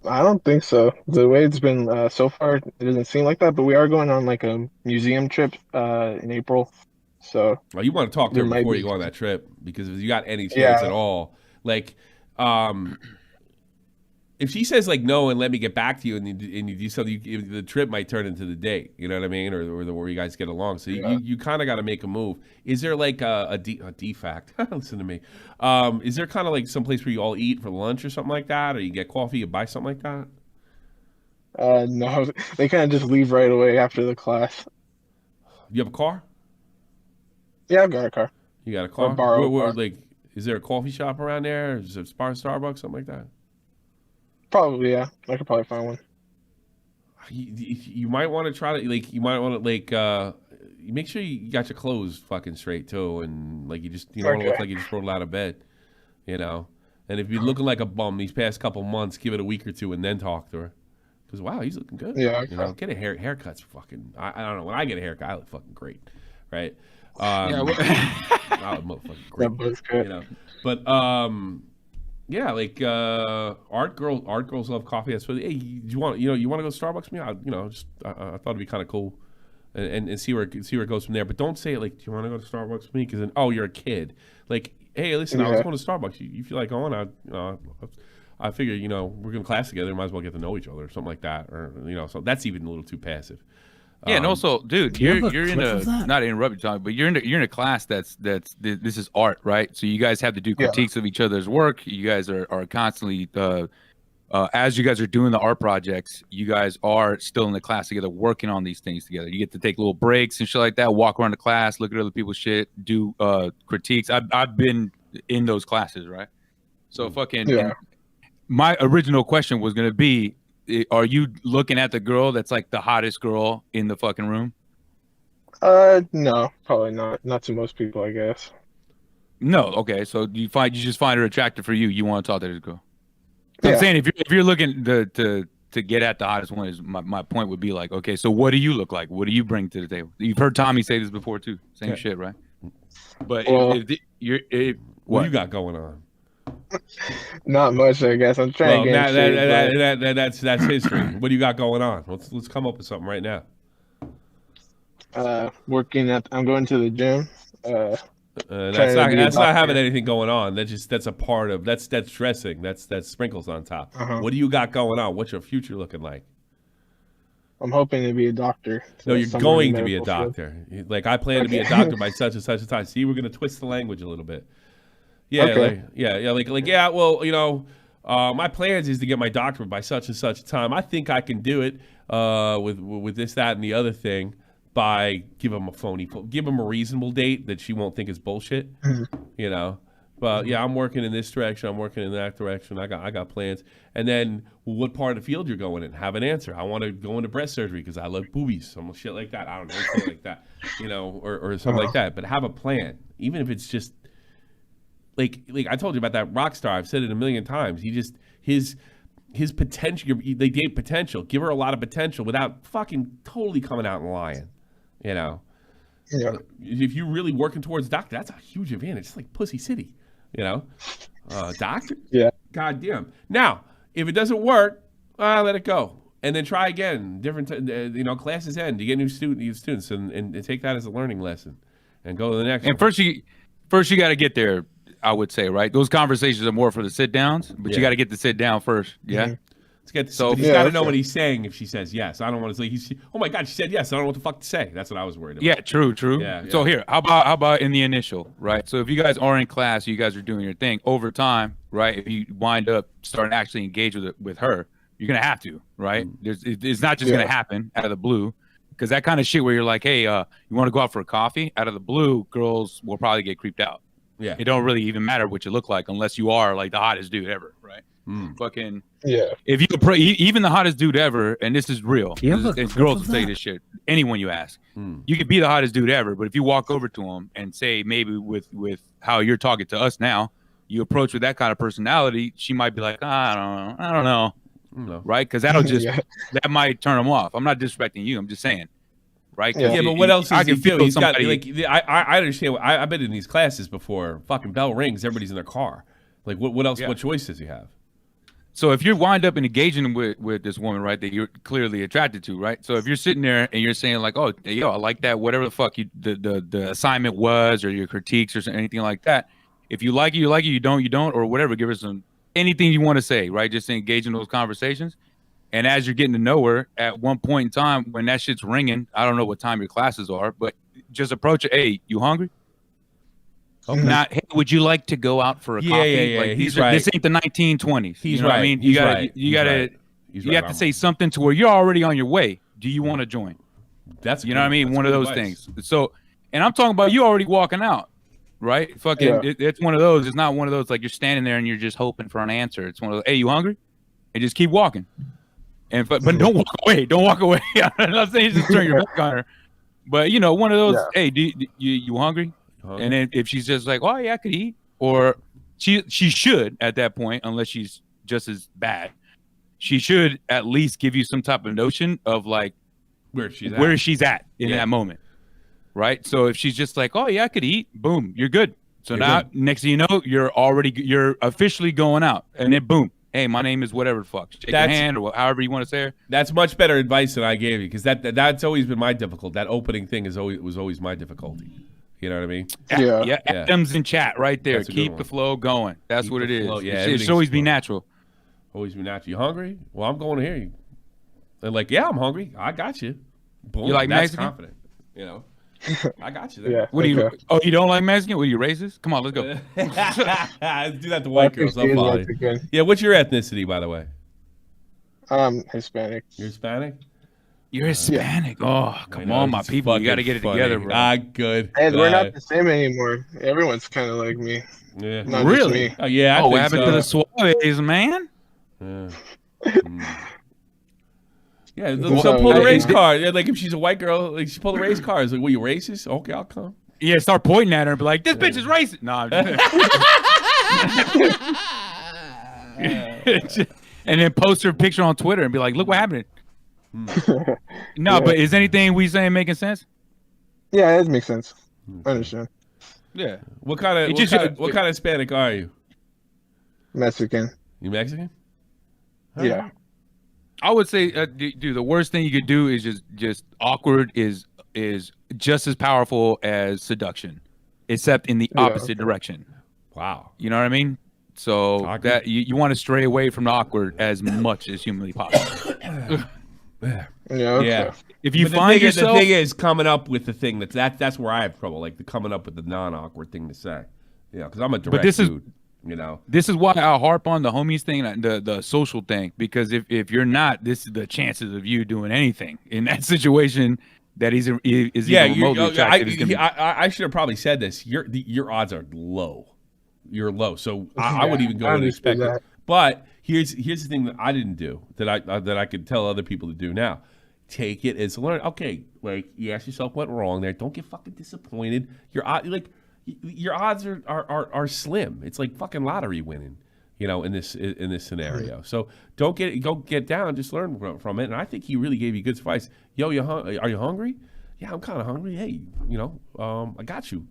I don't think so. The way it's been so far, it doesn't seem like that. But we are going on like a museum trip in April. So well, you want to talk to her before you go on that trip, because if you got any chance at all, like, if she says like no and let me get back to you and you do something, the trip might turn into the date. You know what I mean, or where you guys get along. So you kind of got to make a move. Is there like a defact? Listen to me. Is there kind of like some place where you all eat for lunch or something like that, or you get coffee, you buy something like that? No, they kind of just leave right away after the class. You have a car? Yeah, I've got a car. You got a car? Car. Like, is there a coffee shop around there? Is there a Starbucks, something like that? Probably, yeah. I could probably find one. You might want to try to, like, you might want to, like, make sure you got your clothes fucking straight, too. And, like, you don't want to look like you just rolled out of bed, you know? And if you're looking like a bum these past couple months, give it a week or two and then talk to her. Because, wow, he's looking good. Yeah. You know, get a haircut's fucking, I don't know. When I get a haircut, I look fucking great, right? Yeah, I look fucking great. You know? But, yeah, like art girls love coffee. That's what. Hey, you want to go to Starbucks with me? I thought it'd be kind of cool, and see where it goes from there. But don't say it like, do you want to go to Starbucks with me? Because then, oh, you're a kid. Like, hey, listen, I was going to Starbucks. You feel like going? I figure we're going to class together. Might as well get to know each other or something like that. Or so that's even a little too passive. Yeah, and also, dude, you're in a not interrupting time, but you're in a class that's this is art, right? So you guys have to do critiques of each other's work. You guys are constantly as you guys are doing the art projects, you guys are still in the class together, working on these things together. You get to take little breaks and shit like that, walk around the class, look at other people's shit, do critiques. I've been in those classes, right? So fucking my original question was gonna be, are you looking at the girl that's like the hottest girl in the fucking room? No, probably not. Not to most people, I guess. No, okay. So you just find her attractive for you. You want to talk to this girl. I'm saying if you're looking to get at the hottest one, is my point would be like, okay, so what do you look like? What do you bring to the table? You've heard Tommy say this before too. Same shit, right? But what do you got going on? Not much, I guess. I'm trying to get that's history. What do you got going on? Let's come up with something right now. I'm going to the gym. That's not having anything going on. That's a part of that's dressing. That's sprinkles on top. What do you got going on? What's your future looking like? I'm hoping to be a doctor. No, you're going to be a doctor. Like, I plan to be a doctor by such and such a time. See, we're going to twist the language a little bit. Yeah, okay. Well, my plans is to get my doctorate by such and such a time. I think I can do it with this, that, and the other thing by give him a reasonable date that she won't think is bullshit. But yeah, I'm working in this direction. I'm working in that direction. I got plans. And then what part of the field you're going in? Have an answer. I want to go into breast surgery because I love boobies. Some shit like that. I don't know, shit like that. Or something like that. But have a plan, even if it's just. Like I told you about that rock star. I've said it a million times. His potential. They date potential. Give her a lot of potential without fucking totally coming out and lying. Yeah. If you're really working towards doctor, that's a huge advantage. It's like Pussy City. Doctor. Yeah. Goddamn. Now, if it doesn't work, let it go, and then try again. Different. Classes end. You get new students, and take that as a learning lesson, and go to the next. And first you got to get there. I would say, right? Those conversations are more for the sit downs, but you got to get the sit down first. Yeah. Let's get this. So he's got to know what he's saying if she says yes. I don't want to say oh my God, she said yes. I don't know what the fuck to say. That's what I was worried about. Yeah, true. Yeah. So here, how about in the initial, right? So if you guys are in class, you guys are doing your thing over time, right? If you wind up starting to actually engage with her, You're gonna have to, right? It's not just gonna happen out of the blue, because that kind of shit where you're like, hey, you want to go out for a coffee? Out of the blue, girls will probably get creeped out. Yeah, it don't really even matter what you look like unless you are like the hottest dude ever, right? Fucking if you even the hottest dude ever, and this is real, and girls will say this shit. Anyone you ask, you could be the hottest dude ever, but if you walk over to him and say maybe with how you're talking to us now, you approach with that kind of personality, she might be like, I don't know. Right? Because that'll just that might turn him off. I'm not disrespecting you. I'm just saying, right? Yeah, but what else does he feel? He's got like I understand. I've been in these classes before. Fucking bell rings. Everybody's in their car. Like what else? What choice does he have? So if you wind up engaging with this woman, right, that you're clearly attracted to, right? So if you're sitting there and you're saying like, oh, yo, I like that, whatever the fuck the assignment was, or your critiques or anything like that. If you like it, you like it. You don't, or whatever. Give her anything you want to say, right? Just engage in those conversations. And as you're getting to know her, at one point in time, when that shit's ringing, I don't know what time your classes are, but just approach it. Hey, you hungry? Okay. Not, hey, would you like to go out for a coffee? Yeah. Like, He's right. This ain't the 1920s. He's you know right. What I mean, He's you gotta, right. you have to say something to where you're already on your way. Do you want to join? That's you know what I mean. One of those things. So, and I'm talking about you already walking out. Right? Fucking, it's one of those. It's not one of those like you're standing there and you're just hoping for an answer. It's one of those, hey, you hungry? And just keep walking. And but don't walk away. Don't walk away. I'm not saying just turn your back on her. But you know, one of those, hey, you hungry? And then if she's just like, oh yeah, I could eat, or she should at that point, unless she's just as bad, she should at least give you some type of notion of like where she's at in that moment. Right. So if she's just like, oh yeah, I could eat, boom, you're good. So now next thing you know, you're officially going out, and then boom, hey, my name is whatever the fuck. Shake your hand or however you want to say her. That's much better advice than I gave you, because that's always been my difficult. That opening thing was always my difficulty. You know what I mean? Yeah. Adams in chat right there. Keep the flow going. That's what it is. It should always be natural. Always be natural. You hungry? Well, I'm going to hear you. They're like, yeah, I'm hungry. I got you. Boom. You like that's Mexican? confident. You know. I got you there. Yeah. What do you? Oh, you don't like Mexican? What are you racist? Come on, let's go. Do that to white girls. Yeah. What's your ethnicity, by the way? Hispanic. You're Hispanic. You're Hispanic. Oh, come on, my people. You got to get it together, bro. Good. Hey, we're not the same anymore. Everyone's kind of like me. Yeah. Not really? Just me. Oh yeah. What happened to the Suaves, man? Yeah, so pull the race card. Yeah, like if she's a white girl, like she pull the race card. It's like, well, you racist? Okay, I'll come. Yeah, start pointing at her and be like, "This bitch is racist." No, I'm just and then post her picture on Twitter and be like, "Look what happened." No, but is anything we saying making sense? Yeah, it makes sense. I understand. Yeah. What kind of Hispanic are you? Mexican. You Mexican? Yeah. I would say, dude, the worst thing you could do is just awkward is just as powerful as seduction, except in the opposite direction. Wow. You know what I mean? So that you want to stray away from the awkward as much as humanly possible. Yeah. If you the find yourself, the thing is coming up with the thing that's where I have trouble, like coming up with the non-awkward thing to say. Yeah, because I'm a direct dude. You know, this is why I harp on the homies thing, the social thing, because if you're not, this is the chances of you doing anything in that situation that is even remotely attracted. I should have probably said this. Your odds are low. You're low, so I would even go and expect it. But here's the thing that I didn't do that I could tell other people to do now. Take it as learn. Okay, like you ask yourself what went wrong there. Don't get fucking disappointed. Your odds are slim. It's like fucking lottery winning, you know, in this scenario. So don't get down. Just learn from it. And I think he really gave you good advice. Yo, are you hungry? Yeah, I'm kind of hungry. Hey, you know, I got you.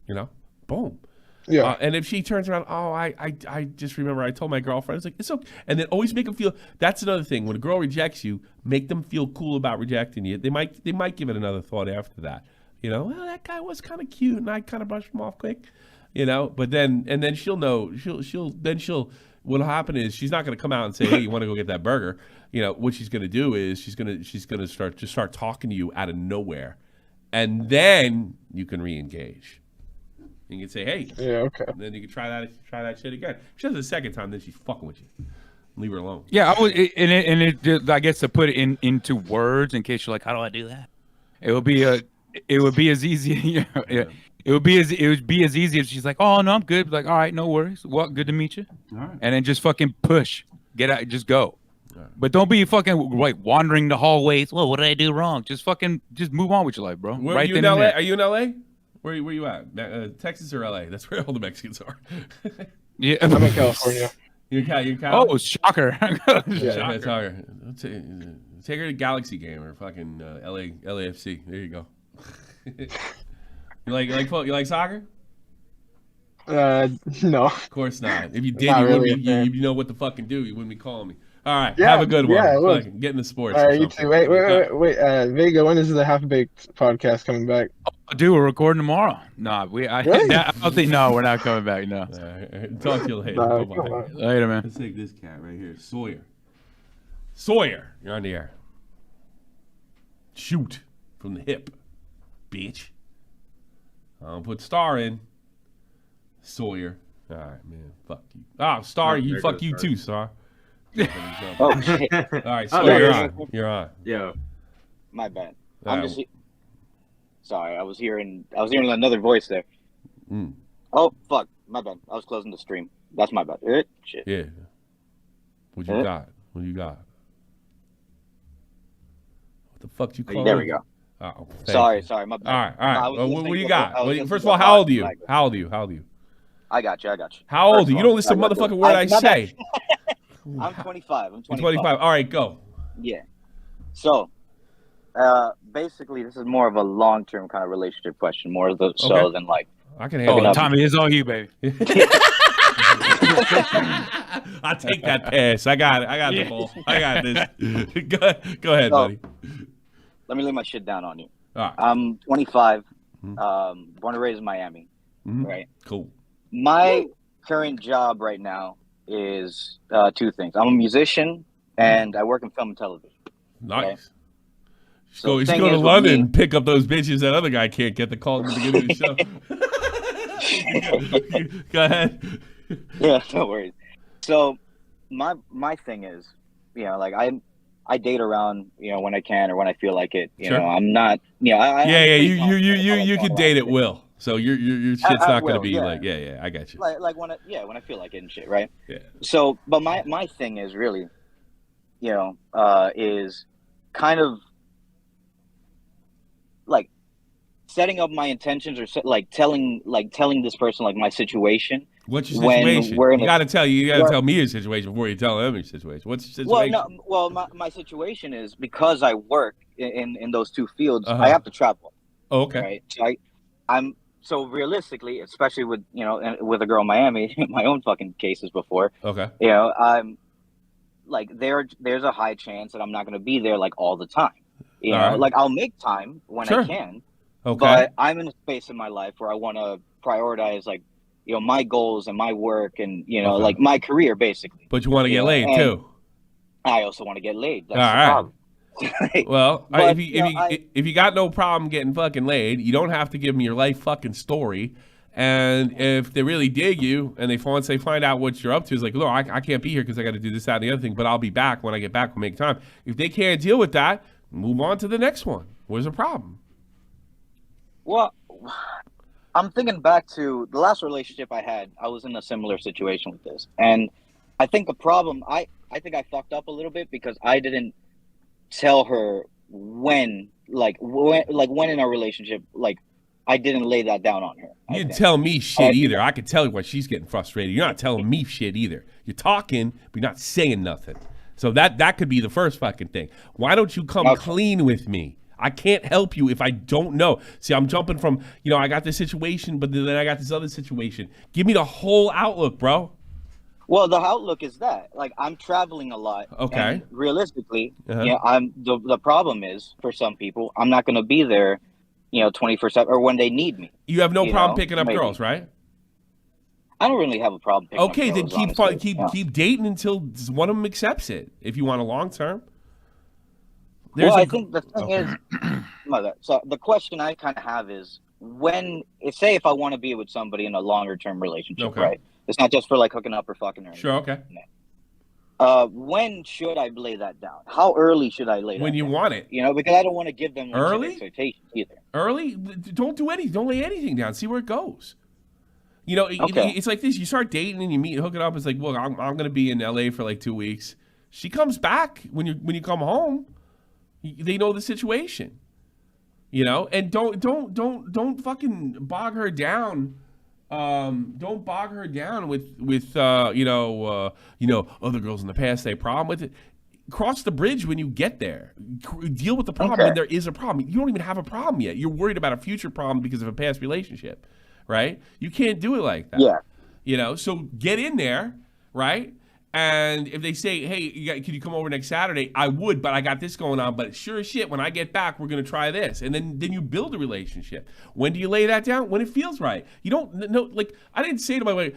You know, boom. Yeah. And if she turns around, oh, I just remember I told my girlfriend, it's like, it's okay. And then always make them feel, that's another thing. When a girl rejects you, make them feel cool about rejecting you. They might give it another thought after that. You know, well, that guy was kind of cute, and I kind of brushed him off quick. You know, but then she'll know. What'll happen is she's not going to come out and say, hey, you want to go get that burger? You know, what she's going to do is she's going to start talking to you out of nowhere, and then you can re-engage. You can say, hey, yeah, okay. And then you can try that shit again. If she does it the second time, then she's fucking with you. Leave her alone. Yeah, I guess to put it into words, in case you're like, how do I do that? It would be as easy. It would be as easy if she's like, oh no, I'm good. Like, all right, no worries. Well, good to meet you. All right. And then just fucking push, get out, just go. Right. But don't be fucking like wandering the hallways. Well, what did I do wrong? Just move on with your life, bro. Where right are you in LA? Are you in LA? Where you at? Texas or LA? That's where all the Mexicans are. Yeah, I'm in California. You're Cali? Oh, shocker! Yeah, shocker. Take her to Galaxy game or fucking LAFC. There you go. You like soccer? No. Of course not. If you did, you know what to fucking do. You wouldn't be calling me. All right, yeah, have a good one. Yeah, get in the sports. All right, you too. Wait. Vega, when is the Half Baked podcast coming back? Dude, we're recording tomorrow. Nah, really? I don't think. No, we're not coming back. No. Talk to you later. Bye-bye. Later, man. Let's take this cat right here, Sawyer, you're on the air. Shoot from the hip, bitch. I'll put Star in. Sawyer. All right, man. Fuck you. Oh, Star, fuck you too, Star. Oh shit! All right, Sawyer, you're on. Yo, my bad. I'm just sorry. I was hearing another voice there. Mm. Oh fuck, my bad. I was closing the stream. That's my bad. Shit. Yeah. What you got? What you got? What the fuck you call? There we go. Oh, sorry, my bad. All right. What do you got? First of all, how old are you? How old are you? I got you. How old are you? You don't listen to motherfucking word I say. I'm 25. I'm 25. All right, go. Yeah. So, basically, this is more of a long-term kind of relationship question, more so than like. I can handle it. Tommy, it's all you, baby. I'll take that pass. I got it. I got the ball. I got this. Go ahead, buddy. Let me lay my shit down on you. All right. I'm 25. Born and raised in Miami. Mm-hmm. Right. Cool. My current job right now is two things. I'm a musician and I work in film and television. Nice. Okay? So you go to London and pick up those bitches that other guy can't get the call at the beginning of the show. Go ahead. Yeah, no worries. So my thing is, like I date around, when I can or when I feel like it. You know, I'm not. You can date at will. So your shit's not going to be like, I got you. Like when I feel like it and shit, right? Yeah. So, but my thing is really, is kind of like setting up my intentions or telling this person like my situation. What's your situation? You got to tell me your situation before you tell them your situation. What's your situation? My situation is because I work in those two fields, I have to travel. Oh, okay. Right. So I'm. So realistically, especially with with a girl in Miami, my own fucking cases before. Okay. I'm like there's a high chance that I'm not going to be there like all the time. You know, right. like I'll make time when I can. Okay. But I'm in a space in my life where I want to prioritize like my goals and my work and like my career basically. But you want to get laid too. I also want to get laid. That's all the right. problem. Well, if you got no problem getting fucking laid, you don't have to give them your life fucking story. And if they really dig you and they find out what you're up to, it's like, look, I can't be here because I got to do this, that, and the other thing, but I'll be back. When I get back, we'll make time. If they can't deal with that, move on to the next one. Where's the problem? Well, I'm thinking back to the last relationship I had. I was in a similar situation with this. And I think the problem, I think I fucked up a little bit because I didn't tell her when in our relationship, like I didn't lay that down on her. You didn't tell me shit either. I could tell you why she's getting frustrated. You're not telling me shit either. You're talking, but you're not saying nothing. So that could be the first fucking thing. Why don't you come clean with me? I can't help you if I don't know. See, I'm jumping from, I got this situation, but then I got this other situation. Give me the whole outlook, bro. Well, the outlook is that, like, I'm traveling a lot. Okay. And realistically, the problem is for some people, I'm not going to be there, 24/7 or when they need me. You have no problem picking up girls, right? I don't really have a problem picking up then girls, keep dating until one of them accepts it. If you want a long term. I think the thing is, so the question I kind of have is say if I want to be with somebody in a longer term relationship, right? It's not just for like hooking up or fucking or anything. Sure, okay. when should I lay that down? How early should I lay that when you down? want it. You know, because I don't want to give them Early expectations either. Early, don't do anything. Don't lay anything down. See where it goes. You know, Okay. it's like this. You start dating and you meet, hook it up. It's like, well, I'm going to be in LA for like 2 weeks. She comes back when you come home. They know the situation. You know, and don't fucking bog her down. Don't bog her down with other girls in the past. They have a problem with it. Cross the bridge when you get there. Deal with the problem when there is a problem. You don't even have a problem yet. You're worried about a future problem because of a past relationship, right? You can't do it like that. Yeah. You know, so get in there, right? And if they say, hey, can you come over next Saturday? I would, but I got this going on. But sure as shit, when I get back, we're going to try this. And then you build a relationship. When do you lay that down? When it feels right. You don't know, like, I didn't say to my wife,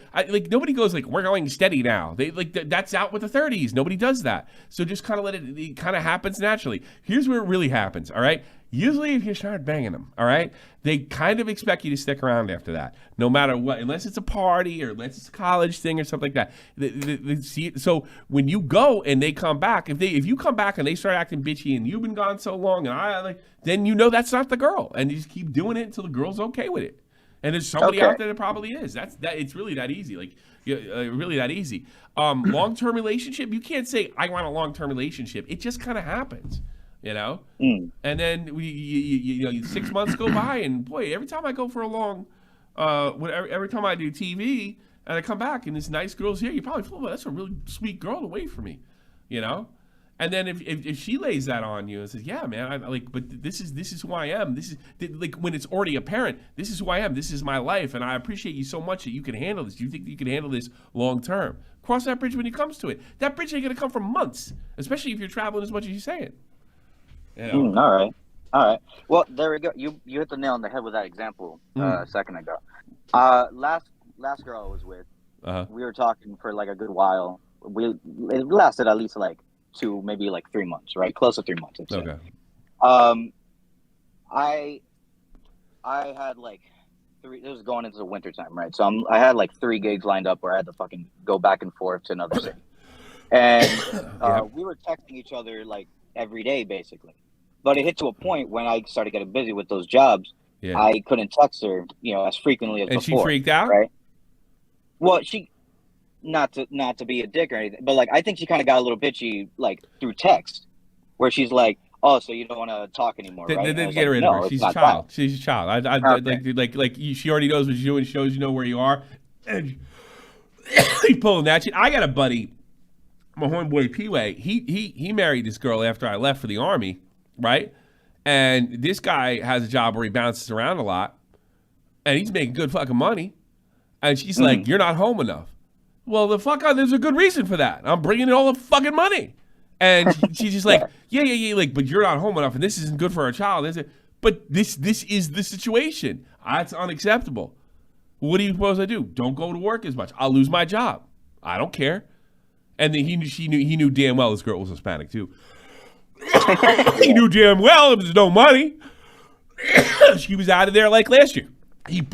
nobody goes like, we're going steady now. They that's out with the 30s. Nobody does that. So just kind of let it kind of happens naturally. Here's where it really happens, all right? Usually if you start banging them, all right, they kind of expect you to stick around after that, no matter what, unless it's a party or unless it's a college thing or something like that. So when you go and they come back, if you come back and they start acting bitchy and you've been gone so long and then you know that's not the girl, and you just keep doing it until the girl's okay with it. And there's somebody out there that probably is. It's really that easy. Like, really that easy. Long-term relationship, you can't say I want a long-term relationship. It just kind of happens. You know, and then 6 months go by, and boy, every time I go for a long, every time I do TV and I come back and this nice girl's here, you probably feel, well, that's a really sweet girl to wait for me, you know. And then if she lays that on you and says, yeah, man, but this is who I am. This is like when it's already apparent. This is who I am. This is my life, and I appreciate you so much that you can handle this. Do you think you can handle this long term? Cross that bridge when it comes to it. That bridge ain't gonna come for months, especially if you're traveling as much as you're saying. You know? All right. Well, there we go. You hit the nail on the head with that example a second ago. Last girl I was with, we were talking for like a good while. It lasted at least like 2, maybe like 3 months, right? Close to 3 months. Okay. I had like 3. It was going into the winter time, right? So I had like 3 gigs lined up where I had to fucking go back and forth to another city, and we were texting each other like every day, basically. But it hit to a point when I started getting busy with those jobs, I couldn't text her, as frequently as before. And she freaked out, right? Well, she, not to be a dick or anything, but like I think she kind of got a little bitchy, like through text, where she's like, "Oh, so you don't want to talk anymore, right?" Then get rid of her. She's a child. She's a child. She already knows what you're doing. Shows you know where you are. And he's pulling that shit. I got a buddy, my homeboy P-Way. He married this girl after I left for the army. Right? And this guy has a job where he bounces around a lot, and he's making good fucking money. And she's like, you're not home enough. Well, there's a good reason for that. I'm bringing in all the fucking money. And she's just like, yeah, like, but you're not home enough, and this isn't good for our child, is it? But this is the situation. That's unacceptable. What do you suppose I do? Don't go to work as much. I'll lose my job. I don't care. And then he knew damn well this girl was Hispanic too. He knew damn well there was no money. She was out of there like last year.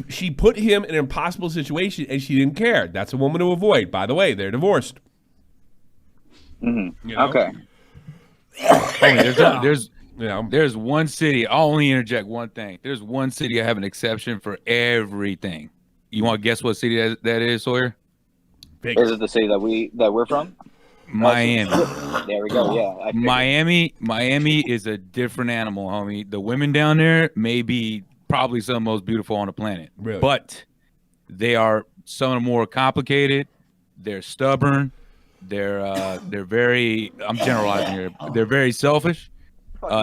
She put him in an impossible situation, and she didn't care. That's a woman to avoid. By the way, they're divorced. Mm-hmm. You know? Okay. There's one city. I'll only interject one thing. There's one city I have an exception for everything. You want to guess what city that is, Sawyer? Vegas. Is it the city that we're from? Miami. There we go. Yeah. Miami is a different animal, homie. The women down there may be probably some of the most beautiful on the planet. Really? But they are some of the more complicated. They're stubborn. They're very, I'm generalizing here. They're very selfish.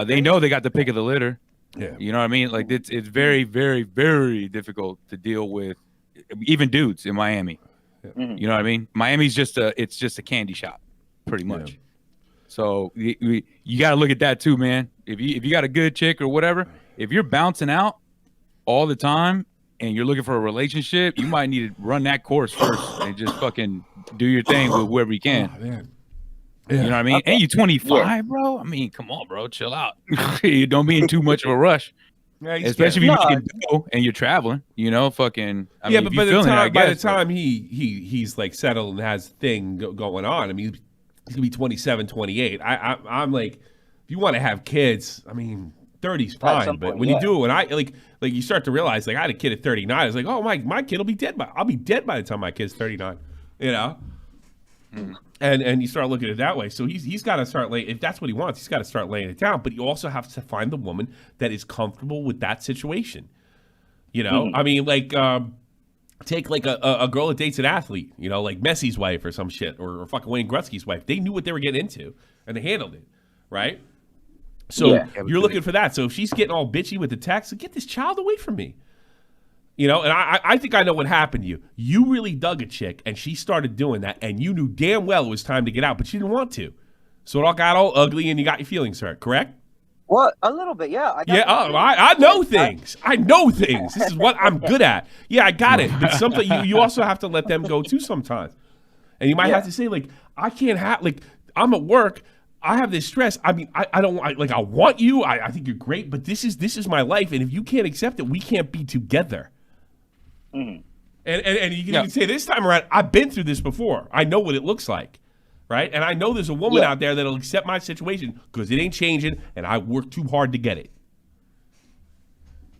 They know they got the pick of the litter. Yeah. You know what I mean? Like it's very, very, very difficult to deal with even dudes in Miami. Mm-hmm. You know what I mean? Miami's just a candy shop, pretty much. Yeah. So you got to look at that too, man. If you got a good chick or whatever, if you're bouncing out all the time and you're looking for a relationship, you might need to run that course first and just fucking do your thing with whoever you can. Oh, man. Yeah. You know what I mean? Okay. And you 25, bro. I mean, come on, bro. Chill out. You don't be in too much of a rush. Yeah, especially if you're go and you're traveling, fucking. I mean, but by the time he's like settled and has thing going on, I mean, He's gonna be 27, 28. I'm like, if you want to have kids, I mean, 30's fine. But when you do it, when I like you start to realize, like, I had a kid at 39. I was like, oh my kid will be dead I'll be dead by the time my kid's 39. You know. And you start looking at it that way. So he's got to start laying. If that's what he wants, he's got to start laying it down. But you also have to find the woman that is comfortable with that situation. You know, I mean, like, take like a girl that dates an athlete. You know, like Messi's wife or some shit, or fucking Wayne Gretzky's wife. They knew what they were getting into, and they handled it, right? So you're looking for that. So if she's getting all bitchy with the text, get this child away from me. You know, and I think I know what happened to you. You really dug a chick, and she started doing that, and you knew damn well it was time to get out, but you didn't want to. So it all got all ugly, and you got your feelings hurt, correct? What? A little bit, yeah. I know things. I know things. This is what I'm good at. Yeah, I got it. But something you also have to let them go too sometimes. And you might have to say, like, I can't have, like, I'm at work. I have this stress. I mean, I don't like. I want you. I think you're great, but this is my life, and if you can't accept it, we can't be together. And you can even say this time around, I've been through this before. I know what it looks like, right? And I know there's a woman out there that'll accept my situation because it ain't changing, and I work too hard to get it.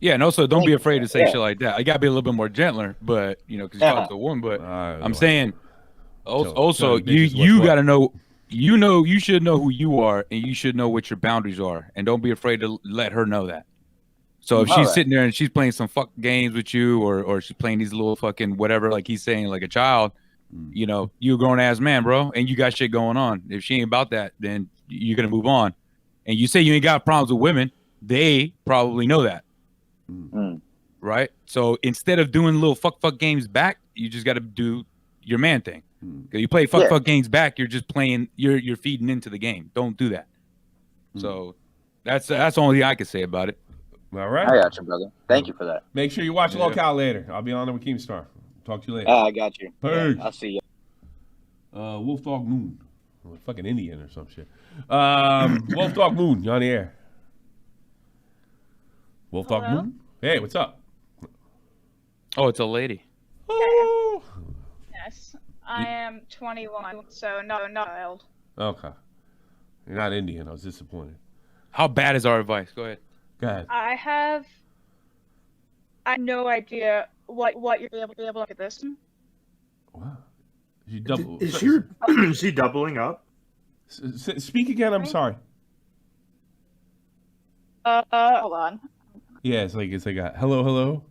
Yeah, and also don't be afraid to say shit like that. I gotta be a little bit more gentler, but you know, because you're talking to a woman. But I'm saying, also you gotta know. You should know who you are, and you should know what your boundaries are, and don't be afraid to let her know that. So if she's sitting there and she's playing some fuck games with you, or she's playing these little fucking whatever, like he's saying, like a child, you know, you're a grown ass man, bro, and you got shit going on. If she ain't about that, then you're gonna move on. And you say you ain't got problems with women, they probably know that, right? So instead of doing little fuck games back, you just got to do your man thing. You play fuck games back, you're just playing, you're feeding into the game. Don't do that. So that's the only thing I can say about it. All right. I got you, brother. Thank you for that. Make sure you watch Lolcow later. I'll be on there with Keemstar. Talk to you later. I got you. Peace. I'll see you. Wolf Dog Moon. Fucking Indian or some shit. Wolf Dog Moon, you on the air. Wolf Dog Moon? Hey, what's up? Oh, it's a lady. Oh. Yes. I am 21, so not a child. Okay. You're not Indian. I was disappointed. How bad is our advice? Go ahead. Go ahead. I have no idea what you're able to look at this. Wow. Is she doubling up? Speak again. I'm sorry. Hold on. Yeah, it's like a hello.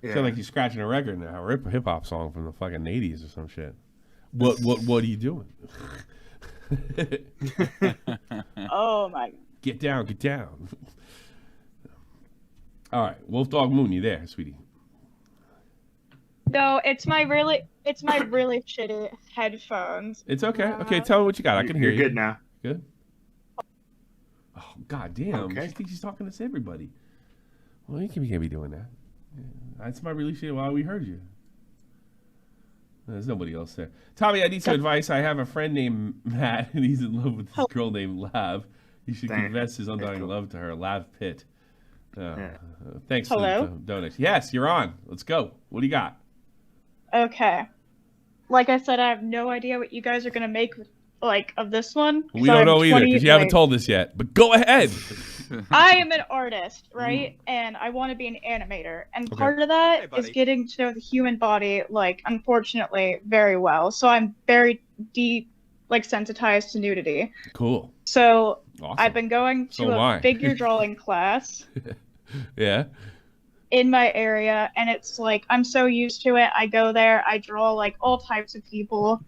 Yeah. Sound like you're scratching a record now, or a hip hop song from the fucking 80s or some shit. What are you doing? Oh my. Get down. All right, Wolf Dog Moon, you there, sweetie? No, it's my really shitty headphones. It's okay. Okay, tell me what you got. I can hear you. You're good now. Good. Oh, god damn. Okay. She thinks she's talking to everybody. Well, you can't be doing that. That's my really shit while we heard you. There's nobody else there. Tommy, I need some advice. I have a friend named Matt, and he's in love with this girl named Lav. You should confess his undying love to her. Lav Pitt. Thanks for the donation. Yes, you're on. Let's go. What do you got? Okay. Like I said, I have no idea what you guys are gonna make of this one. We don't know either because you haven't told us yet. But go ahead. I am an artist, right? And I want to be an animator. And part of that is getting to know the human body, unfortunately, very well. So I'm very deep, sensitized to nudity. Cool. So awesome. I've been going to a figure drawing class. Yeah. In my area, and it's I'm so used to it. I go there, I draw all types of people,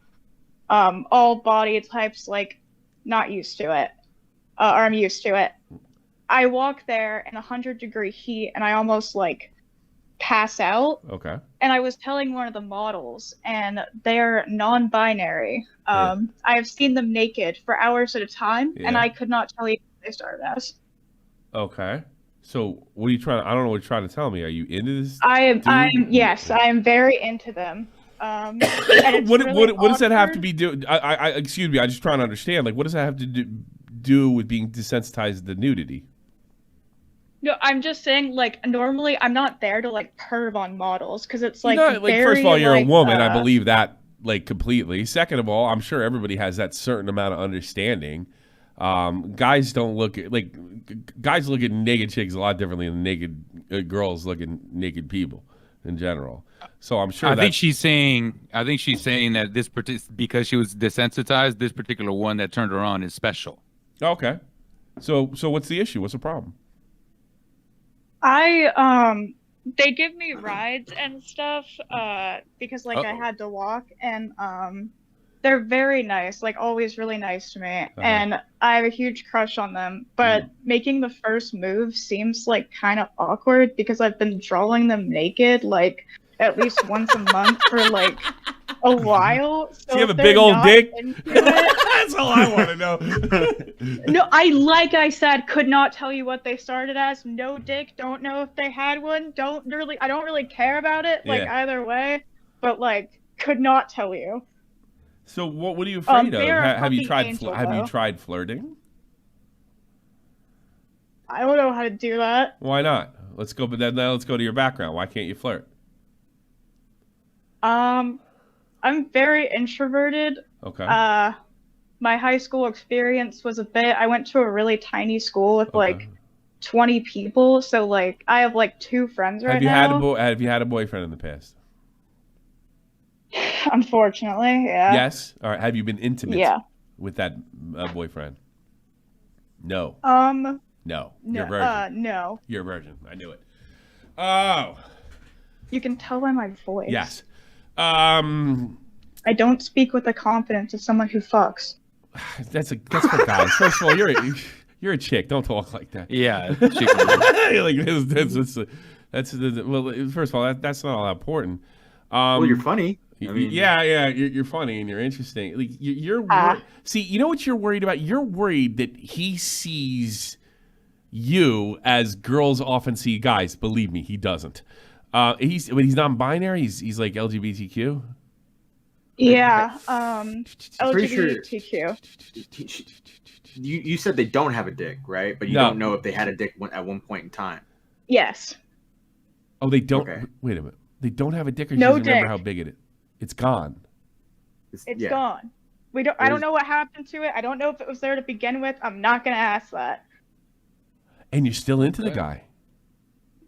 all body types, not used to it, or I'm used to it. I walk there in 100-degree heat, and I almost pass out. Okay. And I was telling one of the models, and they're non-binary. I have seen them naked for hours at a time, and I could not tell you what they started as. Okay. So what are you trying? I don't know what you're trying to tell me. Are you into this? Yes, I am very into them. And what does that have to be do? Excuse me. I'm just trying to understand. What does that have to do with being desensitized to nudity? No, I'm just saying. Normally I'm not there to perv on models because it's first of all, you're a woman. I believe that like completely. Second of all, I'm sure everybody has that certain amount of understanding. Guys don't look at guys look at naked chicks a lot differently than naked girls look at naked people in general. So I'm sure. I think she's saying that this because she was desensitized, this particular one that turned her on is special. Okay. So what's the issue? What's the problem? They give me rides and stuff because like I had to walk, and they're very nice, like always really nice to me, and I have a huge crush on them, but making the first move seems like kind of awkward because I've been drawing them naked like at least once a month for like a while. So do you have a big old dick? That's all I want to know. No, I said, could not tell you what they started as. No dick. Don't know if they had one. I don't really care about it. Like either way, but like, could not tell you. So what are you afraid of? Have you angel, tried flirting? I don't know how to do that. Why not? Let's go. But then let's go to your background. Why can't you flirt? I'm very introverted. Okay. My high school experience was I went to a really tiny school with like 20 people, so like I have like 2 friends right now. Have you had a boyfriend in the past? Unfortunately, yeah. Yes. All right. Have you been intimate with that boyfriend? No. No. You're a virgin. No. You're a virgin. I knew it. Oh. You can tell by my voice. Yes. I don't speak with the confidence of someone who fucks. That's for guys. First of all, you're a chick. Don't talk like that. Yeah. Well, first of all, that's not all that important. Well, you're funny. You're funny and you're interesting. Like you're see, you know what you're worried about? You're worried that he sees you as girls often see guys. Believe me, he doesn't. He's non-binary. He's like LGBTQ. Yeah. LGBTQ. You said they don't have a dick, right? But you don't know if they had a dick at one point in time. Yes. Oh, they don't. Okay. Wait a minute. They don't have a dick, or no doesn't remember how big it is. It's gone. It's gone. I don't know what happened to it. I don't know if it was there to begin with. I'm not gonna ask that. And you're still into the guy.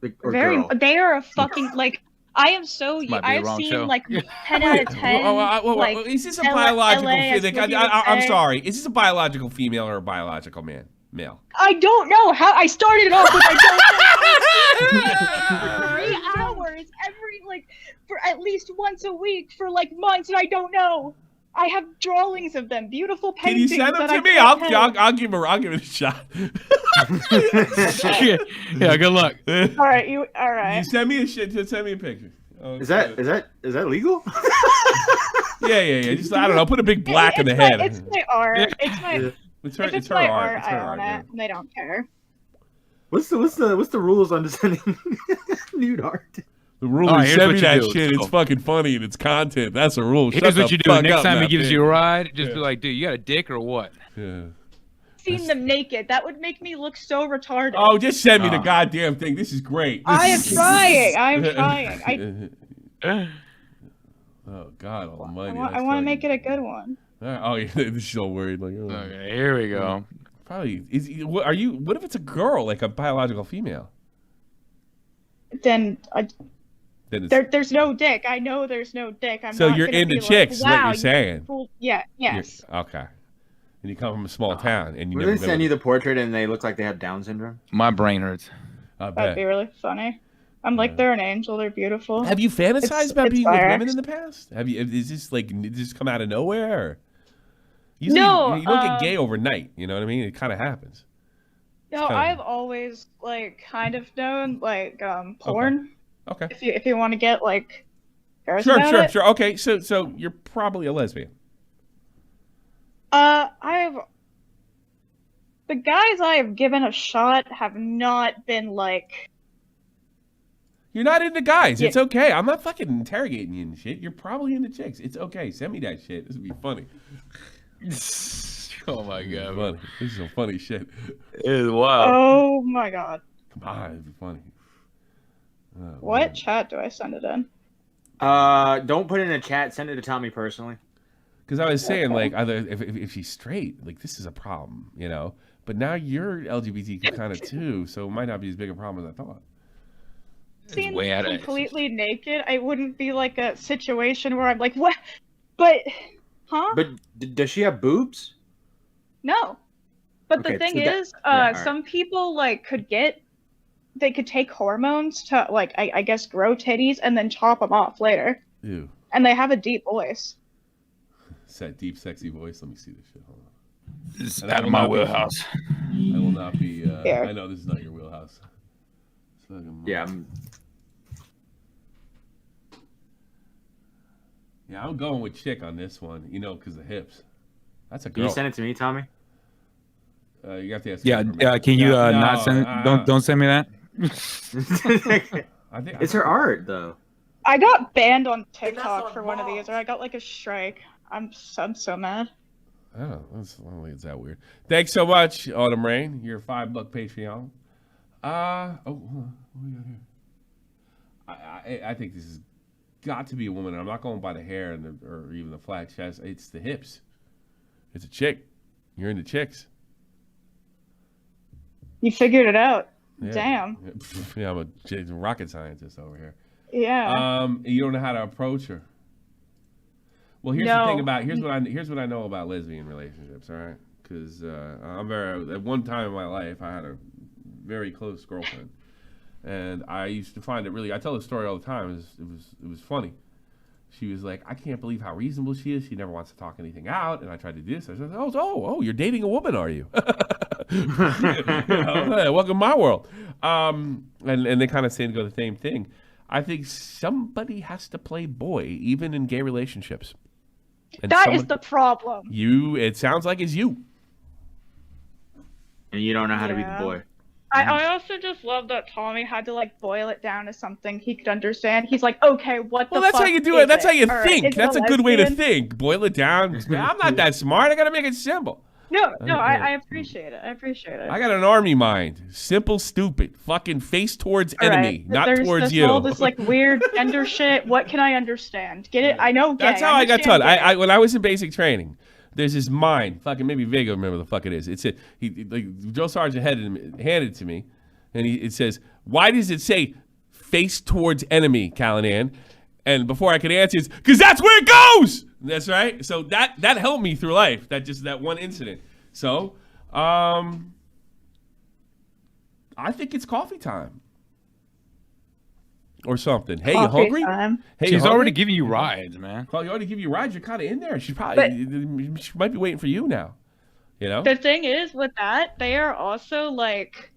They are a fucking like. I am so. I've seen like 10 out of 10. Like, is this a biological? I'm sorry. Is this a biological female or a biological male? I don't know how. I started off with I don't know. 3 hours for at least once a week for like months, and I don't know. I have drawings of them, beautiful paintings. Can you send them to me? I'll give it a shot. Yeah, good luck. All right, You send me a picture. Oh, is that legal? Yeah. Just I don't know. Put a big black in the head. It's my art. It's my art. I own it. They don't care. What's the rules on sending nude art? The rule is send me that shit. It's fucking funny and it's content. That's a rule. Here's what you do. Next time he gives you a ride, just be like, dude, you got a dick or what? Yeah. Seen them naked. That would make me look so retarded. Oh, just send me the goddamn thing. This is great. I am trying. Oh God Almighty! I want to make it a good one. Oh yeah, they're so worried. Like, okay, here we go. Probably are you? What if it's a girl, like a biological female? Then there's no dick. I know there's no dick. So you're into chicks, is what you're saying? Yeah. Yes. Okay. And you come from a small town, and they send you the portrait, and they look like they have Down syndrome. My brain hurts. That'd be really funny. I'm like, they're an angel. They're beautiful. Have you fantasized about being with women in the past? Is this like did this come out of nowhere? Or? Usually, No, you don't get gay overnight. You know what I mean? It kind of happens. No, I've always like kind of known like porn. Okay. If you want to get like. Sure. Okay, so you're probably a lesbian. The guys I have given a shot have not been like. You're not into guys. Yeah. It's okay. I'm not fucking interrogating you and shit. You're probably into chicks. It's okay. Send me that shit. This would be funny. Oh my God. Funny. This is some funny shit. It is wild. Oh my God. Come on, it'd be funny. What chat do I send it in? Don't put it in a chat. Send it to Tommy personally. Because I was saying, like, either if she's straight, like, this is a problem, you know. But now you're LGBTQ kind of too, so it might not be as big a problem as I thought. Seen completely naked, I wouldn't be like a situation where I'm like, what? But, huh? But does she have boobs? No. But Okay, the thing so that- is, yeah, all right. some people like they could take hormones to like, I guess, grow titties and then chop them off later. Ew. And they have a deep voice. It's that deep, sexy voice. Let me see this shit. Hold on. It's And I out of will my not be- wheelhouse. I will not be. Here. I know this is not your wheelhouse. Yeah. Yeah, I'm going with chick on this one. You know, because the hips. That's a Can girl. you send it to me, Tommy? You have to ask. Yeah, her permission. can you No, not send? Don't send me that. I think It's her art, though. I got banned on TikTok for one of these, or I got like a strike. I'm so mad. Oh, I don't think it's that weird. Thanks so much, Autumn Rain. Your $5 Patreon. Hold on. What do we got here? I think this has got to be a woman. I'm not going by the hair and or even the flat chest. It's the hips. It's a chick. You're into chicks. You figured it out. Yeah. Damn. Yeah, I'm a rocket scientist over here. Yeah. You don't know how to approach her. Well, here's the thing about here's what I know about lesbian relationships. All right, because at one time in my life I had a very close girlfriend, and I used to find it really. I tell the story all the time. It was funny. She was like, I can't believe how reasonable she is. She never wants to talk anything out. And I tried to do this. I said, oh, you're dating a woman, are you? You know, hey, welcome to my world. And they kind of seem to go the same thing. I think somebody has to play boy, even in gay relationships. And That is the problem. It sounds like it's you. And you don't know how to be the Yeah. boy. I also just love that Tommy had to like boil it down to something he could understand. He's like, okay, what the Well, that's fuck how you do is it. That's how you All right, think. is it That's a good way to lesbian? think. Boil it down. I'm not that smart. I got to make it simple. No, Okay. I appreciate it. I appreciate it. I got an army mind. Simple, stupid. Fucking face towards All enemy, right, but not there's towards this, you. all this like weird gender shit. What can I understand? Get it? I know gay. That's how I got taught. understand gay. When I was in basic training, there's this mind. Fucking maybe Vega remember the fuck it is. It's like Joe Sargent handed it to me, and it says, "Why does it say face towards enemy, Callanan?" And before I could answer, it's because that's where it goes. That's right. So that helped me through life. That one incident. So, I think it's coffee time. Or something. Hey, you Coffee hungry? time. Hey, She's you hungry? already giving you rides, man. Well, you already give you rides. You're kind of in there. She might be waiting for you now. You know? The thing is with that, they are also like,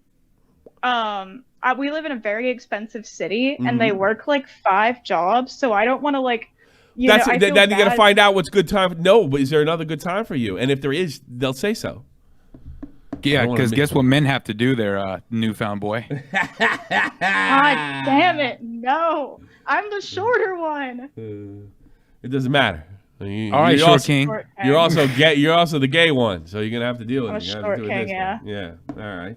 we live in a very expensive city, and they Mhm. work like 5 jobs. So I don't want to like, you That's know, I then feel you got to bad. find out what's good time. No, but is there another good time for you? And if there is, they'll say so. Yeah, don't wanna because miss guess it. what men have to do, their newfound boy? God damn it! No, I'm the shorter one. It doesn't matter. You, All right, you're short also, king. Short You're king. also gay. You're also the gay one, so you're gonna have to deal with I'm it. a You're gonna short have to do it king, this yeah. way. Yeah. All right.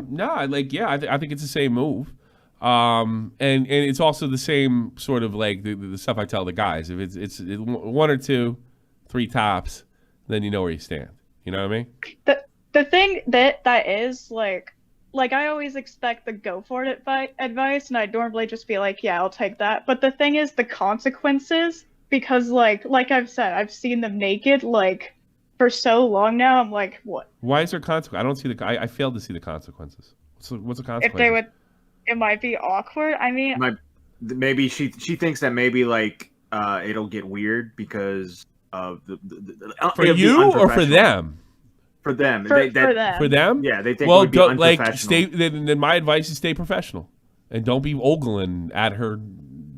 No, I think it's the same move. And it's also the same sort of like the stuff I tell the guys. If it's 1 or 2, 3 tops, then you know where you stand. You know what I mean? The thing that is like I always expect the go for it advice, and I'd normally just be like, yeah, I'll take that. But the thing is the consequences, because like I've said, I've seen them naked like for so long now. I'm like, what? Why is there consequence? I don't see I failed to see the consequences. What's the consequence? If they would, it might be awkward. I mean, Maybe she thinks that maybe like it'll get weird because of the For it'll be you or for unprofessional. them? For them. For them. For them? Yeah, they think well, it would be don't, like unprofessional. stay. Then my advice is stay professional, and don't be ogling at her.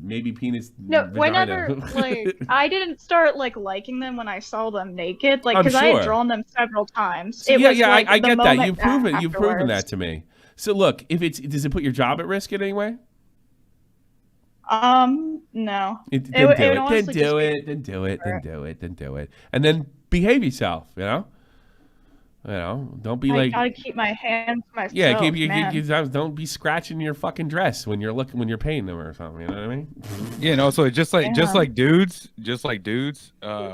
Maybe penis. no, vagina. whenever like I didn't start like liking them when I saw them naked, like I'm because I sure. had drawn them several times. So, It yeah, was, yeah, like, I the get that. moment You've proven afterwards. that to me. So look, does it put your job at risk in any way? No. Then would do it. Then honestly do just it. Then do it. Then do it. Then do it. And then behave yourself. You know. You know, don't be I like. gotta keep my hands to myself. Yeah, don't be scratching your fucking dress when you're paying them or something. You know what I mean? Yeah, no. So just like dudes,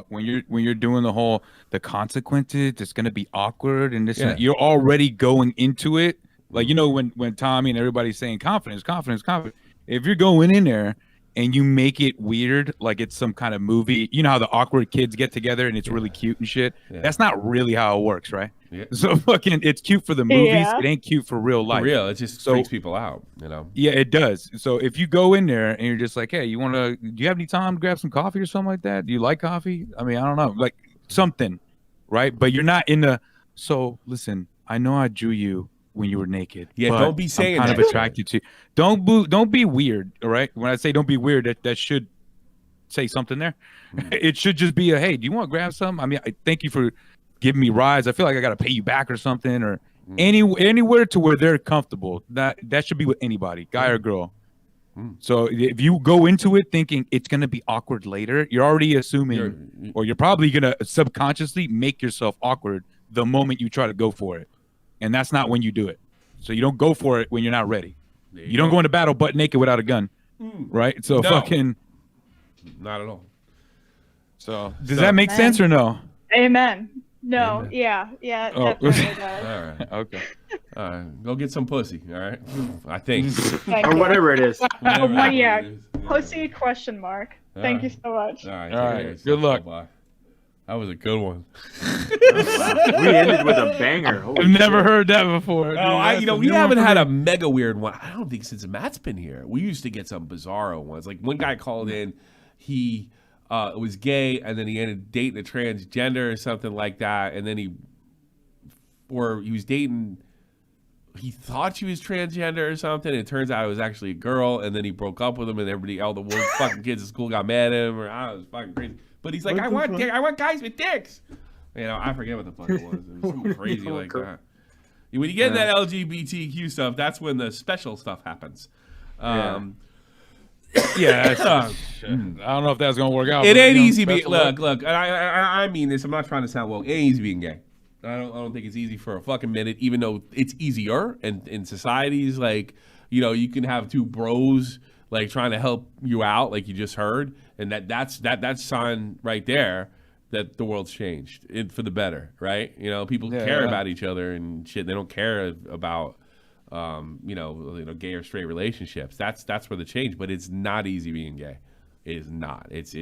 when you're doing the consequences, it's gonna be awkward and this. Yeah. And you're already going into it. Like when Tommy and everybody's saying confidence. If you're going in there and you make it weird, like it's some kind of movie, you know how the awkward kids get together and it's really cute and shit. Yeah. That's not really how it works, right? Yeah. So fucking, it's cute for the movies. Yeah. It ain't cute for real life. For real, it just freaks people out, you know. Yeah, it does. So if you go in there and you're just like, hey, do you have any time to grab some coffee or something like that? Do you like coffee? I mean, I don't know, like something, right? But you're not in the. So listen, I know I drew you when you were naked. Yeah, but don't be saying I'm kind that of attracted to you. Don't be weird, all right? When I say don't be weird, that should say something there. It should just be a, hey, do you want to grab something? I mean, I thank you for giving me rides. I feel like I got to pay you back or something, or anywhere to where they're comfortable. That should be with anybody, guy or girl. So if you go into it thinking it's going to be awkward later, you're already assuming, or you're probably going to subconsciously make yourself awkward the moment you try to go for it. And that's not when you do it. So you don't go for it when you're not ready. You don't go into battle butt naked without a gun, right? So fucking. Not at all. So does that make sense or no? Amen. No, Amen. yeah, it Oh. definitely does. All right. Okay. All right. Go get some pussy. All right. I think. Thank Or you. whatever it is. Whatever Well, it yeah, is. pussy question mark. Thank you so much. All right. All right. take care of Good luck. yourself. Bye. That was a good one. We ended with a banger. Holy I've never shit. heard that before. Oh, we haven't had a mega weird one. I don't think since Matt's been here. We used to get some bizarro ones. Like one guy called in, he was gay, and then he ended up dating a transgender or something like that, and then he was dating. He thought she was transgender or something. And it turns out it was actually a girl, and then he broke up with him, and all the fucking kids at school got mad at him, or I don't know, it was fucking crazy. But he's like, I want guys with dicks. You know, I forget what the fuck it was. It was something crazy like that. When you get in that LGBTQ stuff, that's when the special stuff happens. Yeah, I don't know if that's gonna work out. It but, ain't you know, easy being best of luck. look. I mean this. I'm not trying to sound woke. It ain't easy being gay. I don't think it's easy for a fucking minute. Even though it's easier, and in societies like you can have two bros like trying to help you out, like you just heard, and that's sign right there that the world's changed for the better, right? People care about each other and shit. They don't care about gay or straight relationships. That's where the change. But it's not easy being gay. It is not. It's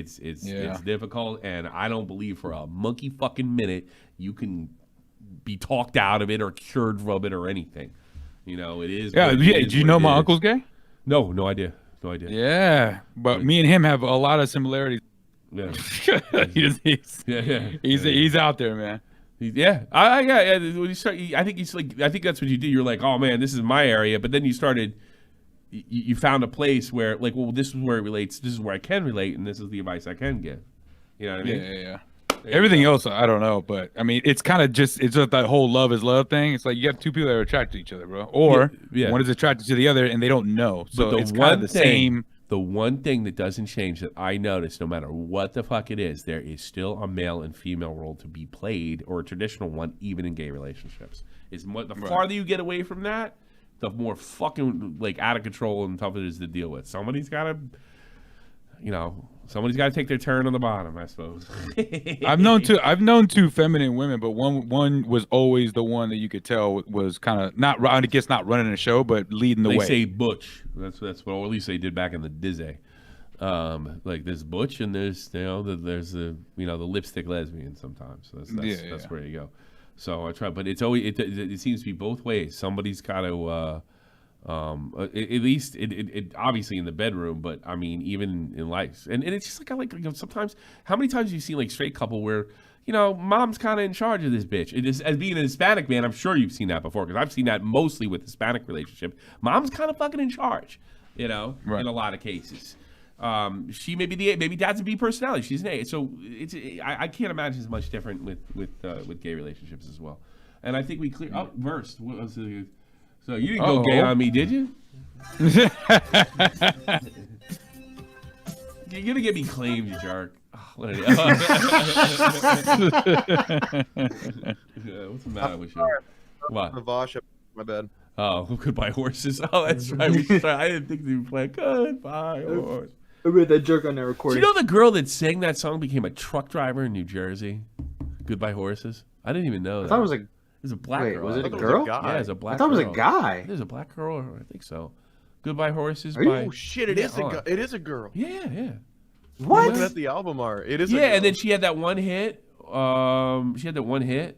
difficult, and I don't believe for a monkey fucking minute you can be talked out of it or cured from it or anything. It is. Yeah. Do you know my uncle's gay? No idea. No idea. Yeah, but me and him have a lot of similarities. Yeah. He's out there, man. Yeah. When you start, I think that's what you do. You're like, oh man, this is my area. But then you started. You found a place where, like, well, this is where it relates. This is where I can relate, and this is the advice I can give. You know what I mean? Yeah. Everything else, I don't know, but I mean, it's kind of it's just that whole love is love thing. It's like you have two people that are attracted to each other, bro, or one is attracted to the other and they don't know. So it's kind of the same. The one thing that doesn't change that I notice, no matter what the fuck it is, there is still a male and female role to be played, or a traditional one, even in gay relationships. The farther you get away from that, the more fucking like out of control and tough it is to deal with. Somebody's got to take their turn on the bottom, I suppose. I've known two feminine women, but one was always the one that you could tell was kind of not running the show, but leading the way. They say butch. That's what, or at least they did back in the Disney. Like there's butch and there's the lipstick lesbian sometimes. So that's where you go. So I try, but it's always it seems to be both ways. Somebody's got to. At least it obviously in the bedroom, but I mean even in life, and it's just like sometimes how many times you see like straight couple where mom's kind of in charge of this bitch. It is, as being a Hispanic man, I'm sure you've seen that before because I've seen that mostly with Hispanic relationship. Mom's kind of fucking in charge, in a lot of cases. She maybe dad's a B personality. She's an A, so I can't imagine it's much different with gay relationships as well. And I think we clear up Verse. So you didn't go gay on me, did you? You're gonna get me claimed, you jerk. What are what's the matter with you? What? My bad. Oh, Goodbye Horses. Oh, that's right. I didn't think they were playing Goodbye Horse. I read that joke on that Do recording. you know the girl that sang that song became a truck driver in New Jersey? Goodbye Horses. I didn't even know that. I thought it was a. It was a black Wait, girl. was it I a thought girl? Yeah, it was a black. I thought it was a girl. guy. There's a black girl. I think so. Goodbye Horses. Are you- by... Oh shit! It is a girl. Yeah. I'm looking at the album art. It is. Yeah, a girl. and then she had that one hit. She had that one hit.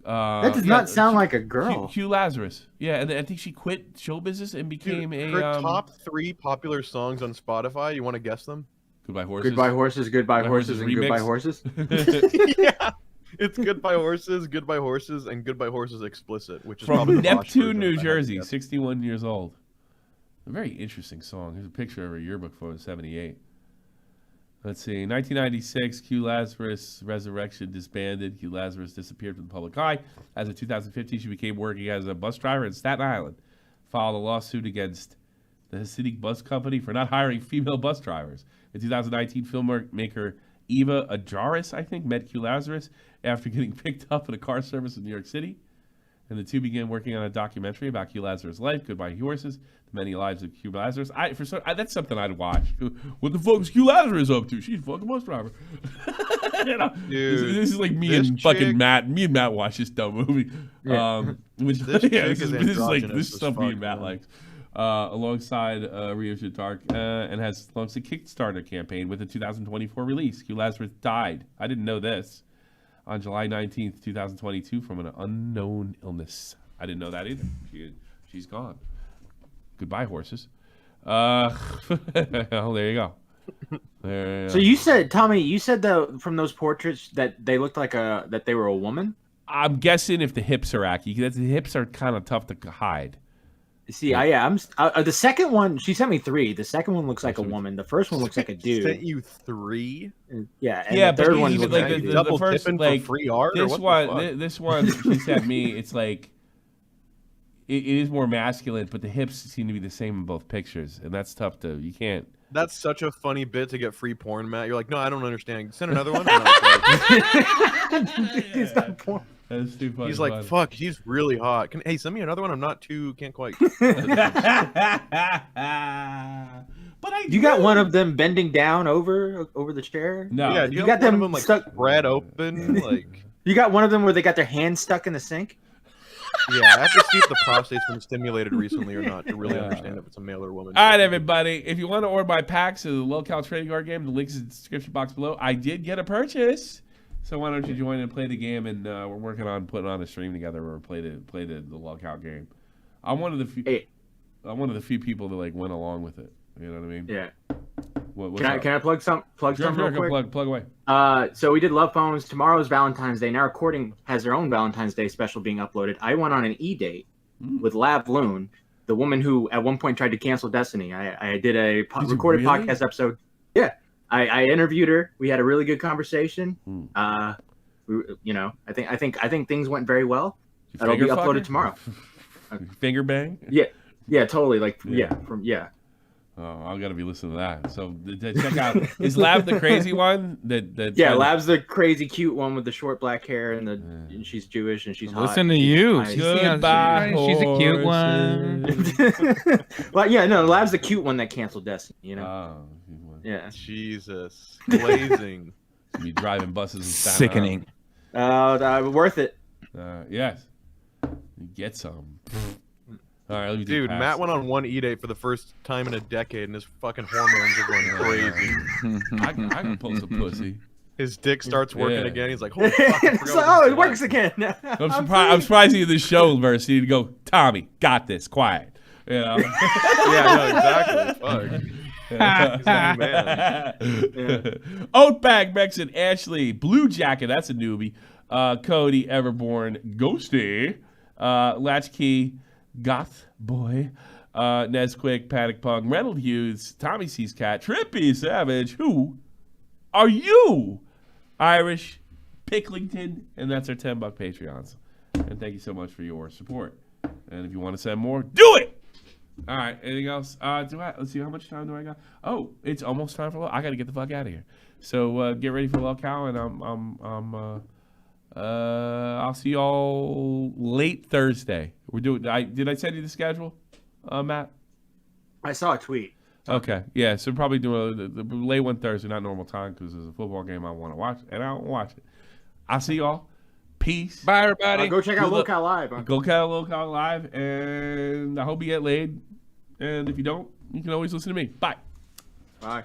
That does not sound like a girl. Hugh Lazarus. Yeah, and then I think she quit show business and became Her a. top 3 popular songs on Spotify. You want to guess them? Goodbye Horses. Goodbye Horses, Goodbye Horses, and remix. Goodbye Horses. Yeah, it's Goodbye Horses, and Goodbye Horses Explicit, which is From probably the Bosch Neptune, version, New if I had to Jersey, guess. 61 years old. A very interesting song. Here's a picture of her yearbook photo, 78. Let's see. 1996, Hugh Lazarus Resurrection disbanded. Hugh Lazarus disappeared from the public eye. As of 2015, she became working as a bus driver in Staten Island. Filed a lawsuit against the Hasidic Bus Company for not hiring female bus drivers. In 2019, filmmaker Eva Ajaris, I think, met Hugh Lazarus after getting picked up at a car service in New York City. And the two began working on a documentary about Hugh Lazarus' life, Goodbye Horses, the many lives of Hugh Lazarus. That's something I'd watch. What the fuck is Hugh Lazarus up to? She's a fucking bus driver. You know, Dude, this is like me this and fucking chick- Matt. Me and Matt watch this dumb movie. Yeah. Which This chick is androgynous this is as stuff me fuck, and Matt man. likes. Alongside Rio Dark, and has launched a Kickstarter campaign with a 2024 release. Hugh Lazarus died. I didn't know this. On July 19th, 2022, from an unknown illness. I didn't know that either. She's gone. Goodbye, horses. Oh, there you go. There, So you said, Tommy, you said from those portraits that they looked like that they were a woman. I'm guessing if the hips are accurate. The hips are kind of tough to hide. See, I'm the second one. She sent me 3. The second one looks like a woman. The first one looks like a dude. Sent you 3? Yeah, and Yeah, the third one even looks like like a dude. double first, tipping for like, free art, or This what the one, fuck? this one she sent me. It's like it is more masculine, but the hips seem to be the same in both pictures, and that's tough to. You can't. That's such a funny bit to get free porn, Matt. You're like, no, I don't understand. Send another one. And I was like, It's not porn. That's too funny. he's like, fuck, he's really hot. Hey, send me another one. I'm not too, can't quite. But You got one of them bending down over the chair. No. Yeah, you got them like stuck. spread open, like. You got one of them where they got their hands stuck in the sink. Yeah, I have to see if the prostate's been stimulated recently or not to really understand if it's a male or woman. All right, everybody. If you want to order my packs of the lolcow trading card game, the link is in the description box below. I did get a purchase, so why don't you join and play the game? And we're working on putting on a stream together where we play the lolcow game. I'm one of the few people that like went along with it. You know what I mean? Yeah. What's Can I plug something real quick? Plug away. So we did Love Phones. Tomorrow's Valentine's Day. Now Recording has their own Valentine's Day special being uploaded. I went on an e-date with Lav Loon, the woman who at one point tried to cancel Destiny. I did a recorded really? podcast episode. Yeah, I interviewed her. We had a really good conversation. I think things went very well. That'll be Finger uploaded fucker? tomorrow. Finger bang? Yeah, totally. Oh, I gotta be listening to that. So check out. Is Lab the crazy one? Lab's the crazy cute one with the short black hair and she's Jewish and she's hot. Listen to you. She's Goodbye, She's a cute one. Well, yeah, no, Lab's the cute one that canceled Destiny. You know. Yeah. Jesus, blazing. Me driving buses and Sickening. Worth it. Yes. You get some. All right, let me Dude, Matt went on one e-date for the first time in a decade, and his fucking hormones are going crazy. I can pull some pussy. His dick starts working Yeah. again. He's like, holy fuck, I forgot it works again. I'm surprised you did this show verse. You'd go, Tommy, got this, quiet. You know? Yeah, no, exactly. Fuck. He's a new man. Oatbag, Mexican, Ashley, Blue Jacket, that's a newbie. Cody, Everborn, Ghosty, Latchkey, Goth Boy, Nesquik, Panic Punk, Reynolds Hughes, Tommy Sees Cat, Trippy Savage. Who are you? Irish, Picklington, and that's our $10 Patreons. And thank you so much for your support. And if you want to send more, do it. All right. Anything else? Let's see. How much time do I got? Oh, it's almost time for. I got to get the fuck out of here. So get ready for lolcow, and I'll see y'all late Thursday. We're doing. Did I send you the schedule, Matt? I saw a tweet. Okay. Yeah. So probably doing the late one Thursday, not normal time, because there's a football game I want to watch, and I don't watch it. I'll see y'all. Peace. Bye, everybody. Go check out lolcow live. Go check out lolcow live, and I hope you get laid. And if you don't, you can always listen to me. Bye. Bye.